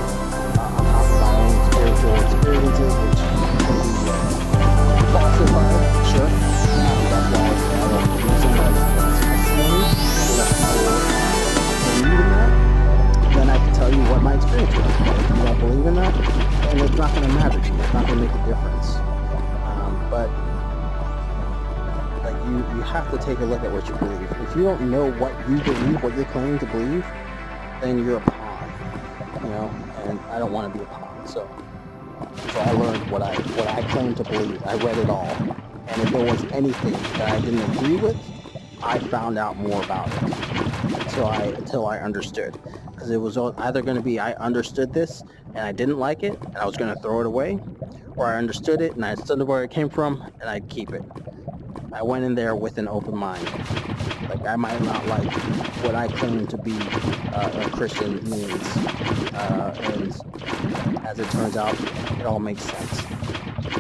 On top of my own spiritual experiences, which can be falsified, sure. That's why I don't use them as testimony. Believe in that, then I can tell you what my experience was. But if you don't believe in that, and it's not going to matter to you. It's not going to make a difference. But like you have to take a look at what you believe. If you don't know what you believe, what you're claiming to believe, then you're a pawn. And I don't want to be a pawn. So I learned what I claim to believe. I read it all, and if there was anything that I didn't agree with, I found out more about it until I understood. Because it was either going to be I understood this and I didn't like it and I was going to throw it away, or I understood it and I understood where it came from and I'd keep it. I went in there with an open mind. Like, I might not like what I claim to be a Christian means, and as it turns out, it all makes sense.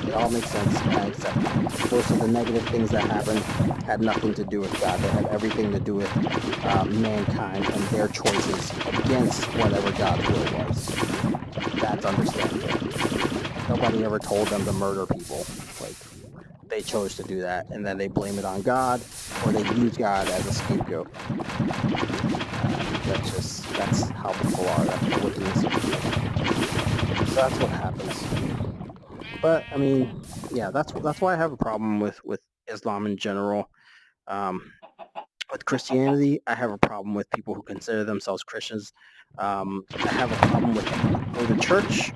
It all makes sense, and I accept it. Most of the negative things that happened had nothing to do with God. They had everything to do with mankind and their choices against whatever God's will was. That's understandable. Nobody ever told them to murder people. Like, they chose to do that, and then they blame it on God, or they use God as a scapegoat. That's how people are. That's the wickedness of people. So that's what happens. But I mean, yeah, that's why I have a problem with Islam in general. With Christianity, I have a problem with people who consider themselves Christians. I have a problem with people who go to church.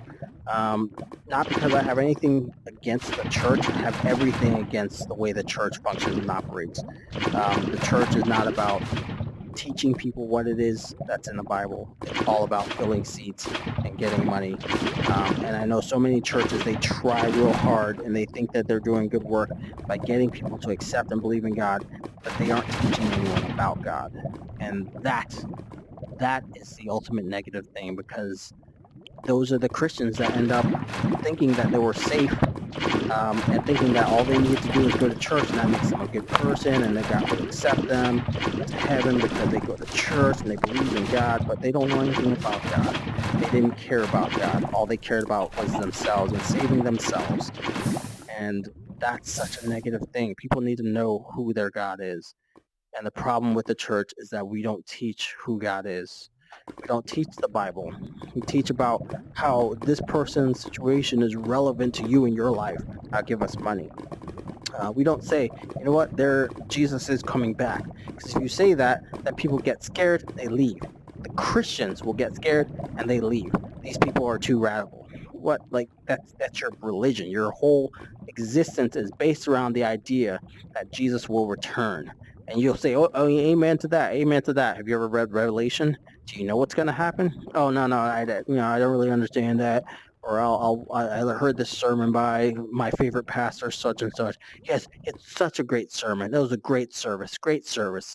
Not because I have anything against the church. I have everything against the way the church functions and operates. The church is not about teaching people what it is that's in the Bible. It's all about filling seats and getting money. And I know so many churches, they try real hard and they think that they're doing good work by getting people to accept and believe in God, but they aren't teaching anyone about God. And that is the ultimate negative thing, because those are the Christians that end up thinking that they were safe, and thinking that all they need to do is go to church, and that makes them a good person, and that God will accept them to heaven because they go to church and they believe in God, but they don't know anything about God. They didn't care about God. All they cared about was themselves and saving themselves. And that's such a negative thing. People need to know who their God is. And the problem with the church is that we don't teach who God is. We don't teach the Bible. We teach about how this person's situation is relevant to you in your life. Now give us money. We don't say, you know what, Jesus is coming back. Because if you say that, then people get scared, they leave. The Christians will get scared and they leave. These people are too radical. What, like, that's your religion. Your whole existence is based around the idea that Jesus will return. And you'll say, oh, amen to that, amen to that. Have you ever read Revelation? Do you know what's going to happen? Oh, no, I don't really understand that. Or I heard this sermon by my favorite pastor, such and such. Yes, it's such a great sermon. It was a great service,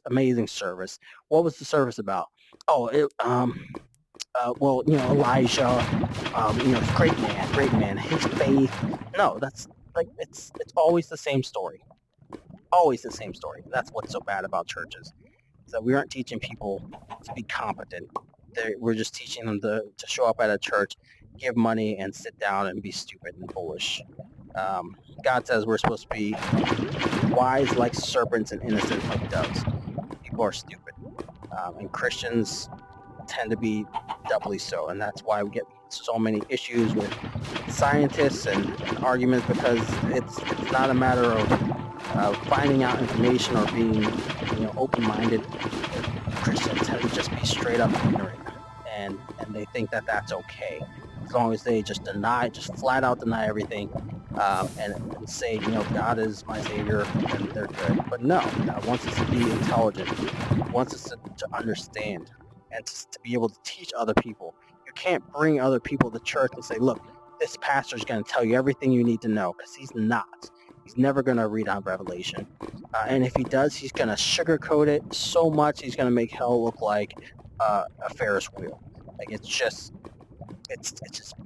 amazing service. What was the service about? Oh, well, Elijah, great man, his faith. No, that's like it's always the same story, always the same story. That's what's so bad about churches. Is that we aren't teaching people to be competent. We're just teaching them to show up at a church, give money, and sit down and be stupid and foolish. God says we're supposed to be wise like serpents and innocent like doves. People are stupid. And Christians tend to be doubly so. And that's why we get so many issues with scientists and arguments, because it's not a matter of finding out information or being open-minded. Christians tend to just be straight up ignorant, and they think that that's okay as long as they just flat out deny everything, and say, God is my savior, and they're good. But no, God wants us to be intelligent. He wants us to understand and to be able to teach other people. You can't bring other people to church and say, look, this pastor's going to tell you everything you need to know, because he's not. He's never going to read on Revelation. And if he does, he's going to sugarcoat it so much, he's going to make hell look like a Ferris wheel. Like, it's just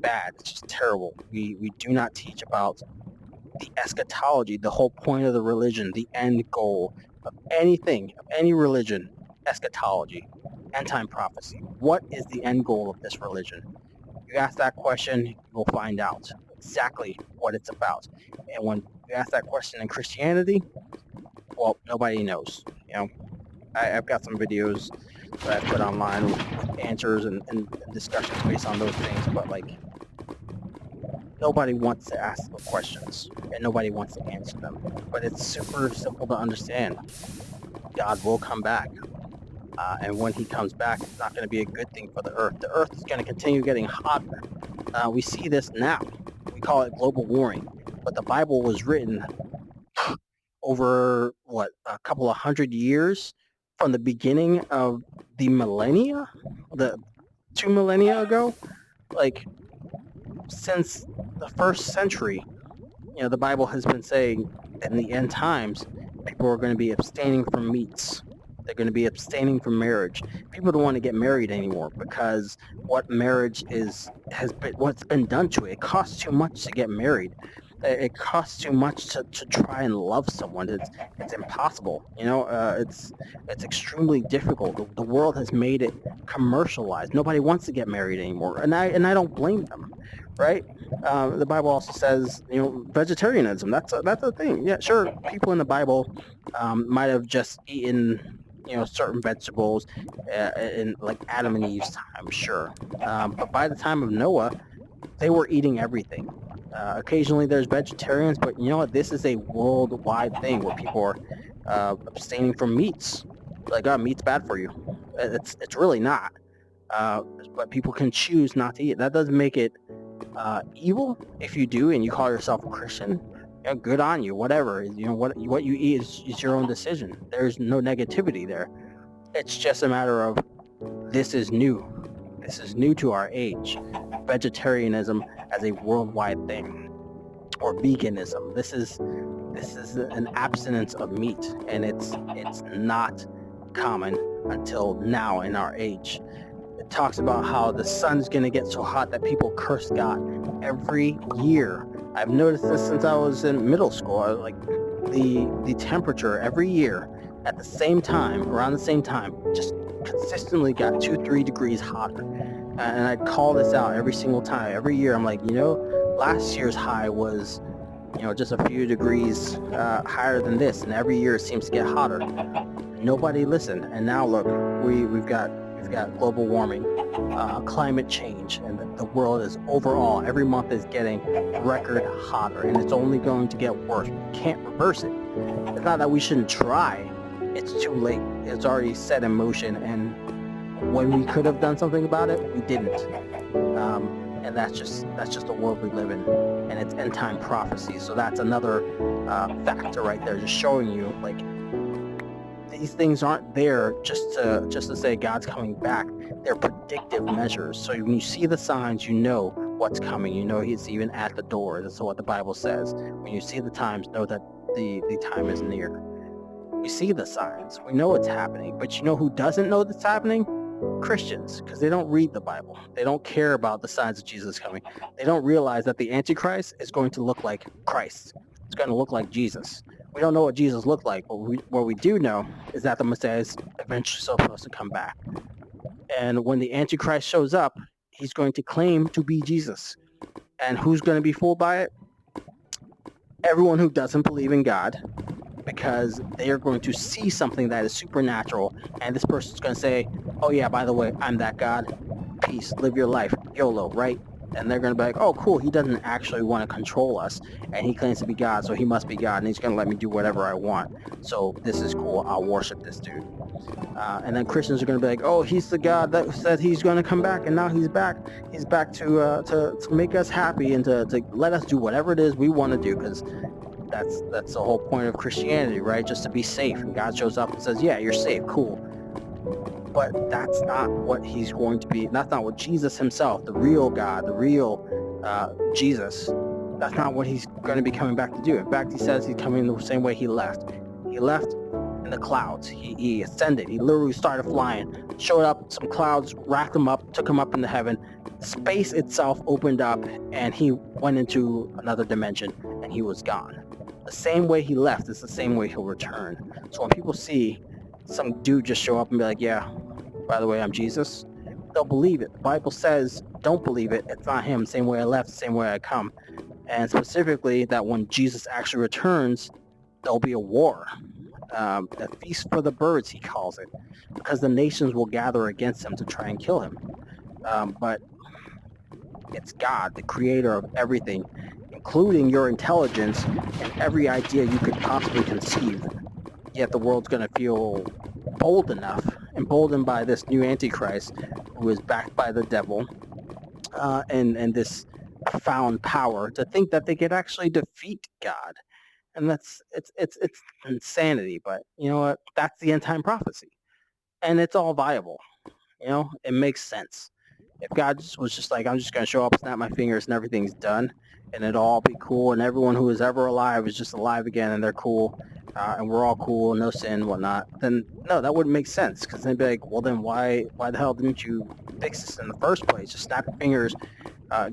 bad. It's just terrible. We do not teach about the eschatology, the whole point of the religion, the end goal of anything, of any religion. Eschatology, end-time prophecy. What is the end goal of this religion? You ask that question, you will find out exactly what it's about. And when you ask that question in Christianity, well, nobody knows. I've got some videos that I put online with answers and discussions based on those things, but like, nobody wants to ask the questions and nobody wants to answer them. But it's super simple to understand. God will come back. And when he comes back, it's not going to be a good thing for the earth. The earth is going to continue getting hotter. We see this now. We call it global warming. But the Bible was written over, a couple of 100 years from the beginning of the millennia? The 2 millennia ago? Like, since the first century, the Bible has been saying in the end times, people are going to be abstaining from meats. They're going to be abstaining from marriage. People don't want to get married anymore because what marriage what's been done to it. It costs too much to get married. It costs too much to try and love someone. It's impossible. It's extremely difficult. The world has made it commercialized. Nobody wants to get married anymore, and I don't blame them, right? The Bible also says, vegetarianism. That's a thing. Yeah, sure. People in the Bible might have just eaten certain vegetables in like Adam and Eve's time, sure. But by the time of Noah, they were eating everything. Occasionally there's vegetarians, but you know what? This is a worldwide thing where people are abstaining from meats. Like, meat's bad for you. It's really not. But people can choose not to eat. That doesn't make it evil if you do and you call yourself a Christian. Good on you. Whatever. What you eat is your own decision. There's no negativity there. It's just a matter of, this is new. This is new to our age. Vegetarianism as a worldwide thing, or veganism. This is an abstinence of meat, and it's not common until now in our age. It talks about how the sun's going to get so hot that people curse God every year. I've noticed this since I was in middle school. The temperature every year at the same time, around the same time, just consistently got 2-3 degrees hotter. And I'd call this out every single time. Every year I'm like, last year's high was, just a few degrees higher than this. And every year it seems to get hotter. Nobody listened. And now look, we've got We've got global warming, climate change, and the world is overall, every month is getting record hotter, and it's only going to get worse. We can't reverse it. It's not that we shouldn't try. It's too late. It's already set in motion, and when we could have done something about it, we didn't. And that's just the world we live in, and it's end time prophecy. So that's another factor right there, just showing you like these things aren't there just to say God's coming back. They're predictive measures. So when you see the signs, you know what's coming. You know He's even at the door. That's what the Bible says. When you see the times, know that the time is near. We see the signs. We know it's happening. But you know who doesn't know it's happening? Christians, because they don't read the Bible. They don't care about the signs of Jesus coming. They don't realize that the Antichrist is going to look like Christ. It's going to look like Jesus. We don't know what Jesus looked like, but what we do know is that the Messiah is eventually supposed to come back. And when the Antichrist shows up, he's going to claim to be Jesus. And who's going to be fooled by it? Everyone who doesn't believe in God, because they are going to see something that is supernatural, and this person's going to say, oh yeah, by the way, I'm that God. Peace, live your life, YOLO, right? And they're going to be like, oh cool, he doesn't actually want to control us, and he claims to be God, so he must be God, and he's going to let me do whatever I want. So this is cool, I'll worship this dude. And then Christians are going to be like, oh, he's the God that said he's going to come back, and now he's back. He's back to make us happy and to let us do whatever it is we want to do, because that's the whole point of Christianity, right? Just to be safe. And God shows up and says, yeah, you're safe, cool. But that's not what he's going to be. That's not what Jesus himself, the real God, the real Jesus, that's not what he's going to be coming back to do. In fact, he says he's coming the same way he left. He left in the clouds. He ascended. He literally started flying, showed up, some clouds wrapped him up, took him up into heaven. Space itself opened up, and he went into another dimension, and he was gone. The same way he left is the same way he'll return. So when people see some dude just show up and be like, yeah, by the way, I'm Jesus, they'll believe it. The Bible says, don't believe it. It's not him. Same way I left, same way I come. And specifically that when Jesus actually returns, there'll be a war. A feast for the birds, he calls it, because the nations will gather against him to try and kill him. But it's God, the creator of everything, including your intelligence and every idea you could possibly conceive. Yet the world's going to feel bold enough, emboldened by this new Antichrist, who is backed by the devil, and this profound power, to think that they could actually defeat God. And it's insanity, but you know what? That's the end time prophecy. And it's all viable. You know, it makes sense. If God was just like, I'm just going to show up, snap my fingers, and everything's done, and it'll all be cool, and everyone who is ever alive is just alive again, and they're cool, and we're all cool, no sin, whatnot, then no, that wouldn't make sense, because they'd be like, well then why the hell didn't you fix this in the first place? Just snap your fingers,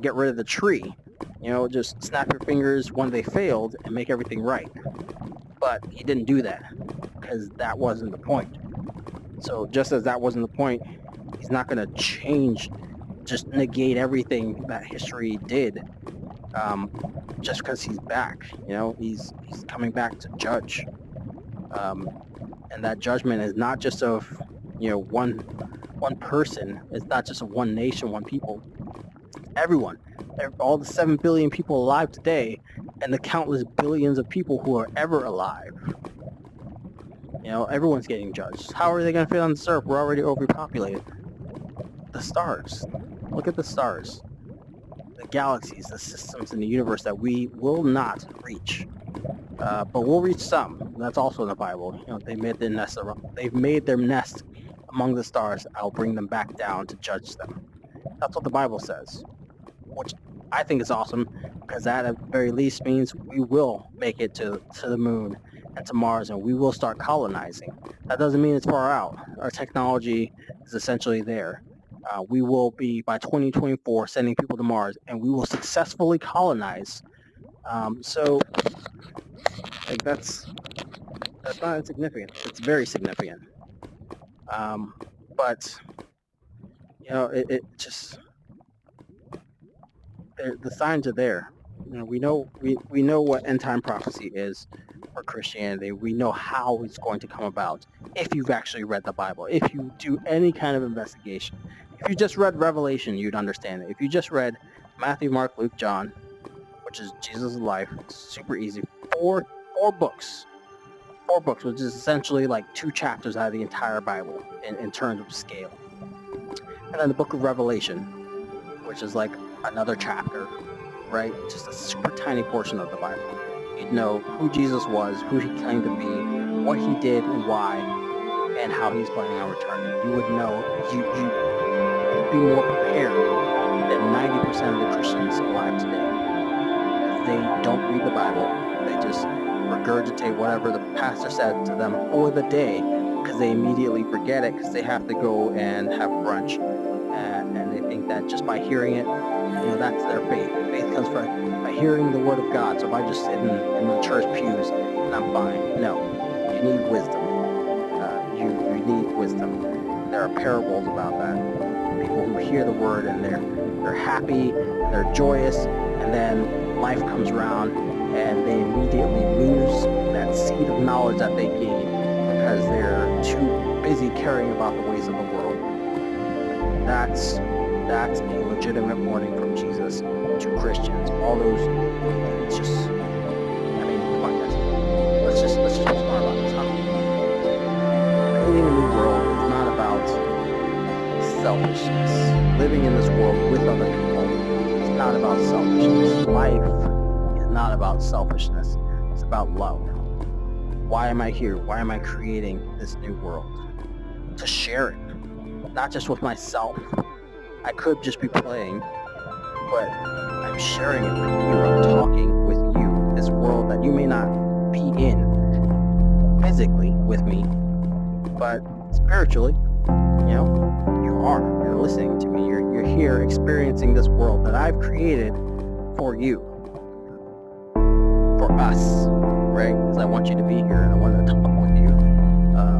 get rid of the tree. You know, just snap your fingers when they failed and make everything right. But he didn't do that, because that wasn't the point. So just as that wasn't the point, he's not going to change, just negate everything that history did, just because he's back. You know, he's coming back to judge, and that judgment is not just of, you know, one person. It's not just of one nation, one people. Everyone, all the 7 billion people alive today, and the countless billions of people who are ever alive. You know, everyone's getting judged. How are they going to fit on this earth? We're already overpopulated. The stars. Look at the stars. The galaxies, the systems in the universe that we will not reach. But we'll reach some. That's also in the Bible. You know, they've made their nest among the stars. I'll bring them back down to judge them. That's what the Bible says, which I think is awesome, because that at the very least means we will make it to the moon and to Mars, and we will start colonizing. That doesn't mean it's far out. Our technology is essentially there. We will be, by 2024, sending people to Mars, and we will successfully colonize. So, like, that's not insignificant. It's very significant. But, you know, it just, the signs are there. You know, we know what end time prophecy is for Christianity. We know how it's going to come about. if you've actually read the Bible, if you do any kind of investigation. If you just read Revelation, you'd understand it. If you just read Matthew, Mark, Luke, John, which is Jesus' life, it's super easy. Four books. 4 books, which is essentially like 2 chapters out of the entire Bible in terms of scale. And then the book of Revelation, which is like another chapter, right? Just a super tiny portion of the Bible. You'd know who Jesus was, who he claimed to be, what he did and why, and how he's planning on returning. You would know, you'd be more prepared than 90% of the Christians alive today. They don't read the Bible. They just regurgitate whatever the pastor said to them for the day, because they immediately forget it because they have to go and have brunch, and they think that just by hearing it, that's their faith. Faith comes by hearing the word of God. So if I just sit in the church pews and I'm fine. No, you need wisdom. You need wisdom. There are parables about that. People who hear the word and they're happy, they're joyous, and then life comes around and they immediately lose that seed of knowledge that they gained because they're too busy caring about the ways of the world. That's a legitimate warning from Jesus to Christians. All those, it's just, come on guys, let's just be smart about this, huh? Creating a new world is not about selfishness. Living in this world with other people is not about selfishness. Life is not about selfishness. It's about love. Why am I here? Why am I creating this new world? To share it. Not just with myself. I could just be playing, but I'm sharing it with you. I'm talking with you. This world that you may not be in physically with me, but spiritually, you are. You're listening to me. You're here experiencing this world that I've created for you. For us, right? Because I want you to be here and I want to talk with you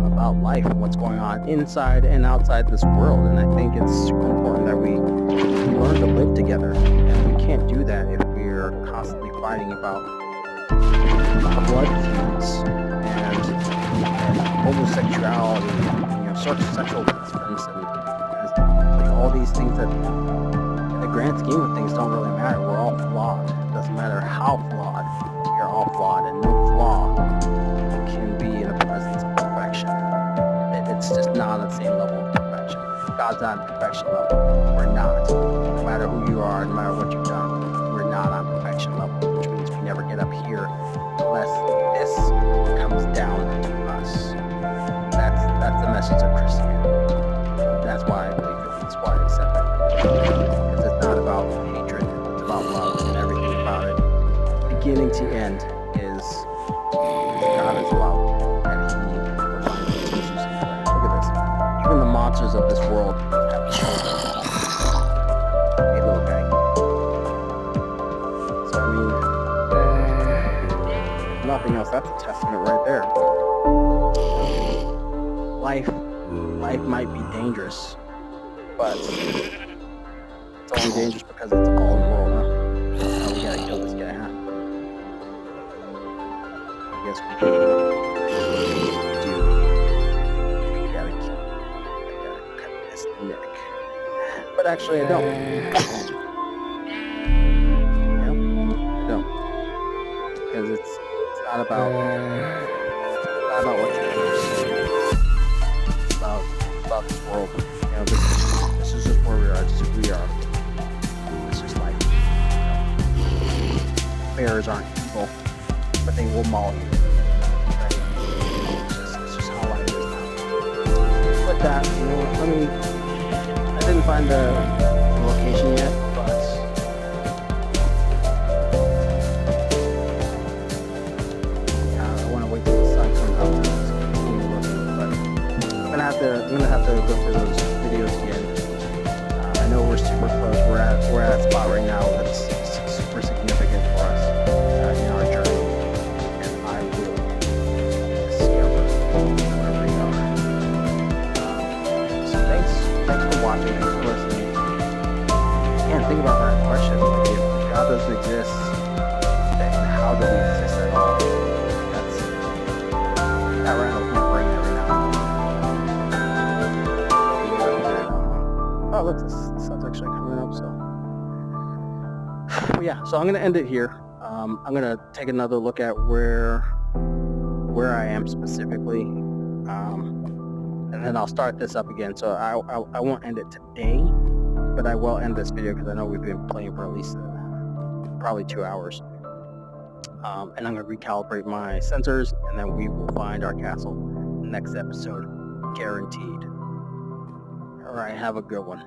about life and what's going on inside and outside this world. And I think it's super important that we learn to live together. And we can't do that if we're constantly fighting about blood feuds and homosexuality, sexual preference, and all these things that in the grand scheme of things don't really matter. We're all flawed. It doesn't matter how flawed. You're all flawed, and no flaw can be in the presence of perfection. It's just not on the same level of perfection. God's on perfection level. We're not. No matter who you are, no matter what you've done, we're not on perfection level, which means we never get up here unless this comes down to us. That's the message of Christianity. That's why I believe it. That's why I accept it. Because it's not about hatred. It's about love and everything about it. Beginning to end is God is love, and He will find teachers in prayer. Look at this. Even the monsters of this world have children. Hey, little guy. So if nothing else, that's a testament right there. Life might be dangerous, but it's only dangerous because it's a fallen world, huh? Now we gotta kill this guy, huh? I guess we do. I gotta cut this neck. But actually, I don't. I don't. Because it's not about what you do. About this world. This is just where we are. This is who we are. It's just like, bears aren't evil, but they will maul you. Right? It's just how life is now. With that, I didn't find the location yet, but I want to wait till the sun comes out. I'm gonna have to go through those videos again. I know we're super close. We're at a spot right now that's super significant for us in our journey, and I will discover where we are. So thanks for watching. Thanks for listening. And think about that question: like, if God doesn't exist, then how do we exist at all? That rattles my brain every now and then. look, the sun's actually coming up, so. But yeah, so I'm going to end it here. I'm going to take another look at where I am specifically, and then I'll start this up again. So I won't end it today, but I will end this video because I know we've been playing for at least probably 2 hours. And I'm going to recalibrate my sensors, and then we will find our castle next episode, guaranteed. All right, have a good one.